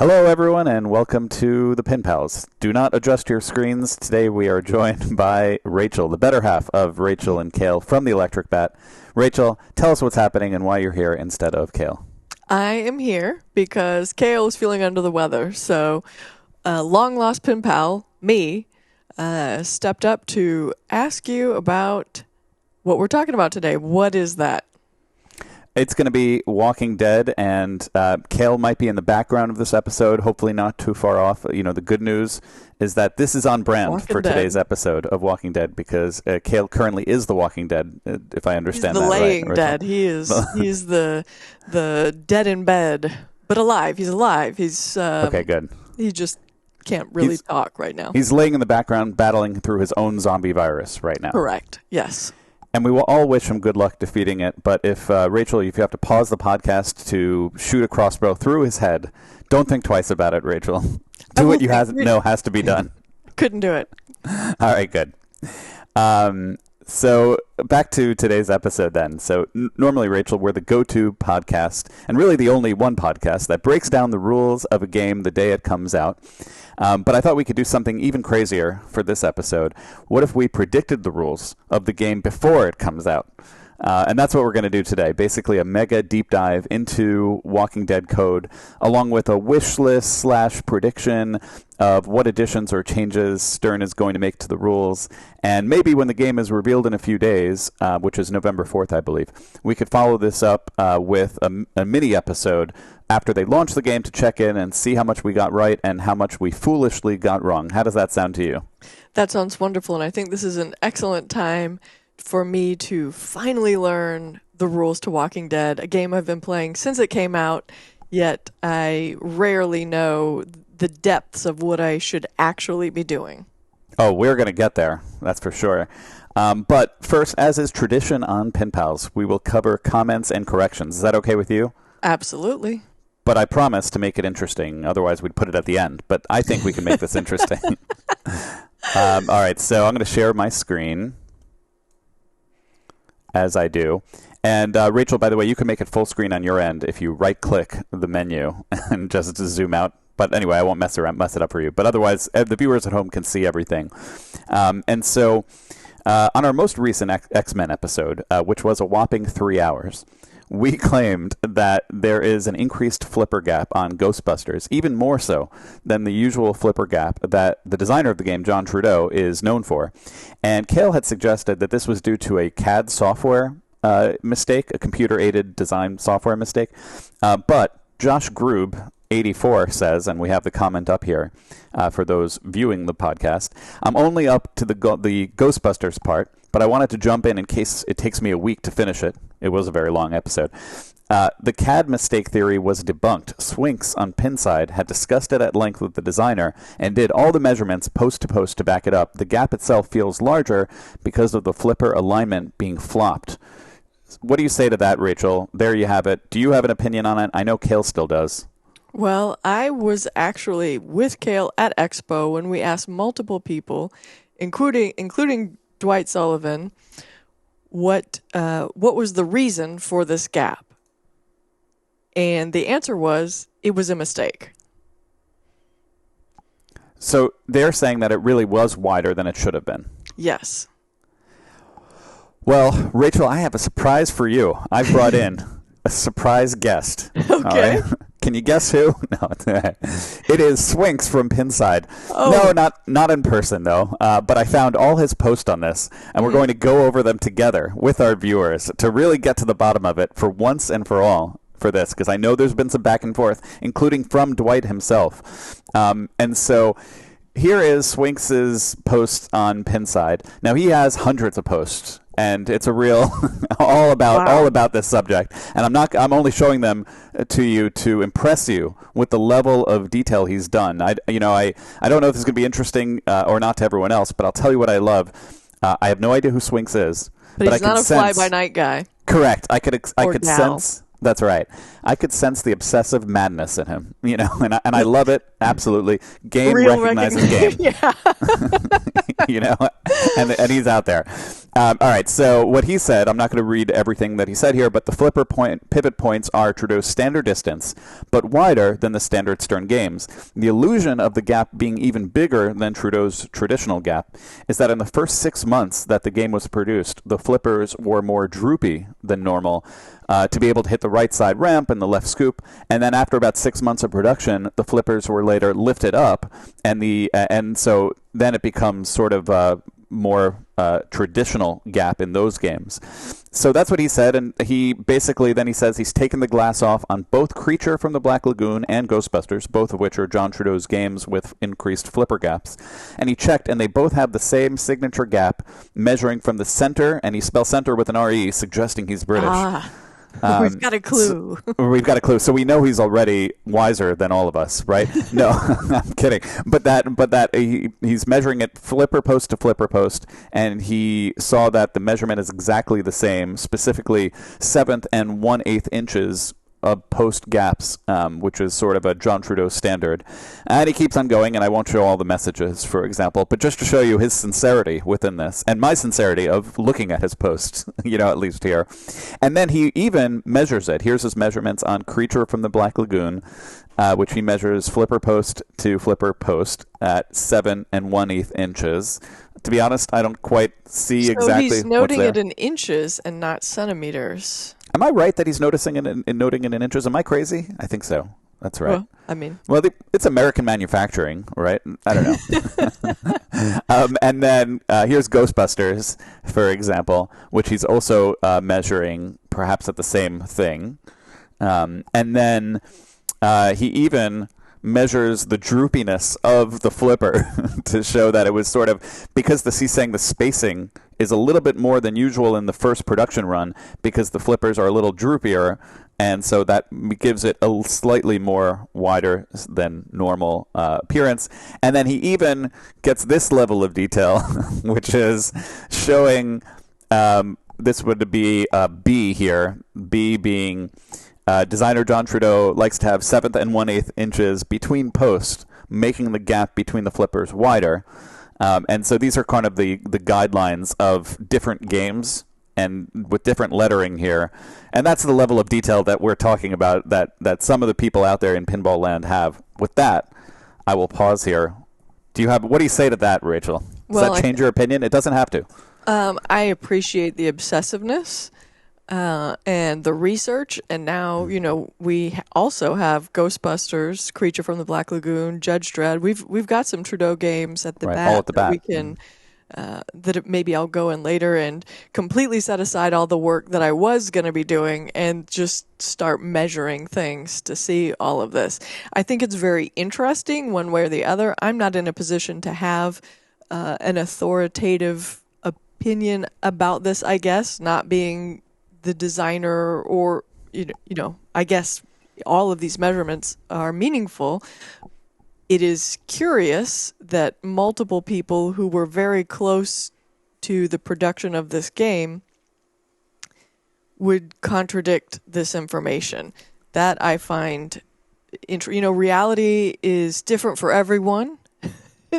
Hello, everyone, and welcome to the Pinpals. Do not adjust your screens. Today we are joined by Rachel, the better half of Rachel and Kale from the Electric Bat. Rachel, tell us what's happening and why you're here instead of Kale. I am here because Kale is feeling under the weather, so long-lost pen pal, me, stepped up to ask you about what we're talking about today. What is that? It's going to be Walking Dead, and Kale might be in the background of this episode, hopefully not too far off. You know, the good news is that this is on brand for today's episode of Walking Dead because Kale currently is the Walking Dead, if I understand that right. He's the laying dead. He's the dead in bed, but alive. He's alive. He's okay, good. He just can't really talk right now. He's laying in the background battling through his own zombie virus right now. Correct, yes. And we will all wish him good luck defeating it. But if, Rachel, if you have to pause the podcast to shoot a crossbow through his head, don't think twice about it, Rachel. Do what you know has to be done. Couldn't do it. All right, good. So back to today's episode then. So normally, Rachel, we're the go-to podcast, and really the only one podcast that breaks down the rules of a game the day it comes out. But I thought we could do something even crazier for this episode. What if we predicted the rules of the game before it comes out? And that's what we're going to do today. Basically a mega deep dive into Walking Dead code, along with a wish list / prediction of what additions or changes Stern is going to make to the rules. And maybe when the game is revealed in a few days, which is November 4th, I believe, we could follow this up with a mini episode after they launch the game to check in and see how much we got right and how much we foolishly got wrong. How does that sound to you? That sounds wonderful, and I think this is an excellent time for me to finally learn the rules to Walking Dead, a game I've been playing since it came out, yet I rarely know the depths of what I should actually be doing. Oh, we're going to get there, that's for sure. But first, as is tradition on Pinpals, we will cover comments and corrections. Is that okay with you? Absolutely. But I promise to make it interesting. Otherwise, we'd put it at the end. But I think we can make this interesting. All right, so I'm going to share my screen as I do. And Rachel, by the way, you can make it full screen on your end if you right-click the menu and just zoom out. But anyway, I won't mess it up for you. But otherwise, the viewers at home can see everything. And so on our most recent X-Men episode, which was a whopping 3 hours, we claimed that there is an increased flipper gap on Ghostbusters, even more so than the usual flipper gap that the designer of the game, John Trudeau, is known for. And Kale had suggested that this was due to a CAD software mistake, a computer-aided design software mistake. But Josh Groob, 84, says, and we have the comment up here for those viewing the podcast, I'm only up to the Ghostbusters part, but I wanted to jump in case it takes me a week to finish it. It was a very long episode. The CAD mistake theory was debunked. Swinks on Pinside had discussed it at length with the designer and did all the measurements post to post to back it up. The gap itself feels larger because of the flipper alignment being flopped. What do you say to that, Rachel? There you have it. Do you have an opinion on it? I know Kale still does. Well, I was actually with Kale at Expo when we asked multiple people, including Dwight Sullivan, what was the reason for this gap? And the answer was, it was a mistake. So they're saying that it really was wider than it should have been. Yes. Well, Rachel, I have a surprise for you. I brought in a surprise guest. Okay. All right? Can you guess who? No, it is Swinks from Pinside. Oh. No, not in person, though. But I found all his posts on this, and we're going to go over them together with our viewers to really get to the bottom of it for once and for all for this, because I know there's been some back and forth, including from Dwight himself. And so here is Swinks's post on Pinside. Now, he has hundreds of posts. And it's a real all about this subject. And I'm only showing them to you to impress you with the level of detail he's done. I don't know if this is going to be interesting or not to everyone else, but I'll tell you what I love. I have no idea who Swinks is, but he's not a fly-by-night guy. Correct. I could sense. That's right. I could sense the obsessive madness in him, and I love it absolutely. Game recognizes game. Yeah. and he's out there. All right, so what he said, I'm not going to read everything that he said here, but the pivot points are Trudeau's standard distance, but wider than the standard Stern games. The illusion of the gap being even bigger than Trudeau's traditional gap is that in the first 6 months that the game was produced, the flippers were more droopy than normal to be able to hit the right side ramp and the left scoop, and then after about 6 months of production, the flippers were later lifted up, and so then it becomes sort of more traditional gap in those games. So that's what he said, and he basically then he says he's taken the glass off on both Creature from the Black Lagoon and Ghostbusters, both of which are John Trudeau's games with increased flipper gaps. And he checked, and they both have the same signature gap, measuring from the center, and he spells center with an R-E, suggesting he's British. We've got a clue. We've got a clue. So we know he's already wiser than all of us, right? No, I'm kidding. But he's measuring it flipper post to flipper post, and he saw that the measurement is exactly the same, specifically 7th and 1/8 inches of post gaps, which is sort of a John Trudeau standard. And he keeps on going, and I won't show all the messages, for example, but just to show you his sincerity within this, and my sincerity of looking at his posts, at least here. And then he even measures it. Here's his measurements on Creature from the Black Lagoon, which he measures flipper post to flipper post at 7 and 1/8 inches. To be honest, I don't quite see exactly So he's noting what's there. it in inches and not centimeters. Am I right that he's noting it in inches? Am I crazy? I think so. That's right. Well, It's American manufacturing, right? I don't know. And then here's Ghostbusters, for example, which he's also measuring perhaps at the same thing. And then he even measures the droopiness of the flipper to show that it was sort of, because he's saying the spacing is a little bit more than usual in the first production run because the flippers are a little droopier, and so that gives it a slightly more wider than normal appearance. And then he even gets this level of detail, which is showing this would be B here, B being designer John Trudeau likes to have 7th and 1/8 inches between posts, making the gap between the flippers wider. And so these are kind of the guidelines of different games and with different lettering here. And that's the level of detail that we're talking about that some of the people out there in pinball land have. With that, I will pause here. What do you say to that, Rachel? Does that change your opinion? It doesn't have to. I appreciate the obsessiveness and the research, and now we also have Ghostbusters, Creature from the Black Lagoon, Judge Dredd. We've got some Trudeau games at the right, bat, all at the bat. That we can maybe I'll go in later and completely set aside all the work that I was going to be doing and just start measuring things to see all of this. I think it's very interesting one way or the other. I'm not in a position to have an authoritative opinion about this, I guess, not being the designer, or I guess all of these measurements are meaningful. It is curious that multiple people who were very close to the production of this game would contradict this information. That I find reality is different for everyone.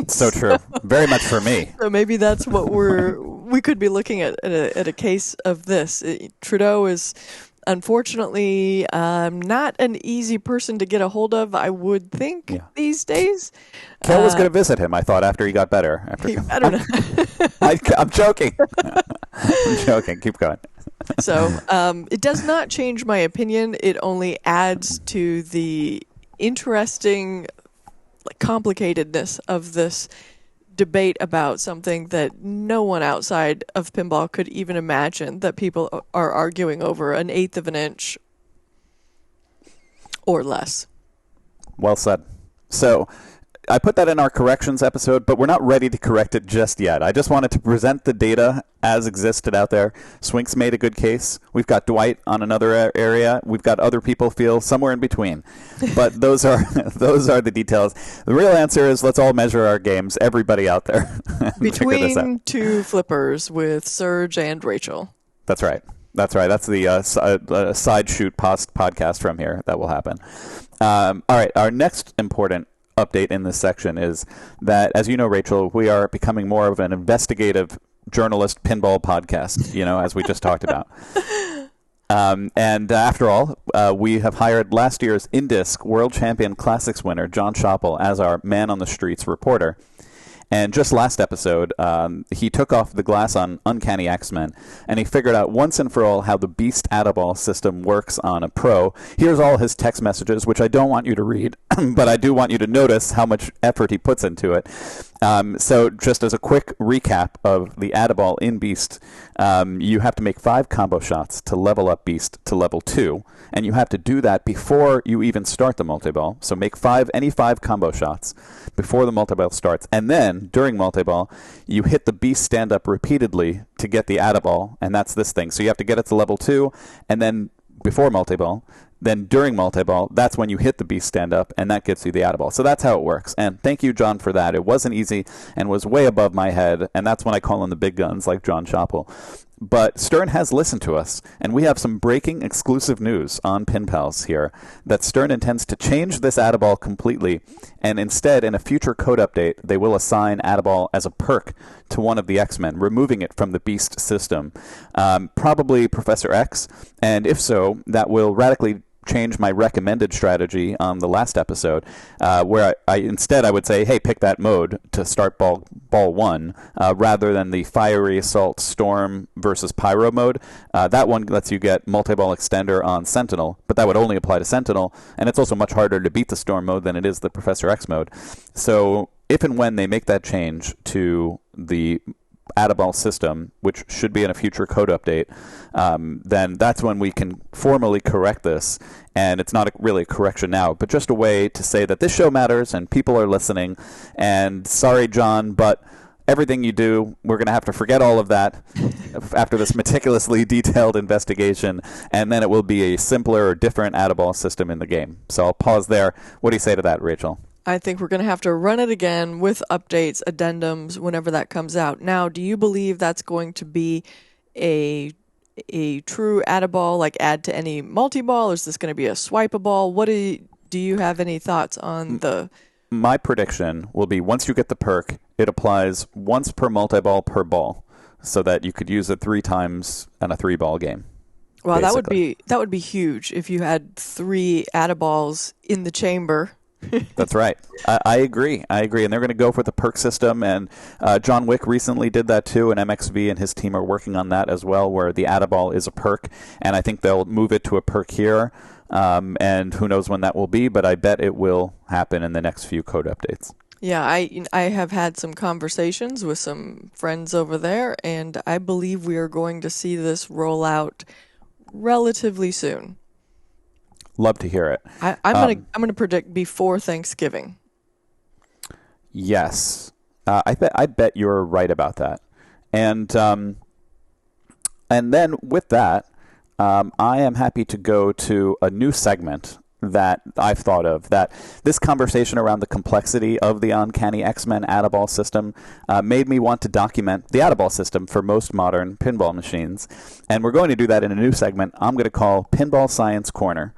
So true. Very much for me. So maybe that's what we could be looking at a case of this. Trudeau is unfortunately not an easy person to get a hold of, I would think, these days. Kel was going to visit him, I thought, after he got better. I don't know. I'm joking. I'm joking. Keep going. So it does not change my opinion. It only adds to the interesting complicatedness of this debate about something that no one outside of pinball could even imagine that people are arguing over an 1/8 of an inch or less. Well said. So I put that in our corrections episode, but we're not ready to correct it just yet. I just wanted to present the data as existed out there. Swink's made a good case. We've got Dwight on another area. We've got other people feel somewhere in between. But those are the details. The real answer is let's all measure our games, everybody out there. Between two flippers with Serge and Rachel. That's right. That's the side shoot podcast from here that will happen. All right. Our next important update in this section is that, as you know, Rachel, we are becoming more of an investigative journalist pinball podcast, as we just talked about. And after all, we have hired last year's Indisc World Champion Classics winner, John Schoppel, as our man-on-the-streets reporter. And just last episode, he took off the glass on Uncanny X-Men, and he figured out once and for all how the Beast Add-a-Ball system works on a Pro. Here's all his text messages, which I don't want you to read, but I do want you to notice how much effort he puts into it. So just as a quick recap of the Add-a-Ball in Beast, you have to make 5 combo shots to level up Beast to level 2, and you have to do that before you even start the multi-ball. So make any 5 combo shots before the multi-ball starts, and then during multi-ball, you hit the Beast stand-up repeatedly to get the Add-a-Ball, and that's this thing. So you have to get it to level 2, and then before multi-ball, then during multi-ball, that's when you hit the Beast stand-up, and that gets you the Add-a-Ball. So that's how it works. And thank you, John, for that. It wasn't easy and was way above my head, and that's when I call in the big guns like John Schoppel. But Stern has listened to us, and we have some breaking exclusive news on Pinpals here that Stern intends to change this Add-a-Ball completely, and instead, in a future code update, they will assign Add-a-Ball as a perk to one of the X-Men, removing it from the Beast system. Probably Professor X, and if so, that will radically change my recommended strategy on the last episode, where I instead I would say, hey, pick that mode to start ball 1, rather than the Fiery Assault Storm versus Pyro mode. That one lets you get multi-ball extender on Sentinel, but that would only apply to Sentinel, and it's also much harder to beat the Storm mode than it is the Professor X mode. So if and when they make that change to the Add-a-Ball system, which should be in a future code update, then that's when we can formally correct this. And it's not really a correction now, but just a way to say that this show matters and people are listening. And sorry, John, but everything you do, we're going to have to forget all of that after this meticulously detailed investigation, and then it will be a simpler or different Add-a-Ball system in the game. So I'll pause there. What do you say to that, Rachel? I think we're going to have to run it again with updates, addendums, whenever that comes out. Now, do you believe that's going to be a true add-a-ball, like add to any multi-ball, or is this going to be a swipe-a-ball? Do you have any thoughts on the... My prediction will be once you get the perk, it applies once per multi-ball per ball, so that you could use it 3 times in a 3-ball game. Well, basically. that would be huge if you had 3 add-a-balls in the chamber. That's right. I agree. And they're going to go for the perk system. And John Wick recently did that too. And MXV and his team are working on that as well, where the Add-a-Ball is a perk. And I think they'll move it to a perk here. And who knows when that will be. But I bet it will happen in the next few code updates. Yeah, I have had some conversations with some friends over there. And I believe we are going to see this roll out relatively soon. Love to hear it. I'm gonna predict before Thanksgiving. Yes, I bet you're right about that. And then with that, I am happy to go to a new segment that I've thought of. That this conversation around the complexity of the Uncanny X-Men Add-a-Ball system made me want to document the Add-a-Ball system for most modern pinball machines. And we're going to do that in a new segment I'm going to call Pinball Science Corner.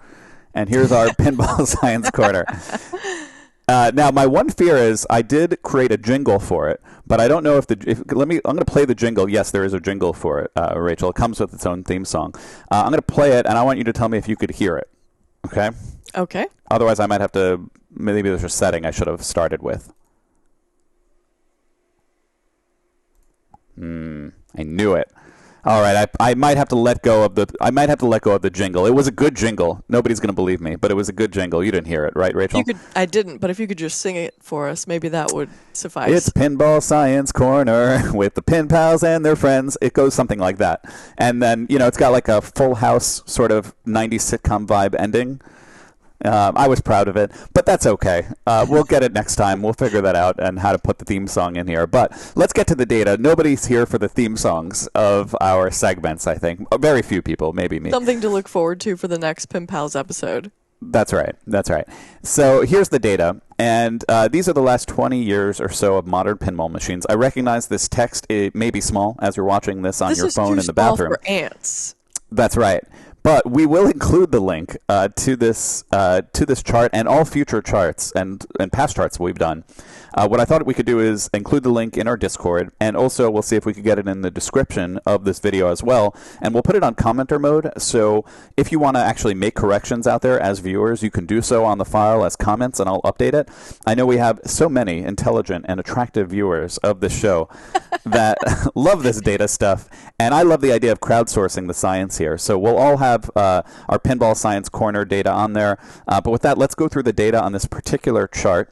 And here's our Pinball Science Corner. Now, my one fear is I did create a jingle for it, but I don't know I'm going to play the jingle. Yes, there is a jingle for it, Rachel. It comes with its own theme song. I'm going to play it, and I want you to tell me if you could hear it. Okay? Okay. Otherwise, I might have to, maybe there's a setting I should have started with. I knew it. All right, I might have to let go of the jingle. It was a good jingle. Nobody's going to believe me, but it was a good jingle. You didn't hear it, right, Rachel? I didn't, but if you could just sing it for us, maybe that would suffice. It's Pinball Science Corner with the Pinpals and their friends. It goes something like that. And then, it's got like a Full House sort of 90s sitcom vibe ending. I was proud of it, but that's okay. We'll get it next time. We'll figure that out and how to put the theme song in here. But let's get to the data. Nobody's here for the theme songs of our segments, I think. Very few people, maybe me. Something to look forward to for the next Pinpals episode. That's right. So here's the data. And these are the last 20 years or so of modern pinball machines. I recognize this text. It may be small as you're watching this on your phone in the bathroom. This is too small for ants. That's right. But we will include the link to this chart and all future charts and past charts we've done. What I thought we could do is include the link in our Discord, and also we'll see if we could get it in the description of this video as well. And we'll put it on commenter mode, so if you want to actually make corrections out there as viewers, you can do so on the file as comments, and I'll update it. I know we have so many intelligent and attractive viewers of this show that love this data stuff, and I love the idea of crowdsourcing the science here. So we'll all have our Pinball Science Corner data on there. But with that, let's go through the data on this particular chart.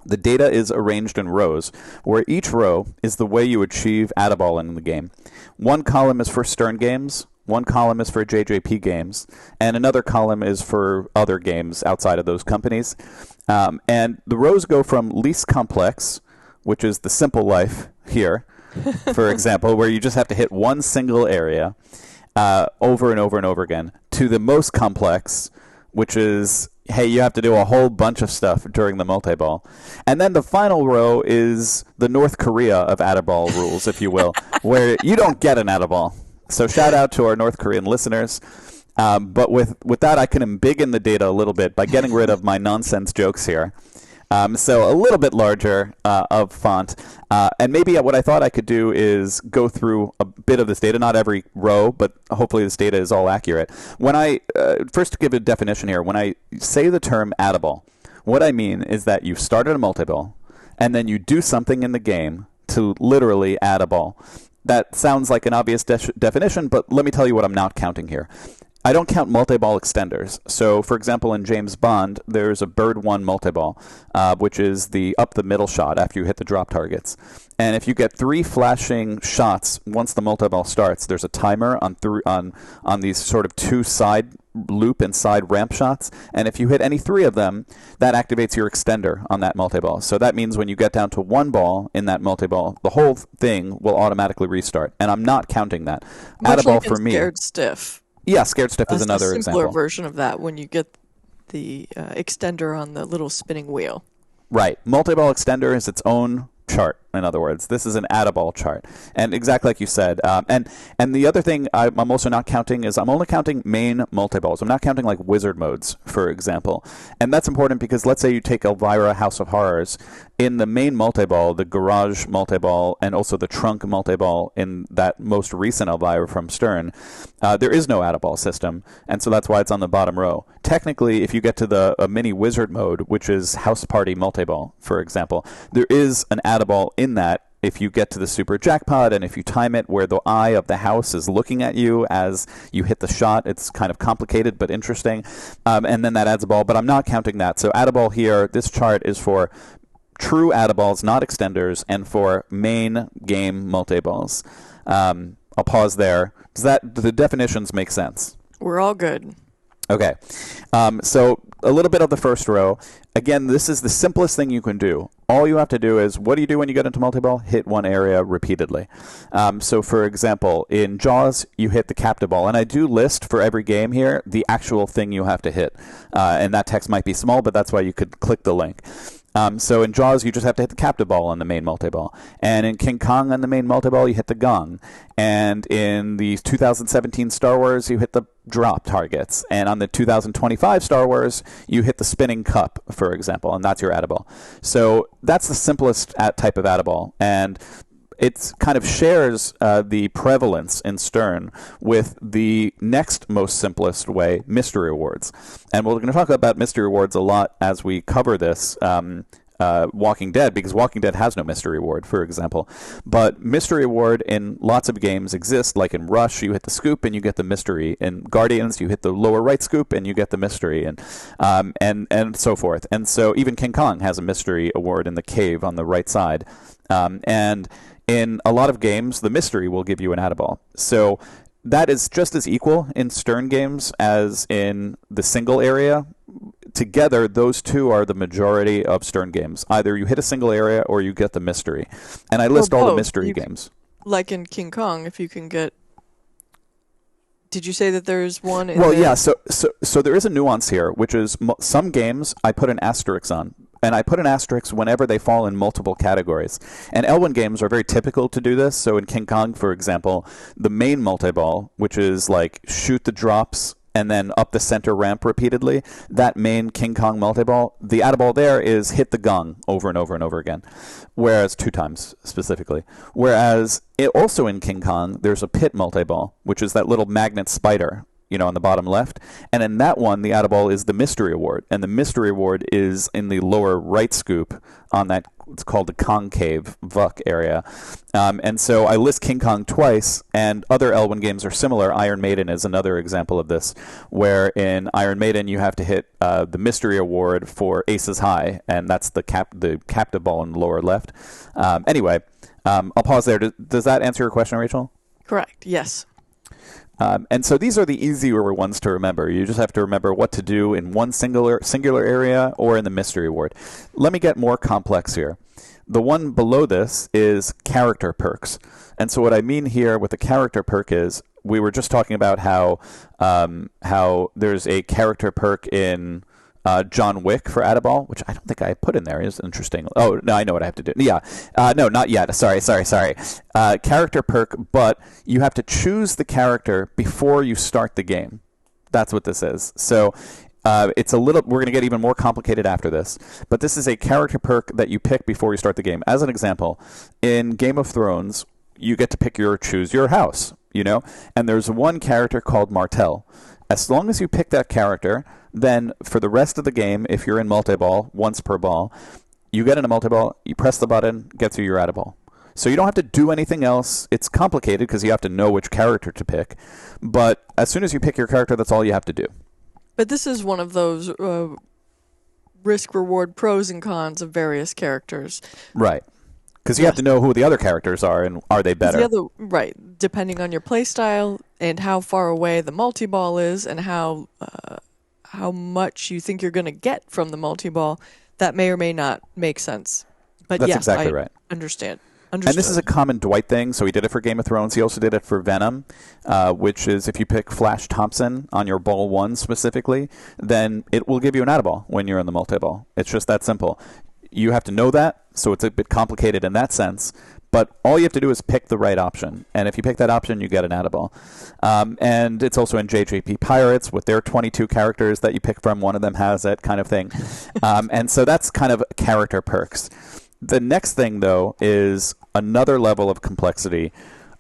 The data is arranged in rows, where each row is the way you achieve Add-A-Ball in the game. One column is for Stern games, one column is for JJP games, and another column is for other games outside of those companies. And the rows go from least complex, which is the simple life here, for example, where you just have to hit one single area over and over and over again, to the most complex, which is, hey, you have to do a whole bunch of stuff during the multiball. And then the final row is the North Korea of Add-A-Ball rules, if you will, where you don't get an Add-A-Ball. So shout out to our North Korean listeners. But with that, I can embiggen the data a little bit by getting rid of my nonsense jokes here. So a little bit larger of font. And maybe what I thought I could do is go through a bit of this data, not every row, but hopefully this data is all accurate. When I, first to give a definition here, when I say the term Add-A-Ball, what I mean is that you've started a multiball, and then you do something in the game to literally add a ball. That sounds like an obvious definition, but let me tell you what I'm not counting here. I don't count multi-ball extenders. So, for example, in James Bond, there's a Bird 1 multi-ball, which is the up-the-middle shot after you hit the drop targets. And if you get 3 flashing shots once the multi-ball starts, there's a timer on these sort of 2 side loop and side ramp shots. And if you hit any 3 of them, that activates your extender on that multi-ball. So that means when you get down to 1 ball in that multi-ball, the whole thing will automatically restart. And I'm not counting that. Much Add-A-Ball like in for me. Scared Stiff. Yeah, Scared Stiff is another a simpler example. version of that when you get the extender on the little spinning wheel. Right. Multi-ball extender is its own chart, in other words. This is an Add-A-Ball chart. And exactly like you said. And the other thing I'm also not counting is I'm only counting main multi-balls. I'm not counting like wizard modes, for example. And that's important because let's say you take Elvira House of Horrors. In the main multi-ball, the garage multi-ball, and also the trunk multi-ball in that most recent Elvira from Stern, there is no Add-A-Ball system, and so that's why it's on the bottom row. Technically, if you get to the mini wizard mode, which is House Party multi-ball, for example, there is an Add-A-Ball in that if you get to the super jackpot and if you time it where the eye of the house is looking at you as you hit the shot. It's kind of complicated but interesting, and then that adds a ball, but I'm not counting that. So Add-A-Ball here, this chart is for true Add-A-Balls, not extenders, and for main game multi-balls. I'll pause there. Do the definitions make sense? We're all good. Okay. So a little bit of the first row. Again, this is the simplest thing you can do. All you have to do is, what do you do when you get into multi-ball? Hit one area repeatedly. So, for example, in Jaws, you hit the captive ball. And I do list for every game here the actual thing you have to hit. And that text might be small, but that's why you could click the link. So in Jaws, you just have to hit the captive ball on the main multi-ball. And in King Kong on the main multi-ball, you hit the gong. And in the 2017 Star Wars, you hit the drop targets. And on the 2025 Star Wars, you hit the spinning cup, for example, and that's your Add-A-Ball. So that's the simplest type of Add-A-Ball. And it kind of shares the prevalence in Stern with the next most simplest way, mystery awards. And we're going to talk about mystery awards a lot as we cover this Walking Dead, because Walking Dead has no mystery award, for example. But mystery award in lots of games exists, like in Rush, you hit the scoop and you get the mystery. In Guardians, you hit the lower right scoop and you get the mystery, and so forth. And so even King Kong has a mystery award in the cave on the right side. And in a lot of games, the mystery will give you an Add-A-Ball. So that is just as equal in Stern games as in the single area. Together, those two are the majority of Stern games. Either you hit a single area or you get the mystery. And I list all the mystery games. Like in King Kong, if you can get... Did you say that there's one in Well, yeah, so there is a nuance here, which is some games I put an asterisk on. and I put an asterisk whenever they fall in multiple categories. And L1 games are very typical to do this. So in King Kong, for example, the main multi-ball, which is like shoot the drops and then up the center ramp repeatedly, that main King Kong multi-ball, the add-a-ball there is hit the gong over and over and over again, whereas 2 times specifically. Whereas also in King Kong, there's a pit multi-ball, which is that little magnet spider, on the bottom left. And in that one, the add-a-ball is the mystery award. And the mystery award is in the lower right scoop on that, it's called the concave VUC area. And so I list King Kong twice, and other L1 games are similar. Iron Maiden is another example of this, where in Iron Maiden you have to hit the mystery award for Aces High, and that's the captive ball in the lower left. Anyway, I'll pause there. Does that answer your question, Rachel? Correct, yes. And so these are the easier ones to remember. You just have to remember what to do in one singular area or in the mystery award. Let me get more complex here. The one below this is character perks. And so what I mean here with the character perk is we were just talking about how there's a character perk in John Wick for Add-a-ball, which I don't think I put in there. It's interesting. Oh, no, I know what I have to do. Yeah. No, not yet. Sorry. Character perk, but you have to choose the character before you start the game. That's what this is. So it's we're going to get even more complicated after this, but this is a character perk that you pick before you start the game. As an example, in Game of Thrones, you get to choose your house, and there's one character called Martell. As long as you pick that character, then for the rest of the game, if you're in multi-ball, once per ball, you get in a multi-ball, you press the button, gets you your add-a-ball. So you don't have to do anything else. It's complicated because you have to know which character to pick. But as soon as you pick your character, that's all you have to do. But this is one of those risk-reward pros and cons of various characters. Right. Because you have to know who the other characters are and are they better. Right. Depending on your play style and how far away the multi-ball is and how much you think you're going to get from the multi-ball, that may or may not make sense. But that's yes, exactly right. Understood. And this is a common Dwight thing. So he did it for Game of Thrones. He also did it for Venom, which is if you pick Flash Thompson on your ball 1 specifically, then it will give you an add-a-ball when you're in the multi-ball. It's just that simple. You have to know that, so it's a bit complicated in that sense. But all you have to do is pick the right option. And if you pick that option, you get an add-a-ball. And it's also in JJP Pirates with their 22 characters that you pick from. One of them has it kind of thing. And so that's kind of character perks. The next thing, though, is another level of complexity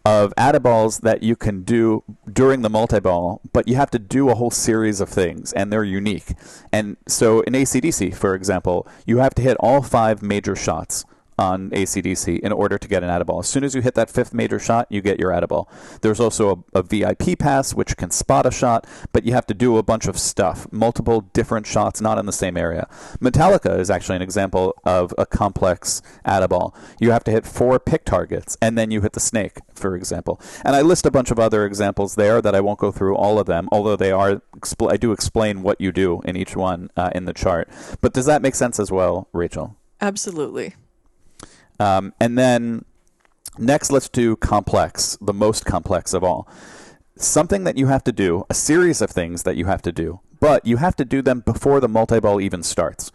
of add-a-balls that you can do during the multi-ball, but you have to do a whole series of things, and they're unique. And so in AC/DC, for example, you have to hit all 5 major shots on AC/DC in order to get an add-a-ball. As soon as you hit that 5th major shot, you get your add-a-ball. There's also a VIP pass, which can spot a shot, but you have to do a bunch of stuff, multiple different shots, not in the same area. Metallica is actually an example of a complex add-a-ball. You have to hit 4 pick targets, and then you hit the snake, for example. And I list a bunch of other examples there that I won't go through all of them, although I do explain what you do in each one in the chart. But does that make sense as well, Rachel? Absolutely. And then next, let's do complex, the most complex of all. Something that you have to do, a series of things that you have to do, but you have to do them before the multi-ball even starts.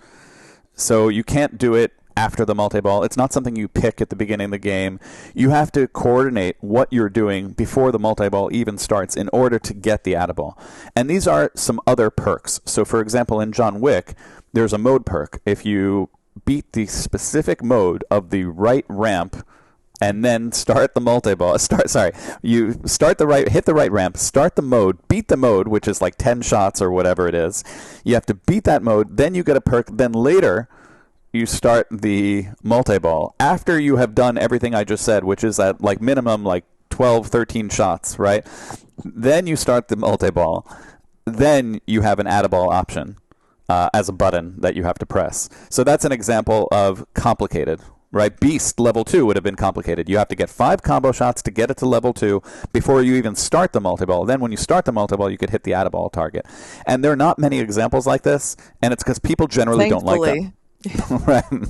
So you can't do it after the multi-ball. It's not something you pick at the beginning of the game. You have to coordinate what you're doing before the multi-ball even starts in order to get the add-a-ball. And these are some other perks. So, for example, in John Wick, there's a mode perk. If you beat the specific mode of the right ramp and then start the multi-ball. You hit the right ramp, start the mode, beat the mode, which is like 10 shots or whatever it is. You have to beat that mode, then you get a perk, then later you start the multi-ball. After you have done everything I just said, which is at like minimum like 12, 13 shots, right? Then you start the multi-ball. Then you have an add-a-ball option. As a button that you have to press. So that's an example of complicated, right? Beast level 2 would have been complicated. You have to get 5 combo shots to get it to level 2 before you even start the multi-ball. Then when you start the multi-ball, you could hit the add-a-ball target. And there are not many examples like this, and it's because people generally don't like them.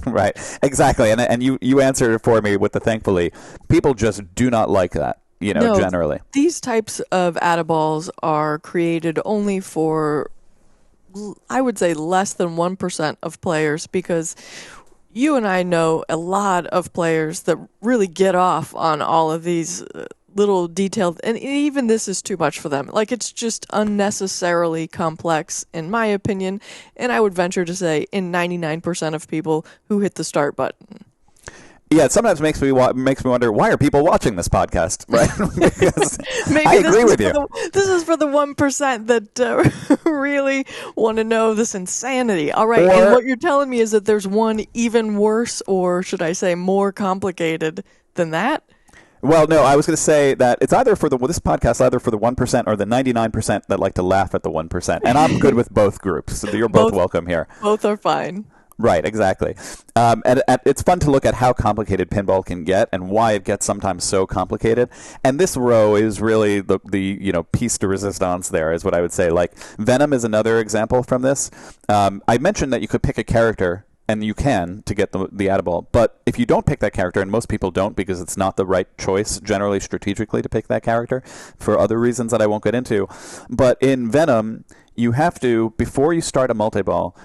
Right. Exactly. And you answered it for me with the thankfully. People just do not like that, generally. These types of add-a-balls are created only for I would say less than 1% of players, because you and I know a lot of players that really get off on all of these little detailed, and even this is too much for them. Like, it's just unnecessarily complex, in my opinion, and I would venture to say in 99% of people who hit the start button. Yeah, it sometimes makes me wonder, why are people watching this podcast, right? Because Maybe I agree with you. This is for the 1% that really want to know this insanity. All right, and what you're telling me is that there's one even worse, or should I say more complicated than that? Well, no, I was going to say that it's either for this podcast, either for the 1% or the 99% that like to laugh at the 1%. And I'm good with both groups, so you're both welcome here. Both are fine. Right, exactly. And it's fun to look at how complicated pinball can get and why it gets sometimes so complicated. And this row is really the piece de resistance there, is what I would say. Like, Venom is another example from this. I mentioned that you could pick a character, and you can, to get the Adaball. But if you don't pick that character, and most people don't because it's not the right choice generally strategically to pick that character for other reasons that I won't get into. But in Venom, you have to, before you start a multiball,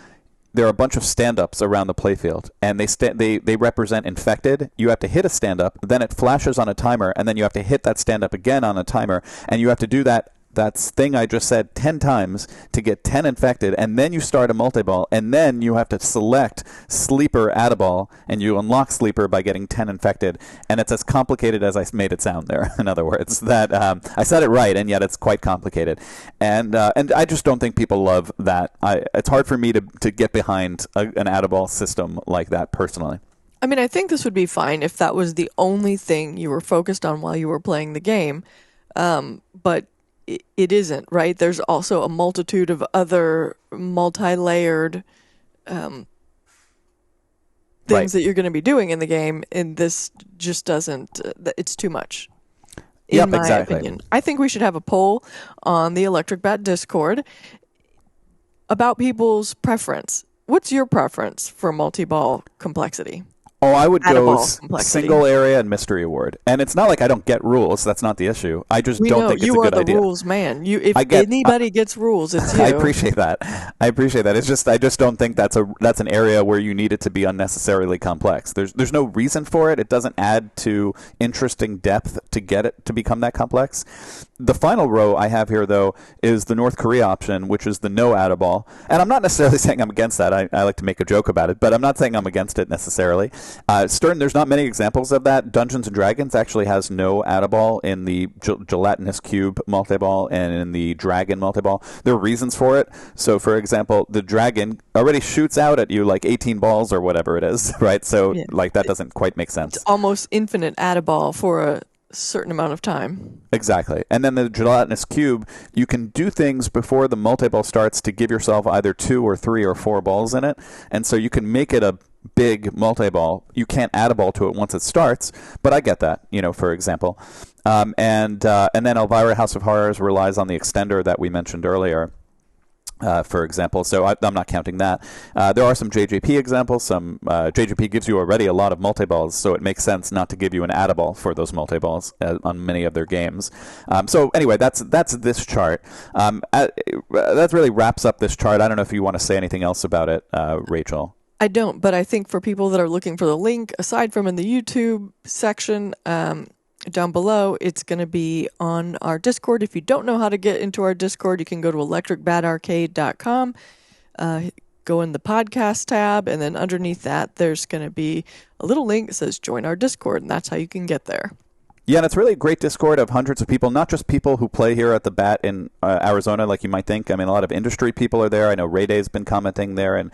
there are a bunch of stand-ups around the playfield, and they represent infected. You have to hit a stand-up, then it flashes on a timer, and then you have to hit that stand-up again on a timer, and you have to do that thing I just said 10 times to get 10 infected, and then you start a multiball, and then you have to select Sleeper Adaball, and you unlock Sleeper by getting 10 infected, and it's as complicated as I made it sound there. In other words, that I said it right, and yet it's quite complicated, and I just don't think people love that. It's hard for me to get behind an Adaball system like that personally. I mean, I think this would be fine if that was the only thing you were focused on while you were playing the game, but it isn't, right? There's also a multitude of other multi-layered things that you're going to be doing in the game, and this just doesn't, it's too much, in my opinion. I think we should have a poll on the Electric Bat Discord about people's preference. What's your preference for multi-ball complexity? Oh, I would go single area and mystery award. And it's not like I don't get rules. That's not the issue. I just don't think it's a good idea. You are the rules man. If anybody gets rules, it's you. I appreciate that. It's just I just don't think that's an area where you need it to be unnecessarily complex. There's no reason for it. It doesn't add to interesting depth to get it to become that complex. The final row I have here, though, is the North Korea option, which is the no Adaball. And I'm not necessarily saying I'm against that. I like to make a joke about it, but I'm not saying I'm against it necessarily. Stern, there's not many examples of that. Dungeons & Dragons actually has no Adaball in the gelatinous cube multiball and in the dragon multiball. There are reasons for it. So, for example, the dragon already shoots out at you like 18 balls or whatever it is, right? So, that doesn't quite make sense. It's almost infinite Adaball for a certain amount of time. Exactly. And then the gelatinous cube, you can do things before the multiball starts to give yourself either 2 or 3 or 4 balls in it. And so you can make it a big multi-ball. You can't add a ball to it once it starts, but I get that, for example. And then Elvira House of Horrors relies on the extender that we mentioned earlier, for example. So I'm not counting that. There are some JJP examples. Some JJP gives you already a lot of multi-balls, so it makes sense not to give you an add-a-ball for those multi-balls on many of their games. So anyway, that's this chart. That really wraps up this chart. I don't know if you want to say anything else about it, Rachel. I don't, but I think for people that are looking for the link, aside from in the YouTube section down below, it's going to be on our Discord. If you don't know how to get into our Discord, you can go to electricbatarcade.com, go in the podcast tab, and then underneath that, there's going to be a little link that says join our Discord, and that's how you can get there. Yeah, and it's really a great Discord of hundreds of people, not just people who play here at the Bat in Arizona like you might think. I mean, a lot of industry people are there. I know Ray Day's been commenting there, and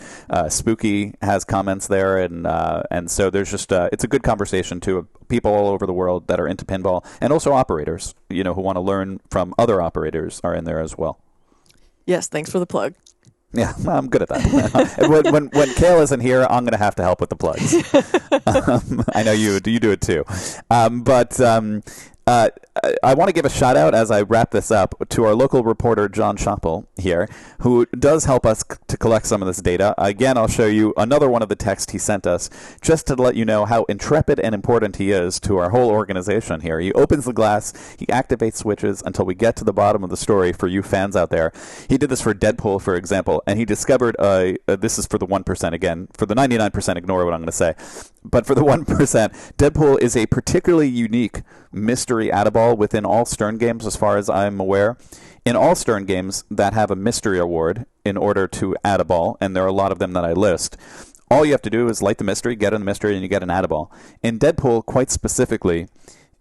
Spooky has comments there, and so there's just it's a good conversation too of people all over the world that are into pinball, and also operators, who want to learn from other operators are in there as well. Yes, thanks for the plug. Yeah, I'm good at that. when Kale isn't here, I'm going to have to help with the plugs. I know you do it too. But I want to give a shout out as I wrap this up to our local reporter, John Schoppel here, who does help us to collect some of this data. Again, I'll show you another one of the texts he sent us just to let you know how intrepid and important he is to our whole organization here. He opens the glass, he activates switches until we get to the bottom of the story for you fans out there. He did this for Deadpool, for example, and he discovered, this is for the 1% again, for the 99% ignore what I'm going to say, but for the 1%, Deadpool is a particularly unique mystery add-a-ball within all Stern games, as far as I'm aware. In all Stern games that have a mystery award in order to add a ball, and there are a lot of them that I list, all you have to do is light the mystery, get in the mystery, and you get an add-a-ball. In Deadpool, quite specifically,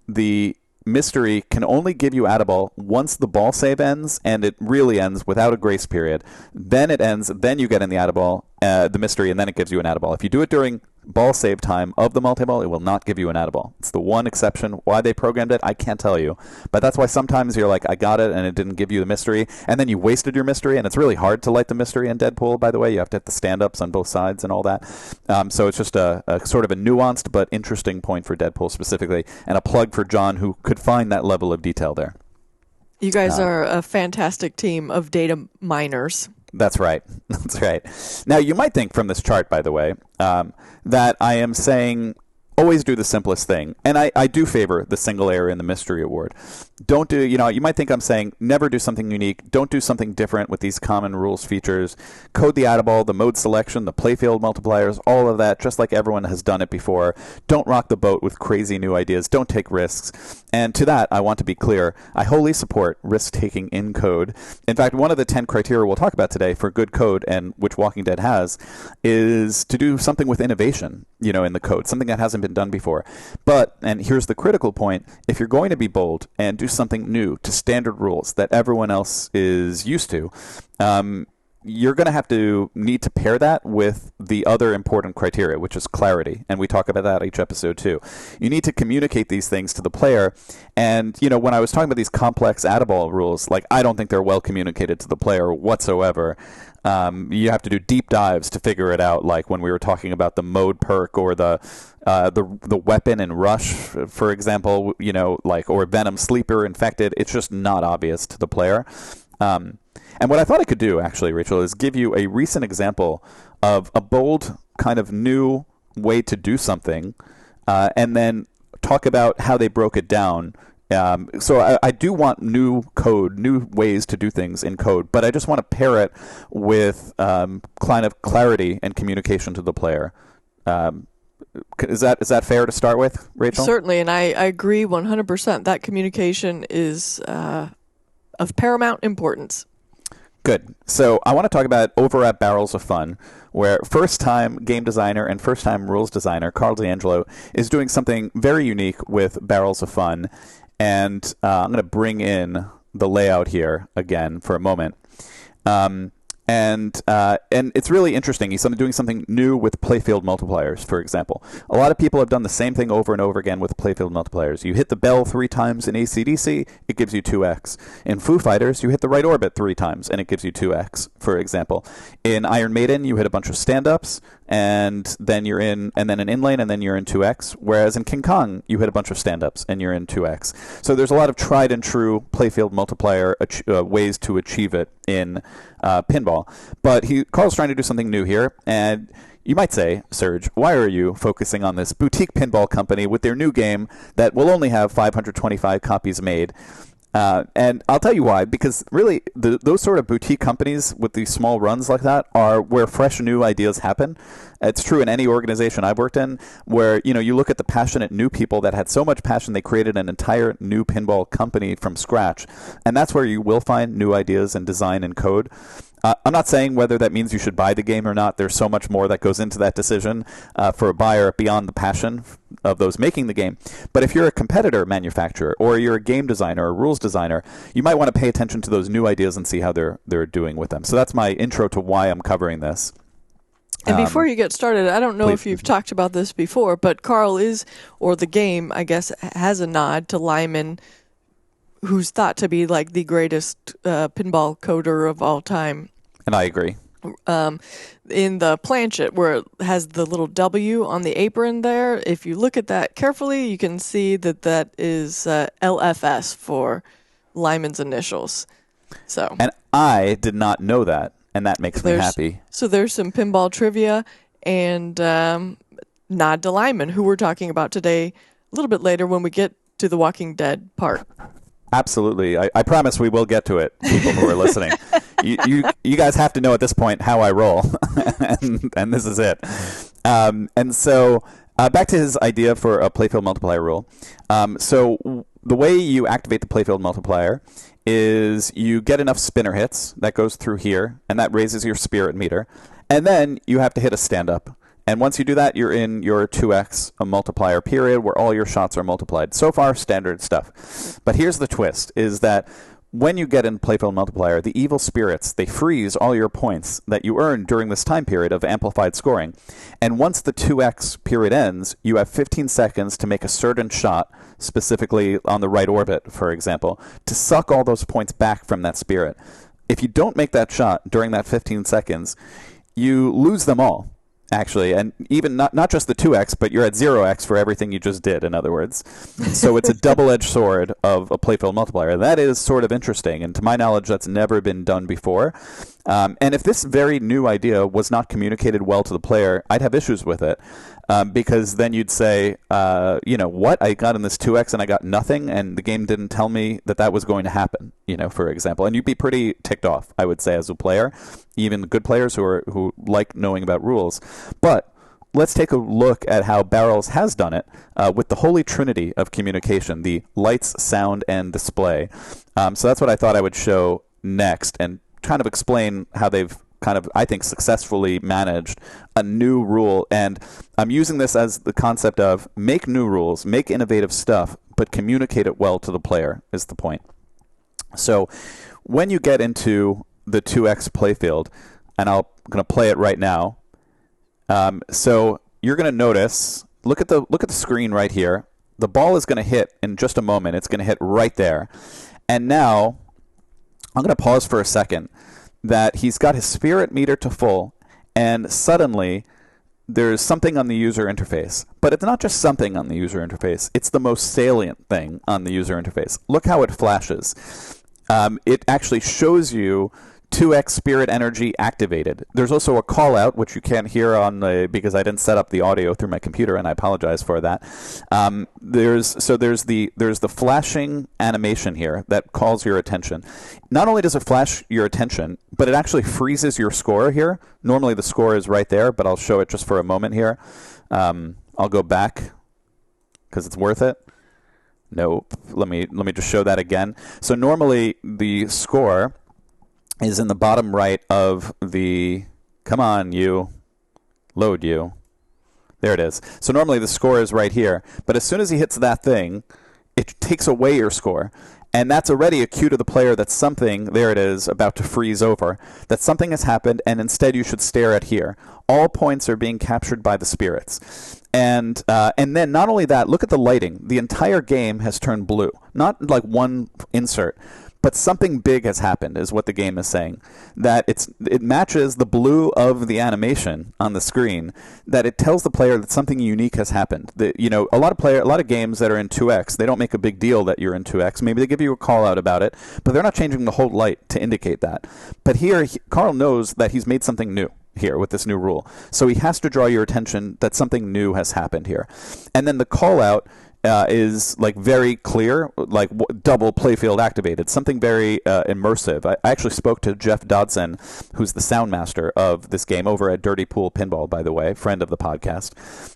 the mystery can only give you add-a-ball once the ball save ends, and it really ends without a grace period. Then it ends, then you get in the add-a-ball, the mystery, and then it gives you an add-a-ball. If you do it during ball save time of the multi-ball, it will not give you an add-a-ball. It's the one exception. Why they programmed it, I can't tell you. But that's why sometimes you're like, I got it, and it didn't give you the mystery, and then you wasted your mystery, and it's really hard to light the mystery in Deadpool, by the way. You have to hit the stand-ups on both sides and all that. So it's just a sort of a nuanced but interesting point for Deadpool specifically, and a plug for John, who could find that level of detail there. You guys are a fantastic team of data miners. That's right. That's right. Now, you might think from this chart, by the way, that I am saying always do the simplest thing. And I do favor the single error in the mystery award. Don't do, you might think I'm saying never do something unique. Don't do something different with these common rules features. Code the add-a-ball, the mode selection, the playfield multipliers, all of that, just like everyone has done it before. Don't rock the boat with crazy new ideas. Don't take risks. And to that, I want to be clear. I wholly support risk-taking in code. In fact, one of the 10 criteria we'll talk about today for good code, and which Walking Dead has, is to do something with innovation, in the code, something that hasn't been done before. But, and here's the critical point, if you're going to be bold and do something new to standard rules that everyone else is used to, you're going to need to pair that with the other important criteria, which is clarity. And we talk about that each episode too. You need to communicate these things to the player. And, when I was talking about these complex add-a-ball rules, I don't think they're well communicated to the player whatsoever. You have to do deep dives to figure it out, like when we were talking about the mode perk or the weapon and rush, for example, or Venom Sleeper Infected. It's just not obvious to the player. And what I thought I could do, actually, Rachel, is give you a recent example of a bold kind of new way to do something, and then talk about how they broke it down. So I do want new code, new ways to do things in code, but I just want to pair it with kind of clarity and communication to the player. Is that fair to start with, Rachel? Certainly, and I agree 100%. That communication is of paramount importance. Good. So I want to talk about over at Barrels of Fun, where first-time game designer and first-time rules designer Carl D'Angelo is doing something very unique with Barrels of Fun. And I'm going to bring in the layout here again for a moment. And it's really interesting. He's doing something new with playfield multipliers, for example. A lot of people have done the same thing over and over again with playfield multipliers. You hit the bell 3 times in AC/DC, it gives you 2x. In Foo Fighters, you hit the right orbit 3 times, and it gives you 2x, for example. In Iron Maiden, you hit a bunch of stand-ups, and then an inlane, and then you're in 2x. Whereas in King Kong, you hit a bunch of stand-ups, and you're in 2x. So there's a lot of tried and true playfield multiplier ways to achieve it in pinball. But Carl's trying to do something new here, and you might say, Serge, why are you focusing on this boutique pinball company with their new game that will only have 525 copies made? And I'll tell you why, because really those sort of boutique companies with these small runs like that are where fresh new ideas happen. It's true in any organization I've worked in where, you look at the passionate new people that had so much passion they created an entire new pinball company from scratch. And that's where you will find new ideas and design and code. I'm not saying whether that means you should buy the game or not. There's so much more that goes into that decision for a buyer beyond the passion of those making the game. But if you're a competitor manufacturer or you're a game designer or rules designer, you might want to pay attention to those new ideas and see how they're doing with them. So that's my intro to why I'm covering this. And before you get started, I don't know if you've talked about this before, but Carl the game, I guess, has a nod to Lyman, who's thought to be like the greatest pinball coder of all time. And I agree. in the planchet where it has the little W on the apron there. If you look at that carefully, you can see that is LFS for Lyman's initials. So, and I did not know that, and that makes me happy. So there's some pinball trivia and nod to Lyman, who we're talking about today a little bit later when we get to the Walking Dead part. Absolutely. I promise we will get to it, people who are listening. You guys have to know at this point how I roll, and this is it. And so back to his idea for a playfield multiplier rule. So the way you activate the playfield multiplier is you get enough spinner hits. That goes through here, and that raises your spirit meter. And then you have to hit a stand-up. And once you do that, you're in your 2x a multiplier period where all your shots are multiplied. So far, standard stuff. But here's the twist, is that when you get in playfield multiplier, the evil spirits, they freeze all your points that you earned during this time period of amplified scoring. And once the 2x period ends, you have 15 seconds to make a certain shot, specifically on the right orbit, for example, to suck all those points back from that spirit. If you don't make that shot during that 15 seconds, you lose them all. Actually, and even not just the 2x, but you're at 0x for everything you just did, in other words. So it's a double-edged sword of a playfield multiplier. That is sort of interesting, and to my knowledge, that's never been done before. And if this very new idea was not communicated well to the player, I'd have issues with it, because then you'd say, what? I got in this 2x and I got nothing, and the game didn't tell me that was going to happen, for example. And you'd be pretty ticked off, I would say, as a player, even good players who like knowing about rules. But let's take a look at how Barrels has done it with the holy trinity of communication, the lights, sound, and display. So that's what I thought I would show next, and kind of explain how they've kind of, I think, successfully managed a new rule. And I'm using this as the concept of make new rules, make innovative stuff, but communicate it well to the player is the point. So when you get into the 2x playfield, and I'm going to play it right now. So you're going to notice, look at the screen right here. The ball is going to hit in just a moment. It's going to hit right there. And now I'm going to pause for a second, that he's got his spirit meter to full, and suddenly there's something on the user interface. But it's not just something on the user interface. It's the most salient thing on the user interface. Look how it flashes. It actually shows you 2x spirit energy activated. There's also a call out, which you can't hear because I didn't set up the audio through my computer, and I apologize for that. There's the flashing animation here that calls your attention. Not only does it flash your attention, but it actually freezes your score here. Normally the score is right there, but I'll show it just for a moment here. I'll go back because it's worth it. Nope. Let me just show that again. So normally the score is in the bottom right of the, come on, load you. There it is. So normally the score is right here, but as soon as he hits that thing, it takes away your score. And that's already a cue to the player that something, there it is, about to freeze over, that something has happened, and instead you should stare at here. All points are being captured by the spirits. And then not only that, look at the lighting. The entire game has turned blue. Not like one insert, but something big has happened, is what the game is saying. That it matches the blue of the animation on the screen. That it tells the player that something unique has happened. That, a lot of games that are in 2x, they don't make a big deal that you're in 2x. Maybe they give you a call out about it, but they're not changing the whole light to indicate that. But here, Carl knows that he's made something new here with this new rule. So he has to draw your attention that something new has happened here. And then the call out is like very clear, like double playfield activated, something very immersive. I actually spoke to Jeff Dodson, who's the sound master of this game over at Dirty Pool Pinball, by the way, friend of the podcast,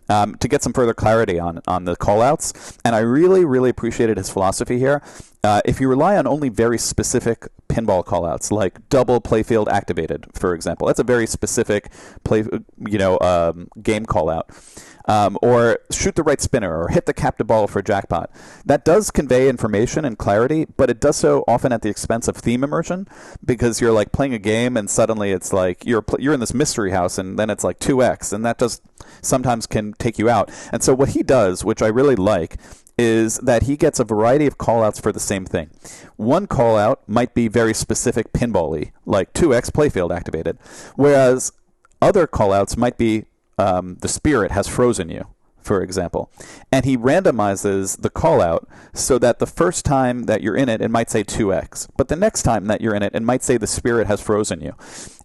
to get some further clarity on the call-outs. And I really, really appreciated his philosophy here. If you rely on only very specific pinball call-outs, like double playfield activated, for example, that's a very specific game call-out. Or shoot the right spinner, or hit the captive ball for jackpot. That does convey information and clarity, but it does so often at the expense of theme immersion, because you're like playing a game and suddenly it's like you're in this mystery house, and then it's like 2x, and that just sometimes can take you out. And so what he does, which I really like, is that he gets a variety of call-outs for the same thing. One call-out might be very very specific pinball-y, like 2x playfield activated. Whereas other callouts might be the spirit has frozen you, for example. And he randomizes the callout so that the first time that you're in it, it might say 2x. But the next time that you're in it, it might say the spirit has frozen you.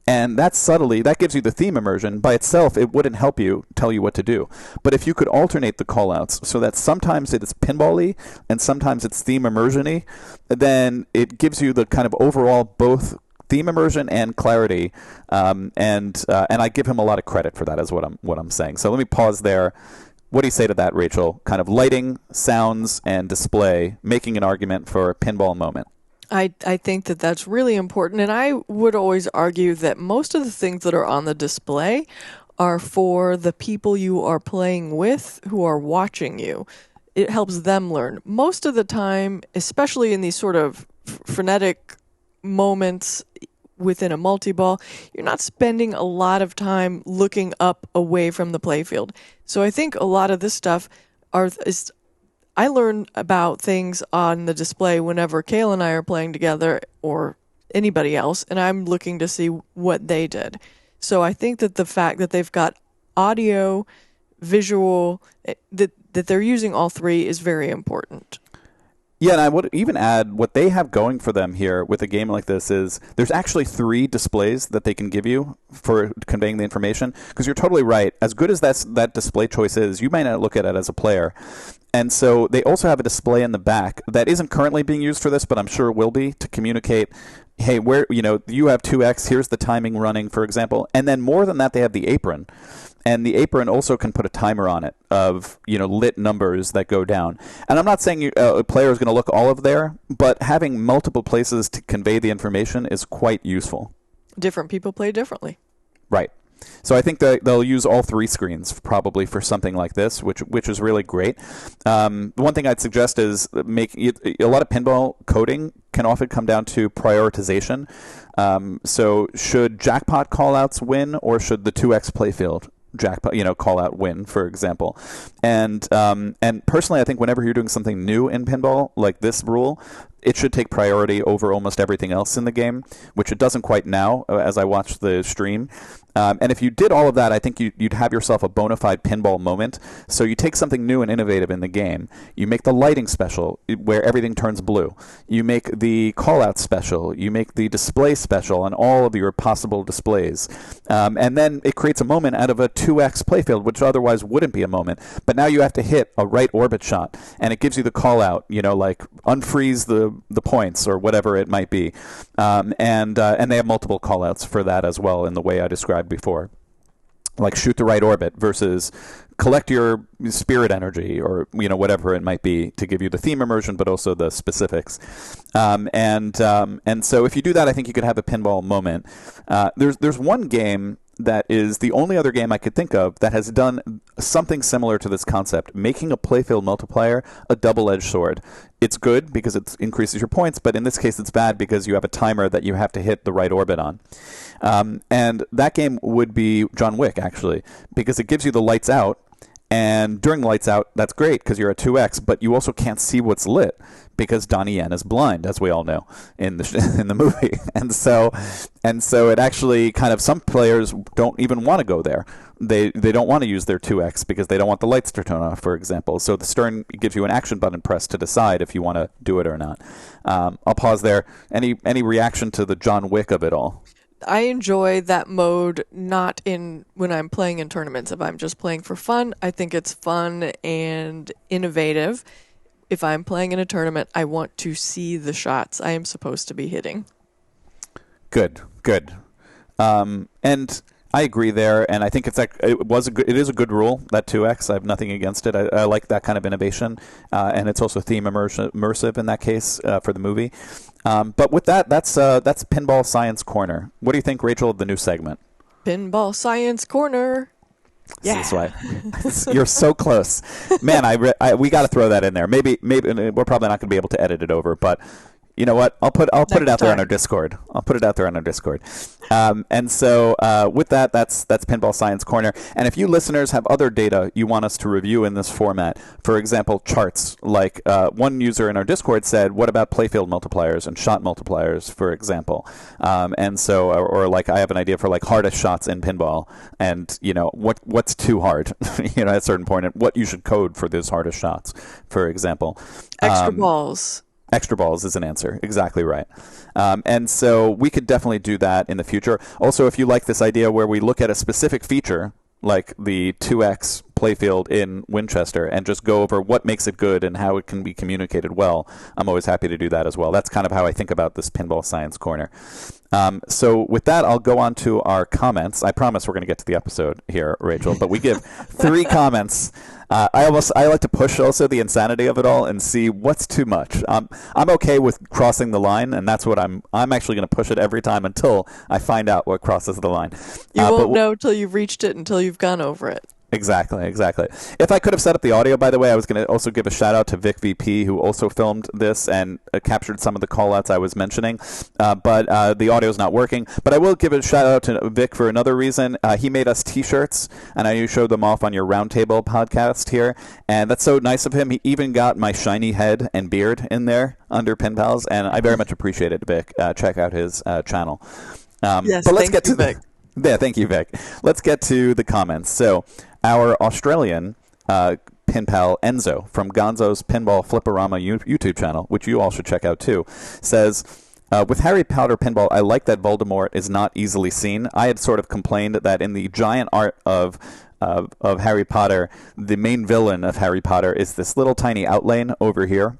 And that gives you the theme immersion. By itself, it wouldn't help you tell you what to do. But if you could alternate the callouts so that sometimes it's pinball-y and sometimes it's theme immersion-y, then it gives you the kind of overall both theme immersion and clarity. And I give him a lot of credit for that, is what I'm saying. So let me pause there. What do you say to that, Rachel? Kind of lighting, sounds, and display, making an argument for a pinball moment. I think that that's really important, and I would always argue that most of the things that are on the display are for the people you are playing with who are watching you. It helps them learn. Most of the time, especially in these sort of frenetic moments within a multi-ball, you're not spending a lot of time looking up away from the playfield. So I think a lot of this stuff I learn about things on the display whenever Kale and I are playing together or anybody else, and I'm looking to see what they did. So I think that the fact that they've got audio, visual, that they're using all three is very important. Yeah, and I would even add what they have going for them here with a game like this is there's actually 3 displays that they can give you for conveying the information. Because you're totally right. As good as that display choice is, you might not look at it as a player. And so they also have a display in the back that isn't currently being used for this, but I'm sure will be, to communicate, hey, where you have 2x, here's the timing running, for example. And then more than that, they have the apron. And the apron also can put a timer on it of, lit numbers that go down. And I'm not saying a player is going to look all of there, but having multiple places to convey the information is quite useful. Different people play differently. Right. So I think that they'll use all 3 screens probably for something like this, which is really great. The one thing I'd suggest is a lot of pinball coding can often come down to prioritization. So should jackpot callouts win, or should the 2x playfield jackpot, call out win, for example? And personally, I think whenever you're doing something new in pinball, like this rule, it should take priority over almost everything else in the game, which it doesn't quite now, as I watch the stream. And if you did all of that, I think you'd have yourself a bona fide pinball moment. So you take something new and innovative in the game. You make the lighting special, where everything turns blue. You make the call-out special. You make the display special on all of your possible displays. And then it creates a moment out of a 2x playfield, which otherwise wouldn't be a moment. But now you have to hit a right orbit shot, and it gives you the call-out, like unfreeze the points or whatever it might be. And they have multiple call-outs for that as well in the way I described before, like shoot the right orbit versus collect your spirit energy, or whatever it might be, to give you the theme immersion but also the specifics. And so if you do that, I think you could have a pinball moment. There's one game that is the only other game I could think of that has done something similar to this concept, making a playfield multiplier a double-edged sword. It's good because it increases your points, but in this case it's bad because you have a timer that you have to hit the right orbit on. And that game would be John Wick, actually, because it gives you the lights out, and during the lights out, that's great because you're at 2x, but you also can't see what's lit because Donnie Yen is blind, as we all know in the movie. And so it actually kind of, some players don't even want to go there. They don't want to use their 2x because they don't want the lights to turn off, for example. So the Stern gives you an action button press to decide if you want to do it or not. I'll pause there. Any reaction to the John Wick of it all? I enjoy that mode not in when I'm playing in tournaments. If I'm just playing for fun, I think it's fun and innovative. If I'm playing in a tournament, I want to see the shots I am supposed to be hitting. Good. And I agree there, and I think it is a good rule, that 2x. I have nothing against it. I like that kind of innovation, and it's also theme immersive in that case for the movie. But with that's Pinball Science Corner. What do you think, Rachel, of the new segment? Pinball Science Corner. Yeah. This way. You're so close. Man, we got to throw that in there. Maybe we're probably not going to be able to edit it over, but You know what? I'll put it out there on time. our Discord. I'll put it out there on our Discord. And so with that's Pinball Science Corner. And if you listeners have other data you want us to review in this format, for example, charts, like one user in our Discord said, what about playfield multipliers and shot multipliers, for example? And so, or like I have an idea for like hardest shots in pinball, and what's too hard, at a certain point, and what you should code for those hardest shots, for example. Extra balls. Extra balls is an answer. Exactly right. And so we could definitely do that in the future. Also, if you like this idea where we look at a specific feature, like the 2X playfield in Winchester, and just go over what makes it good and how it can be communicated well, I'm always happy to do that as well. That's kind of how I think about this Pinball Science Corner. So with that, I'll go on to our comments. I promise we're going to get to the episode here, Rachel, but we give 3 comments. I like to push also the insanity of it all and see what's too much. I'm okay with crossing the line, and that's what I'm actually going to push it every time until I find out what crosses the line. You won't know till you've reached it until you've gone over it. Exactly. If I could have set up the audio, by the way, I was going to also give a shout out to Vic VP, who also filmed this and captured some of the call-outs I was mentioning, but the audio is not working. But I will give a shout out to Vic for another reason. He made us T-shirts, and I showed them off on your Roundtable podcast here, and that's so nice of him. He even got my shiny head and beard in there under Pinpals, and I very much appreciate it, Vic. Check out his channel. Yes, but let's get to Vic. Yeah, thank you, Vic. Let's get to the comments. So, our Australian pinpal Enzo from Gonzo's Pinball Flipperama YouTube channel, which you all should check out too, says, with Harry Potter pinball, I like that Voldemort is not easily seen. I had sort of complained that in the giant art of Harry Potter, the main villain of Harry Potter is this little tiny outlane over here.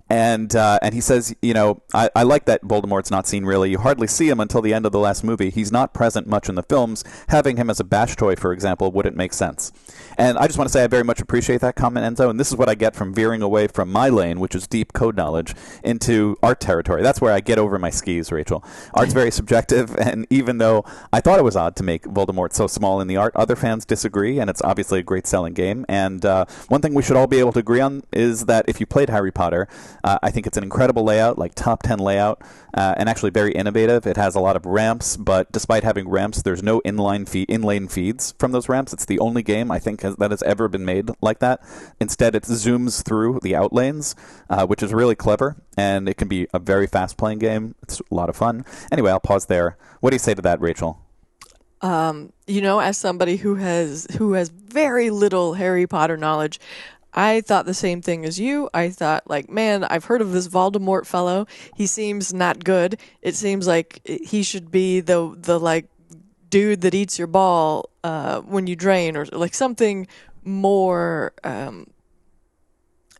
And he says, I like that Voldemort's not seen really. You hardly see him until the end of the last movie. He's not present much in the films. Having him as a bash toy, for example, wouldn't make sense. And I just want to say I very much appreciate that comment, Enzo. And this is what I get from veering away from my lane, which is deep code knowledge, into art territory. That's where I get over my skis, Rachel. Art's very subjective, and even though I thought it was odd to make Voldemort so small in the art, other fans disagree, and it's obviously a great selling game. And one thing we should all be able to agree on is that if you played Harry Potter, I think it's an incredible layout, like top 10 layout, and actually very innovative. It has a lot of ramps, but despite having ramps, there's no inlane feeds from those ramps. It's the only game, I think, that has ever been made like that. Instead, it zooms through the outlanes, which is really clever, and it can be a very fast-playing game. It's a lot of fun. Anyway, I'll pause there. What do you say to that, Rachel? As somebody who has very little Harry Potter knowledge, I thought the same thing as you. I thought, man, I've heard of this Voldemort fellow. He seems not good. It seems like he should be the dude that eats your ball when you drain, or like something more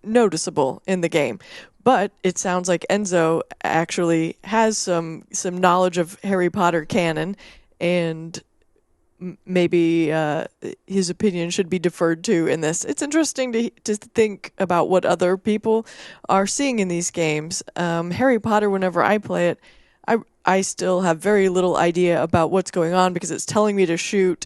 noticeable in the game. But it sounds like Enzo actually has some knowledge of Harry Potter canon, and maybe his opinion should be deferred to in this. It's interesting to think about what other people are seeing in these games. Harry Potter, whenever I play it, I still have very little idea about what's going on because it's telling me to shoot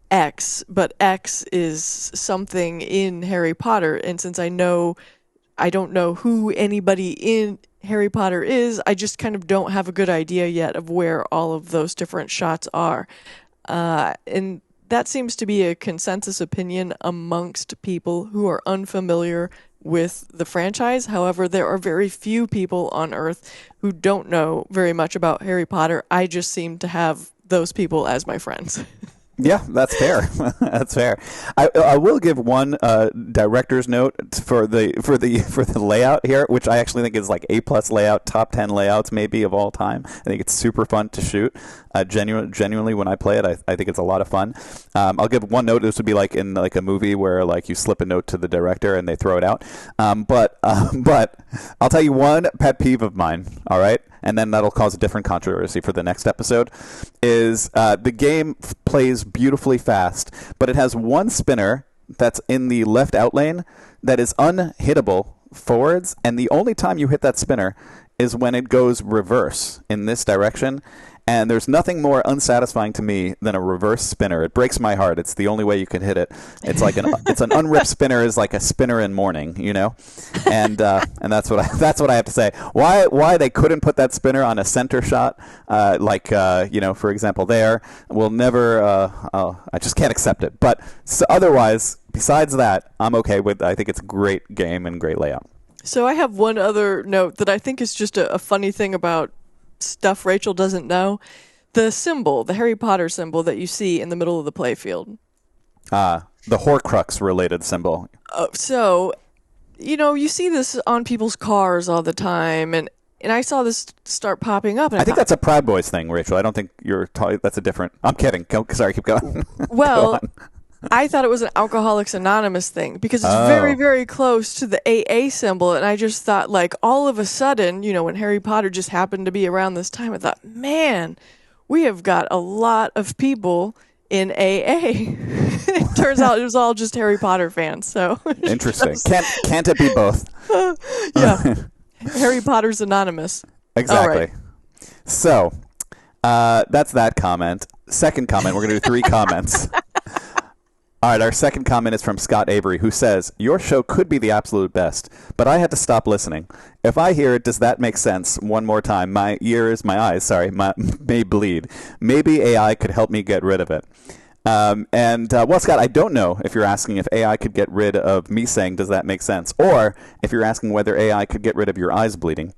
X, but X is something in Harry Potter, and since I don't know who anybody in Harry Potter is, I just kind of don't have a good idea yet of where all of those different shots are. And that seems to be a consensus opinion amongst people who are unfamiliar with the franchise. However, there are very few people on Earth who don't know very much about Harry Potter. I just seem to have those people as my friends. Yeah, that's fair. That's fair. I will give one director's note for the layout here, which I actually think is like A+ layout, top 10 layouts maybe of all time. I think it's super fun to shoot. Genuinely, when I play it, I think it's a lot of fun. I'll give one note. This would be like in like a movie where like you slip a note to the director and they throw it out. But I'll tell you one pet peeve of mine. All right. And then that'll cause a different controversy for the next episode, is the game plays beautifully fast, but it has one spinner that's in the left out lane that is unhittable forwards, and the only time you hit that spinner is when it goes reverse in this direction. And there's nothing more unsatisfying to me than a reverse spinner. It breaks my heart. It's the only way you can hit it. It's like an unripped spinner is like a spinner in mourning, and that's what I have to say. Why they couldn't put that spinner on a center shot, for example, there will never. I just can't accept it. But otherwise, besides that, I'm okay with. I think it's a great game and great layout. So I have one other note that I think is just a funny thing about stuff Rachel doesn't know. The symbol, the Harry Potter symbol that you see in the middle of the playfield. The Horcrux related symbol. So, you see this on people's cars all the time, and I saw this start popping up. And I think that's a Proud Boys thing, Rachel. I don't think that's a different... I'm kidding. Sorry, keep going. Well... I thought it was an Alcoholics Anonymous thing because it's very, very close to the AA symbol. And I just thought, all of a sudden, when Harry Potter just happened to be around this time, I thought, man, we have got a lot of people in AA. It turns out it was all just Harry Potter fans. So interesting. Can't it be both? Yeah. Harry Potter's Anonymous. Exactly. Right. So that's that comment. Second comment, we're going to do 3 comments. All right, our second comment is from Scott Avery, who says, your show could be the absolute best, but I had to stop listening. If I hear it, does that make sense? One more time. My eyes may bleed. Maybe AI could help me get rid of it. Well, Scott, I don't know if you're asking if AI could get rid of me saying, does that make sense? Or if you're asking whether AI could get rid of your eyes bleeding.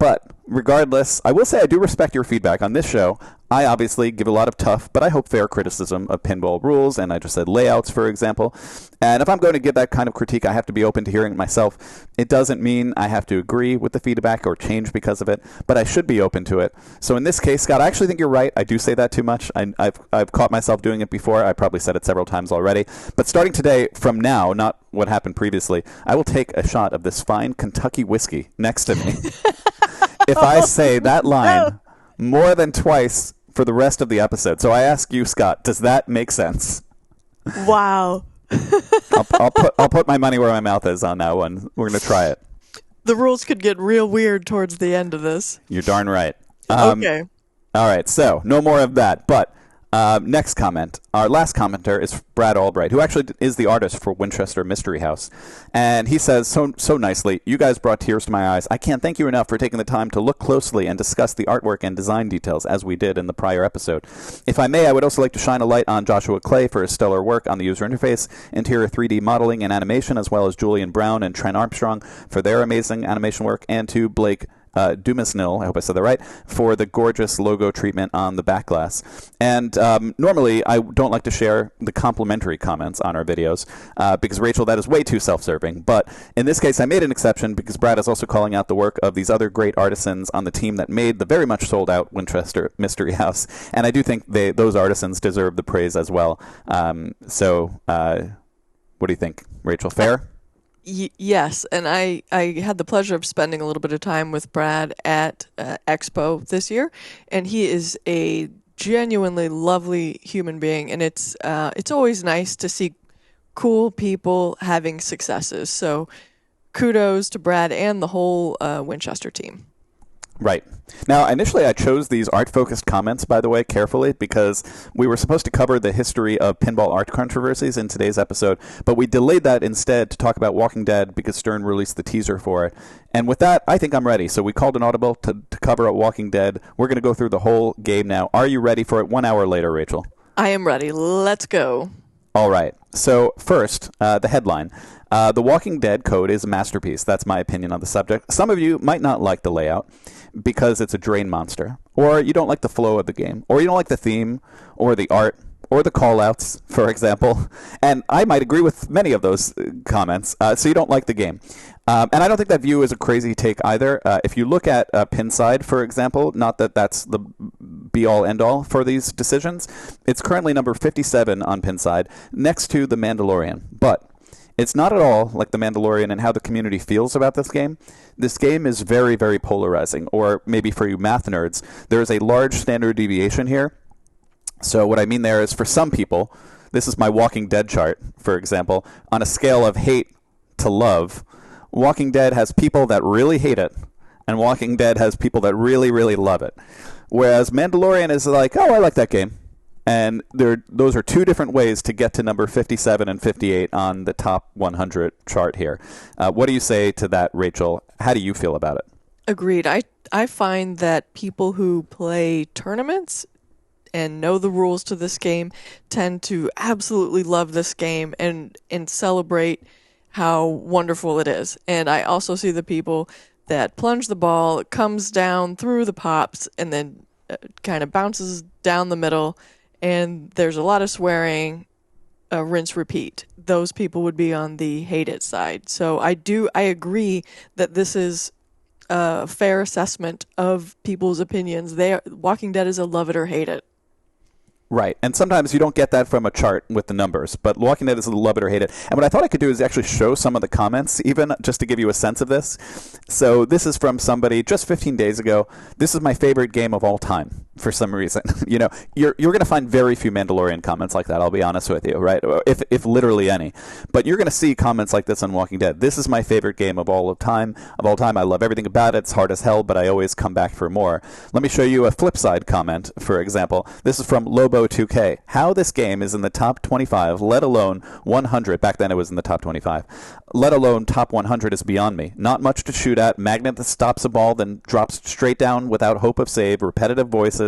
But regardless, I will say I do respect your feedback on this show. I obviously give a lot of tough, but I hope fair criticism of pinball rules, and I just said layouts, for example. And if I'm going to give that kind of critique, I have to be open to hearing it myself. It doesn't mean I have to agree with the feedback or change because of it, but I should be open to it. So in this case, Scott, I actually think you're right. I do say that too much. I've caught myself doing it before. I probably said it several times already. But starting today, from now, not what happened previously, I will take a shot of this fine Kentucky whiskey next to me. If I say that line more than twice for the rest of the episode. So I ask you, Scott, does that make sense? Wow. I'll put my money where my mouth is on that one. We're going to try it. The rules could get real weird towards the end of this. You're darn right. Okay. All right, so no more of that. But next comment. Our last commenter is Brad Albright, who actually is the artist for Winchester Mystery House. And he says so nicely, you guys brought tears to my eyes. I can't thank you enough for taking the time to look closely and discuss the artwork and design details as we did in the prior episode. If I may, I would also like to shine a light on Joshua Clay for his stellar work on the user interface, interior 3D modeling and animation, as well as Julian Brown and Trent Armstrong for their amazing animation work, and to Blake Dumasnil, I hope I said that right, for the gorgeous logo treatment on the back glass. And normally, I don't like to share the complimentary comments on our videos because, Rachel, that is way too self-serving. But in this case, I made an exception because Brad is also calling out the work of these other great artisans on the team that made the very much sold-out Winchester Mystery House. And I do think those artisans deserve the praise as well. So what do you think, Rachel? Fair? Yes, and I had the pleasure of spending a little bit of time with Brad at Expo this year, and he is a genuinely lovely human being, and it's always nice to see cool people having successes. So kudos to Brad and the whole Winchester team. Right. Now, initially I chose these art-focused comments, by the way, carefully, because we were supposed to cover the history of pinball art controversies in today's episode, but we delayed that instead to talk about Walking Dead because Stern released the teaser for it. And with that, I think I'm ready. So we called an audible to cover Walking Dead. We're going to go through the whole game now. Are you ready for it 1 hour later, Rachel? I am ready. Let's go. All right. So first, the headline. The Walking Dead code is a masterpiece. That's my opinion on the subject. Some of you might not like the layout because it's a drain monster, or you don't like the flow of the game, or you don't like the theme, or the art, or the call-outs, for example. And I might agree with many of those comments, so you don't like the game. And I don't think that view is a crazy take either. If you look at Pinside, for example, not that that's the be-all, end-all for these decisions, it's currently number 57 on Pinside, next to The Mandalorian. But it's not at all like The Mandalorian and how the community feels about this game. This game is very, very polarizing, or maybe for you math nerds, there is a large standard deviation here. So what I mean there is for some people, this is my Walking Dead chart, for example, on a scale of hate to love, Walking Dead has people that really hate it, and Walking Dead has people that really, really love it. Whereas Mandalorian is like, oh, I like that game. And those are two different ways to get to number 57 and 58 on the top 100 chart here. What do you say to that, Rachel? How do you feel about it? Agreed. I find that people who play tournaments and know the rules to this game tend to absolutely love this game and celebrate how wonderful it is. And I also see the people that plunge the ball, it comes down through the pops, and then kind of bounces down the middle, and there's a lot of swearing, rinse, repeat. Those people would be on the hate it side. So I agree that this is a fair assessment of people's opinions. Walking Dead is a love it or hate it. Right. And sometimes you don't get that from a chart with the numbers, but Walking Dead is a love it or hate it. And what I thought I could do is actually show some of the comments, even just to give you a sense of this. So this is from somebody just 15 days ago. This is my favorite game of all time for some reason. You know, you're going to find very few Mandalorian comments like that, I'll be honest with you, right? If literally any. But you're going to see comments like this on Walking Dead. This is my favorite game of all time. I love everything about it. It's hard as hell, but I always come back for more. Let me show you a flip side comment, for example. This is from Lobo 2K. How this game is in the top 25, let alone 100. Back then it was in the top 25. Let alone top 100 is beyond me. Not much to shoot at. Magnet that stops a ball, then drops straight down without hope of save. Repetitive voices.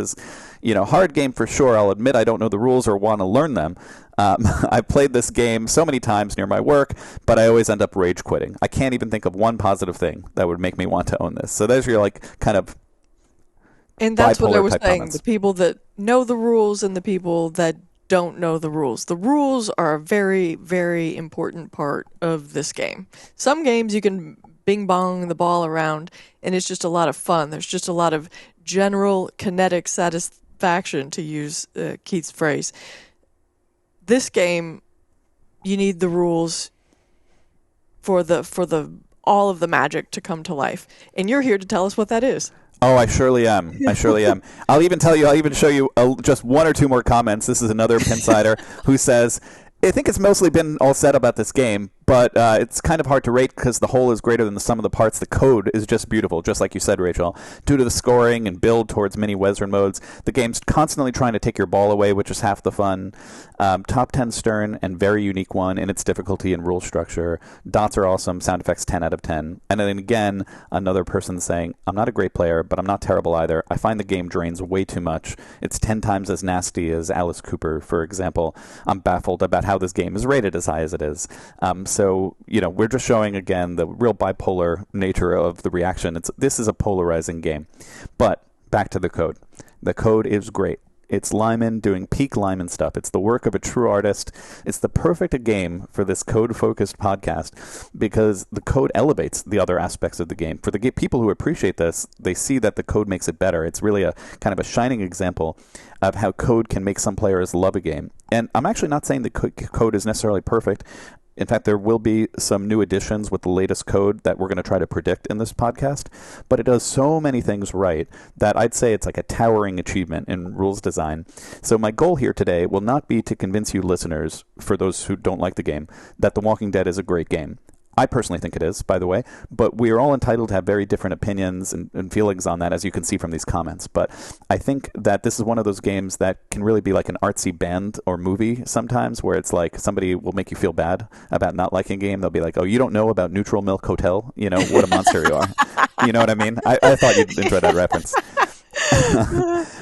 You know, hard game for sure. I'll admit I don't know the rules or want to learn them. I've played this game so many times near my work, but I always end up rage quitting. I can't even think of one positive thing that would make me want to own this. So there's your like kind of. And that's what I was saying. Comments. The people that know the rules and the people that don't know the rules. The rules are a very, very important part of this game. Some games you can bing bong the ball around and it's just a lot of fun. There's just a lot of general kinetic satisfaction, to use Keith's phrase. This game, you need the rules for the all of the magic to come to life. And you're here to tell us what that is. Oh, I surely am. I'll even show you just one or two more comments. This is another Pinsider who says, I think it's mostly been all said about this game, but it's kind of hard to rate because the whole is greater than the sum of the parts. The code is just beautiful, just like you said, Rachel. Due to the scoring and build towards many Western modes, the game's constantly trying to take your ball away, which is half the fun. Top 10 Stern and very unique one in its difficulty and rule structure. Dots are awesome. Sound effects 10 out of 10. And then again, another person saying, I'm not a great player, but I'm not terrible either. I find the game drains way too much. It's 10 times as nasty as Alice Cooper, for example. I'm baffled about how this game is rated as high as it is. So, you know, we're just showing, again, the real bipolar nature of the reaction. This is a polarizing game. But back to the code. The code is great. It's Lyman doing peak Lyman stuff. It's the work of a true artist. It's the perfect game for this code-focused podcast because the code elevates the other aspects of the game. For the people who appreciate this, they see that the code makes it better. It's really a kind of a shining example of how code can make some players love a game. And I'm actually not saying the code is necessarily perfect. In fact, there will be some new additions with the latest code that we're going to try to predict in this podcast. But it does so many things right that I'd say it's like a towering achievement in rules design. So my goal here today will not be to convince you listeners, for those who don't like the game, that The Walking Dead is a great game. I personally think it is, by the way, but we are all entitled to have very different opinions and feelings on that, as you can see from these comments. But I think that this is one of those games that can really be like an artsy band or movie sometimes, where it's like somebody will make you feel bad about not liking a game. They'll be like, oh, you don't know about Neutral Milk Hotel? You know, what a monster you are. You know what I mean? I thought you'd enjoy that reference.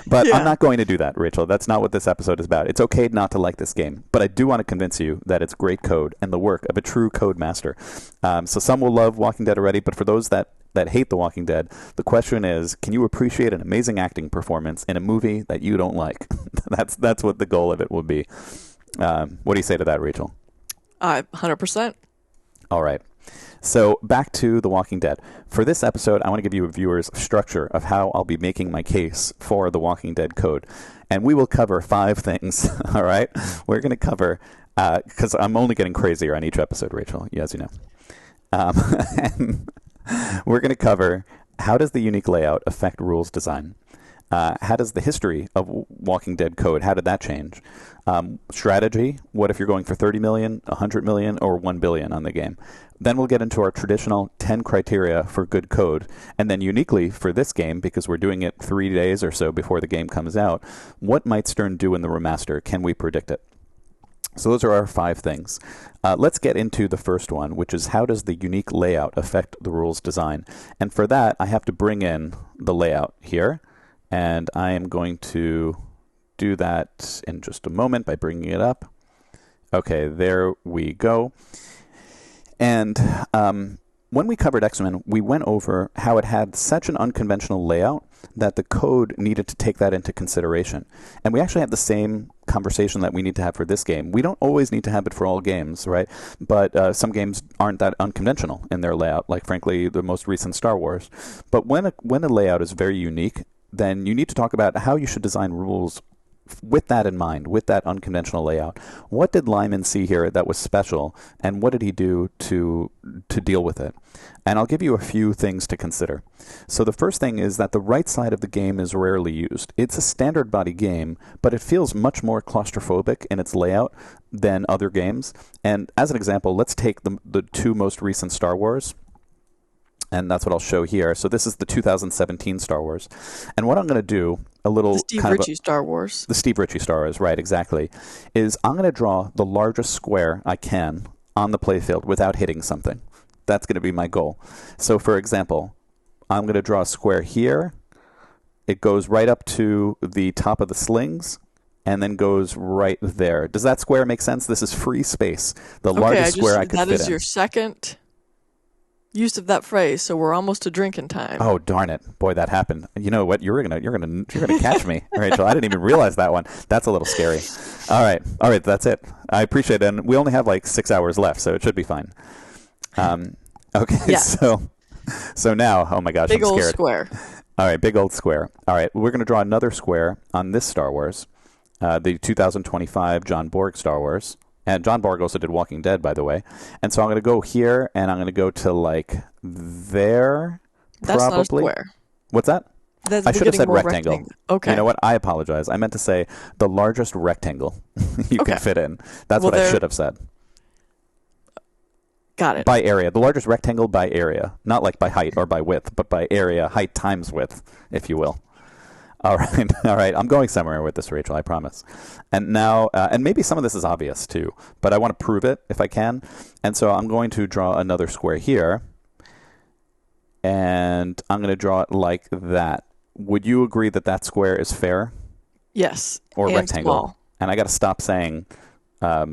But yeah. I'm not going to do that, Rachel. That's not what this episode is about. It's okay not to like this game, but I do want to convince you that it's great code and the work of a true code master. So some will love Walking Dead already, but for those that hate The Walking Dead, the question is, can you appreciate an amazing acting performance in a movie that you don't like? That's what the goal of it would be. What do you say to that, Rachel? 100%. All right. So back to The Walking Dead. For this episode, I want to give you a viewer's structure of how I'll be making my case for The Walking Dead code. And we will cover 5 things, all right? We're going to cover, because I'm only getting crazier on each episode, Rachel, as you know. And we're going to cover, how does the unique layout affect rules design? How does the history of Walking Dead code, how did that change? Strategy, what if you're going for 30 million, 100 million, or 1 billion on the game? Then we'll get into our traditional 10 criteria for good code. And then uniquely for this game, because we're doing it 3 days or so before the game comes out, what might Stern do in the remaster? Can we predict it? So those are our 5 things. Let's get into the first one, which is how does the unique layout affect the rules design? And for that, I have to bring in the layout here. And I am going to do that in just a moment by bringing it up. Okay, there we go. And when we covered X-Men, we went over how it had such an unconventional layout that the code needed to take that into consideration. And we actually had the same conversation that we need to have for this game. We don't always need to have it for all games, right? But some games aren't that unconventional in their layout, like, frankly, the most recent Star Wars. But when a layout is very unique, then you need to talk about how you should design rules with that in mind, with that unconventional layout. What did Lyman see here that was special, and what did he do to deal with it? And I'll give you a few things to consider. So the first thing is that the right side of the game is rarely used. It's a standard body game, but it feels much more claustrophobic in its layout than other games. And as an example, let's take the 2 most recent Star Wars. And that's what I'll show here. So this is the 2017 Star Wars. And what I'm going to do, the Steve Ritchie Star Wars. The Steve Ritchie Star Wars, right, exactly. Is I'm going to draw the largest square I can on the playfield without hitting something. That's going to be my goal. So for example, I'm going to draw a square here. It goes right up to the top of the slings and then goes right there. Does that square make sense? This is free space. The largest square I can fit in. That is your second use of that phrase, so we're almost to drinking time. Oh, darn it. Boy, that happened. You know what? You're gonna catch me, Rachel. I didn't even realize that one. That's a little scary. All right, that's it. I appreciate it. And we only have like 6 hours left, so it should be fine. Okay, yeah. So now, oh my gosh, big I'm scared. Old square. All right, big old square. All right, we're going to draw another square on this Star Wars, the 2025 John Borg Star Wars. And John Borg also did Walking Dead, by the way. And so I'm going to go here, and I'm going to go to, like, there, That's probably. Not a square. What's that? I should have said rectangle. Okay. You know what? I apologize. I meant to say the largest rectangle you can fit in. That's what I should have said. Got it. By area. The largest rectangle by area. Not like by height or by width, but by area, height times width, if you will. All right. I'm going somewhere with this, Rachel, I promise. And now, and maybe some of this is obvious too, but I want to prove it if I can. And so I'm going to draw another square here. And I'm going to draw it like that. Would you agree that that square is fair? Yes. Or and rectangle? Small. And I got to stop saying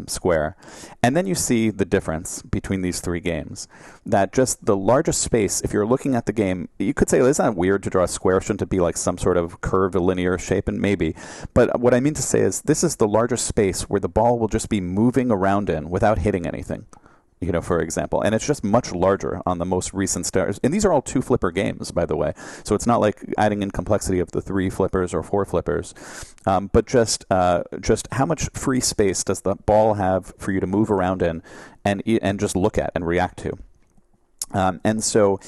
square. And then you see the difference between these 3 games. That just the largest space, if you're looking at the game, you could say, well, isn't that weird to draw a square? Shouldn't it be like some sort of curved linear shape? And maybe. But what I mean to say is this is the largest space where the ball will just be moving around in without hitting anything. For example. And it's just much larger on the most recent stars. And these are all 2 flipper games, by the way. So it's not like adding in complexity of the 3 flippers or 4 flippers. But just how much free space does the ball have for you to move around in and just look at and react to? And so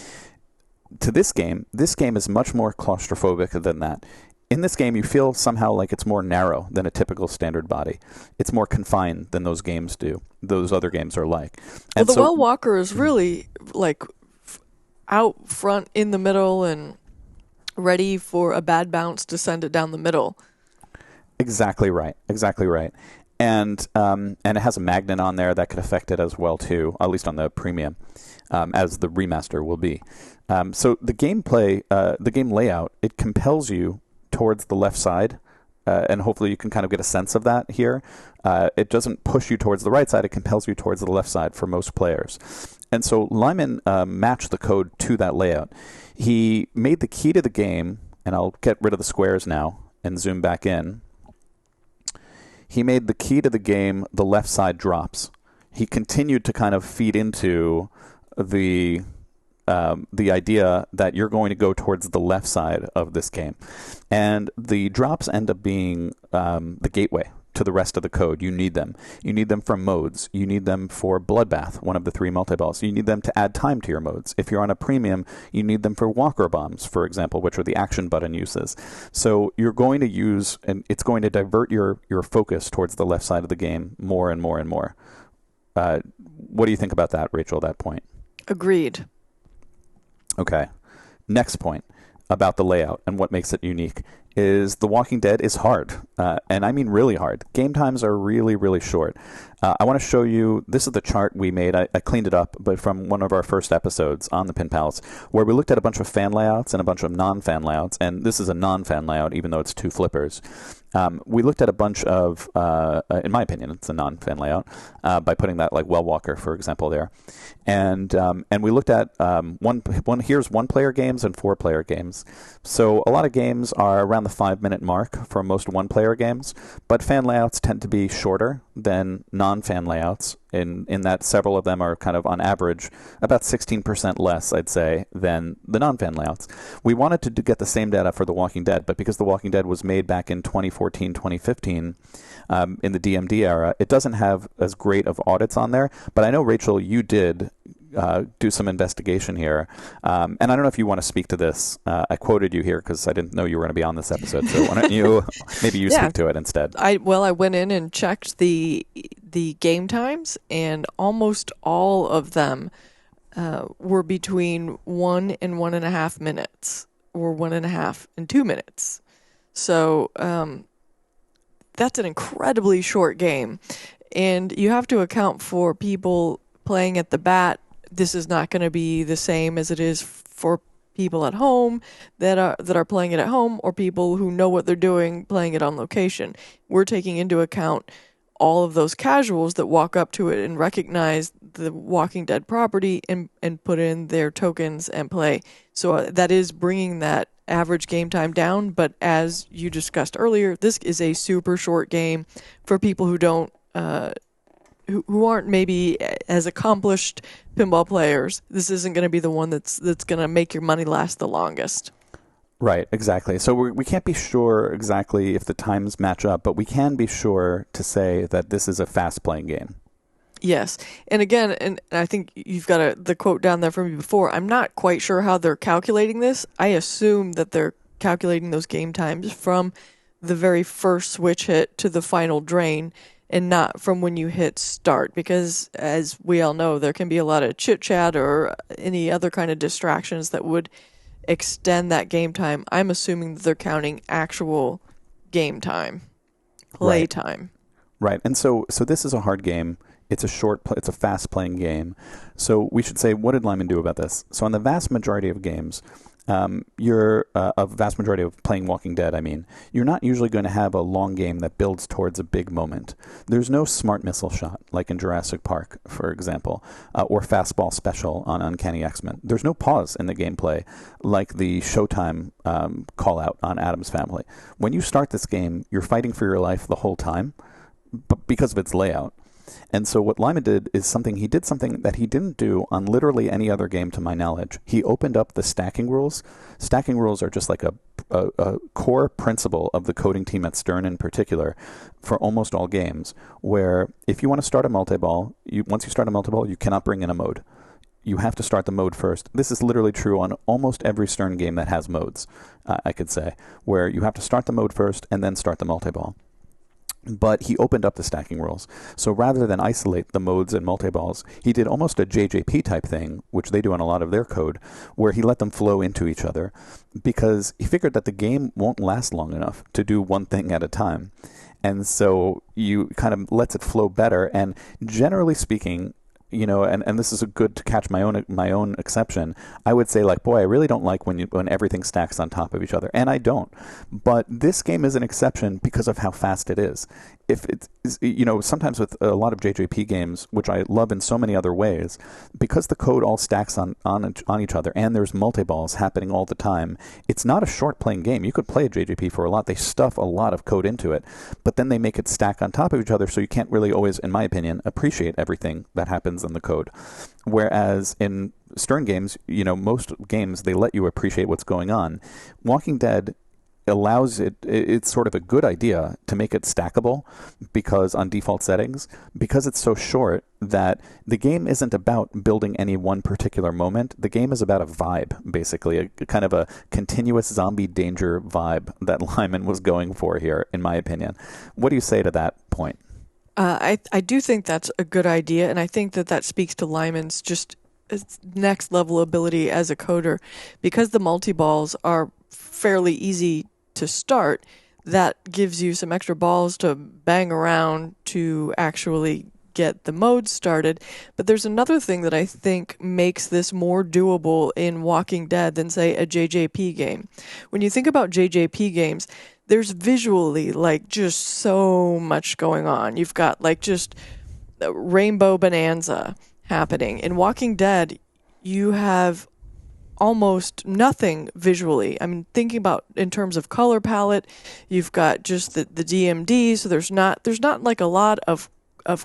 to this game is much more claustrophobic than that. In this game, you feel somehow like it's more narrow than a typical standard body. It's more confined than those games do. Those other games are like. And well, the Well Walker is really like out front in the middle and ready for a bad bounce to send it down the middle. Exactly right. And it has a magnet on there that could affect it as well too, at least on the premium, as the remaster will be. So the gameplay, the game layout, it compels you towards the left side, and hopefully you can kind of get a sense of that here. It doesn't push you towards the right side, it compels you towards the left side for most players. And so Lyman matched the code to that layout. He made the key to the game, and I'll get rid of the squares now and zoom back in. He made the key to the game the left side drops. He continued to kind of feed into the idea that you're going to go towards the left side of this game. And the drops end up being the gateway to the rest of the code. You need them. You need them for modes. You need them for Bloodbath, one of the 3 multiballs. You need them to add time to your modes. If you're on a premium, you need them for Walker Bombs, for example, which are the action button uses. So you're going to use, and it's going to divert your focus towards the left side of the game more and more and more. What do you think about that, Rachel, that point? Agreed. Okay. Next point about the layout and what makes it unique is The Walking Dead is hard, and I mean really hard. Game times are really, really short. I want to show you, this is the chart we made. I cleaned it up, but from one of our first episodes on the Pinpals, where we looked at a bunch of fan layouts and a bunch of non-fan layouts, and this is a non-fan layout, even though it's 2 flippers. We looked at a bunch of, in my opinion, it's a non-fan layout, by putting that like Well Walker, for example, there. And we looked at here's 1-player games and 4-player games. So a lot of games are around the 5-minute mark for most 1-player games, but fan layouts tend to be shorter than non-fan layouts, in that several of them are kind of on average about 16% less, I'd say, than the non-fan layouts. We wanted to get the same data for The Walking Dead, but because The Walking Dead was made back in 2014, 2015, in the DMD era, it doesn't have as great of audits on there. But I know, Rachel, you did do some investigation here. And I don't know if you want to speak to this. I quoted you here because I didn't know you were going to be on this episode. So why don't you maybe speak to it instead? I went in and checked the game times, and almost all of them were between 1 and 1.5 minutes, or 1.5 and 2 minutes. So that's an incredibly short game. And you have to account for people playing at the bat. This is not going to be the same as it is for people at home that are playing it at home, or people who know what they're doing playing it on location. We're taking into account all of those casuals that walk up to it and recognize the Walking Dead property and put in their tokens and play. So that is bringing that average game time down. But as you discussed earlier, this is a super short game for people who don't who aren't maybe as accomplished pinball players. This isn't going to be the one that's going to make your money last the longest. Right, exactly. So we can't be sure exactly if the times match up, but we can be sure to say that this is a fast-playing game. Yes. And again, and I think you've got the quote down there from me before, I'm not quite sure how they're calculating this. I assume that they're calculating those game times from the very first switch hit to the final drain, and not from when you hit start, because as we all know, there can be a lot of chit-chat or any other kind of distractions that would extend that game time. I'm assuming that they're counting actual game time, play time. Right. And so this is a hard game. It's a fast-playing game. So we should say, what did Lyman do about this? So on the vast majority of games, a vast majority of playing Walking Dead, you're not usually going to have a long game that builds towards a big moment. There's no smart missile shot, like in Jurassic Park, for example, or fastball special on Uncanny X-Men. There's no pause in the gameplay, like the Showtime call-out on Addams Family. When you start this game, you're fighting for your life the whole time, but because of its layout. And so what Lyman did is something that he didn't do on literally any other game to my knowledge. He opened up the stacking rules. Stacking rules are just like a core principle of the coding team at Stern in particular for almost all games, where if you want to start a multiball, once you start a multiball, you cannot bring in a mode. You have to start the mode first. This is literally true on almost every Stern game that has modes, I could say, where you have to start the mode first and then start the multiball. But he opened up the stacking rules. So rather than isolate the modes and multiballs, he did almost a JJP type thing, which they do on a lot of their code, where he let them flow into each other, because he figured that the game won't last long enough to do one thing at a time. And so you kind of lets it flow better. And generally speaking, and this is a good to catch my own exception, I would say, like, boy, I really don't like when everything stacks on top of each other, and I don't. But this game is an exception because of how fast it is. If it's, sometimes with a lot of JJP games, which I love in so many other ways, because the code all stacks on each other, and there's multi-balls happening all the time, it's not a short playing game. You could play a JJP for a lot. They stuff a lot of code into it, but then they make it stack on top of each other, so you can't really always, in my opinion, appreciate everything that happens in the code. Whereas in Stern games, most games, they let you appreciate what's going on. Walking Dead, allows it's sort of a good idea to make it stackable because on default settings, because it's so short that the game isn't about building any one particular moment. The game is about a vibe, basically, a kind of a continuous zombie danger vibe that Lyman was going for here, in my opinion. What do you say to that point? I do think that's a good idea, and I think that speaks to Lyman's just next level ability as a coder. Because the multi-balls are fairly easy to start, that gives you some extra balls to bang around to actually get the mode started. But there's another thing that I think makes this more doable in Walking Dead than, say, a JJP game. When you think about JJP games, there's visually like just so much going on. You've got like just a rainbow bonanza happening. In Walking Dead, you have almost nothing visually. I mean, thinking about in terms of color palette, you've got just the DMD, so there's not like a lot of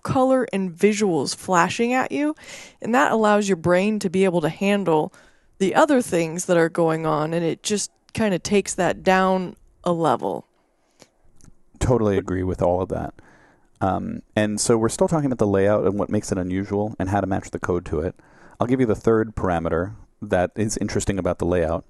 color and visuals flashing at you, and that allows your brain to be able to handle the other things that are going on, and it just kind of takes that down a level. Totally agree with all of that. And so we're still talking about the layout and what makes it unusual and how to match the code to it. I'll give you the third parameter that is interesting about the layout,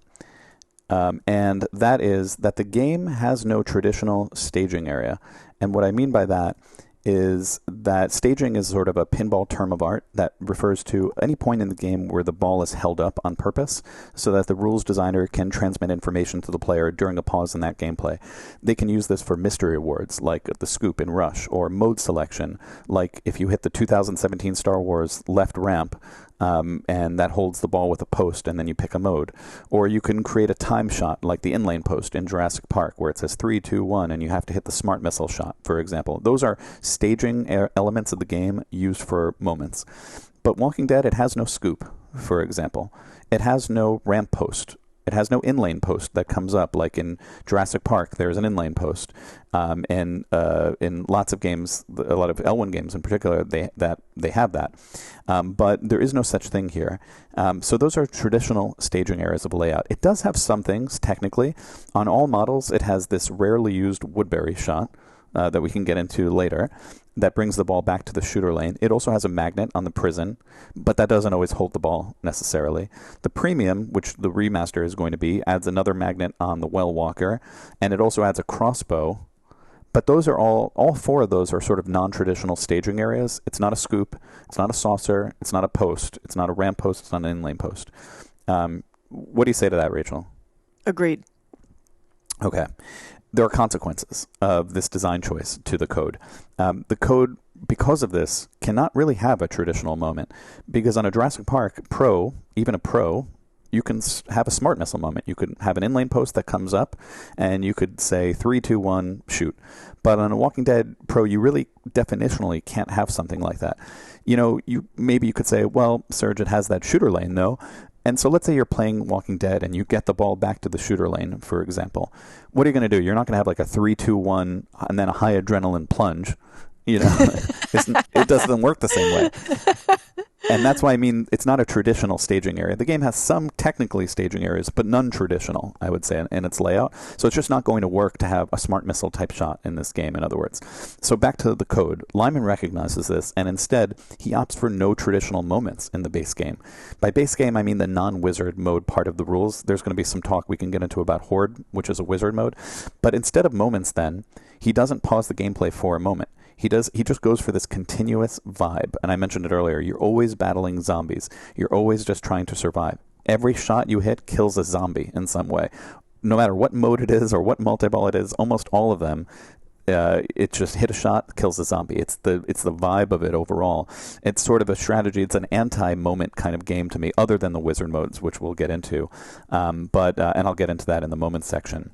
and that is that the game has no traditional staging area. And what I mean by that is that staging is sort of a pinball term of art that refers to any point in the game where the ball is held up on purpose so that the rules designer can transmit information to the player during a pause in that gameplay. They can use this for mystery awards like the scoop in Rush, or mode selection like if you hit the 2017 Star Wars left ramp and that holds the ball with a post and then you pick a mode. Or you can create a time shot like the inlane post in Jurassic Park where it says 3, 2, 1 and you have to hit the smart missile shot, for example. Those are staging elements of the game used for moments. But Walking Dead, it has no scoop, for example. It has no ramp post. It has no inlane post that comes up. Like in Jurassic Park, there's an inlane post. In lots of games, a lot of L1 games in particular, they have that. But there is no such thing here. So those are traditional staging areas of layout. It does have some things, technically. On all models, it has this rarely used Woodbury shot that we can get into later that brings the ball back to the shooter lane. It also has a magnet on the prison, but that doesn't always hold the ball necessarily. The premium, which the remaster is going to be, adds another magnet on the well walker, and it also adds a crossbow. But those are all four of those are sort of non-traditional staging areas. It's not a scoop, it's not a saucer, it's not a post, it's not a ramp post, it's not an inlane post. What do you say to that, Rachel? Agreed. Okay. There are consequences of this design choice to the code. The code, because of this, cannot really have a traditional moment. Because on a Jurassic Park Pro, even a Pro, you can have a smart missile moment. You could have an inlane post that comes up, and you could say 3, 2, 1, shoot. But on a Walking Dead Pro, you really definitionally can't have something like that. You know, maybe you could say, well, Serge, it has that shooter lane, though. And so let's say you're playing Walking Dead and you get the ball back to the shooter lane, for example. What are you going to do? You're not going to have like a 3, 2, 1 and then a high adrenaline plunge. You know, it doesn't work the same way. And that's why I mean it's not a traditional staging area. The game has some technically staging areas, but none traditional, I would say, in its layout. So it's just not going to work to have a smart missile type shot in this game, in other words. So back to the code. Lyman recognizes this, and instead he opts for no traditional moments in the base game. By base game, I mean the non-wizard mode part of the rules. There's going to be some talk we can get into about Horde, which is a wizard mode. But instead of moments then, he doesn't pause the gameplay for a moment. He just goes for this continuous vibe. And I mentioned it earlier. You're always battling zombies. You're always just trying to survive. Every shot you hit kills a zombie in some way. No matter what mode it is or what multi-ball it is, almost all of them, it just hit a shot, kills a zombie. It's the vibe of it overall. It's sort of a strategy. It's an anti-moment kind of game to me, other than the wizard modes, which we'll get into. And I'll get into that in the moments section.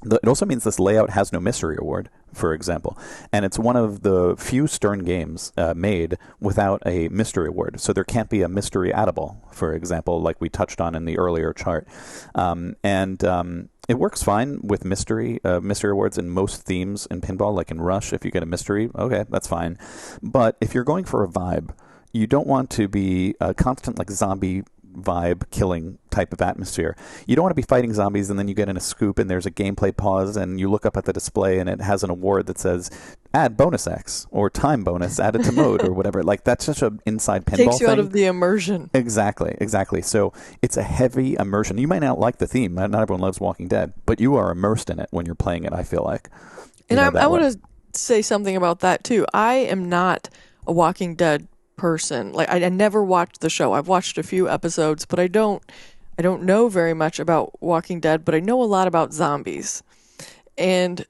It also means this layout has no mystery award, for example. And it's one of the few Stern games made without a mystery award. So there can't be a mystery addable, for example, like we touched on in the earlier chart. It works fine with mystery awards in most themes in pinball, like in Rush. If you get a mystery, okay, that's fine. But if you're going for a vibe, you don't want to be a constant like zombie vibe killing type of atmosphere. You don't want to be fighting zombies and then you get in a scoop and there's a gameplay pause and you look up at the display and it has an award that says add bonus X or time bonus added to mode or whatever. Like, that's such an inside pinball Takes you thing. out of the immersion. Exactly. So it's a heavy immersion. You might not like the theme. Not everyone loves Walking Dead, but you are immersed in it when you're playing it, I feel like. And I want to say something about that too. I am not a Walking Dead person. Like, I never watched the show. I've watched a few episodes, but I don't know very much about Walking Dead, but I know a lot about zombies. And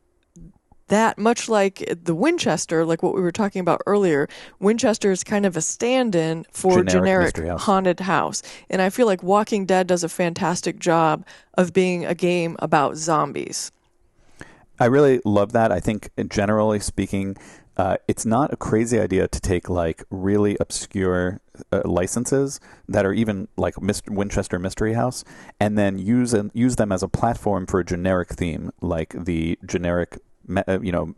that, much like the Winchester, like what we were talking about earlier, Winchester is kind of a stand-in for generic haunted house. And I feel like Walking Dead does a fantastic job of being a game about zombies. I really love that. I think, generally speaking, it's not a crazy idea to take like really obscure licenses that are even like Winchester Mystery House, and then use them as a platform for a generic theme, like the generic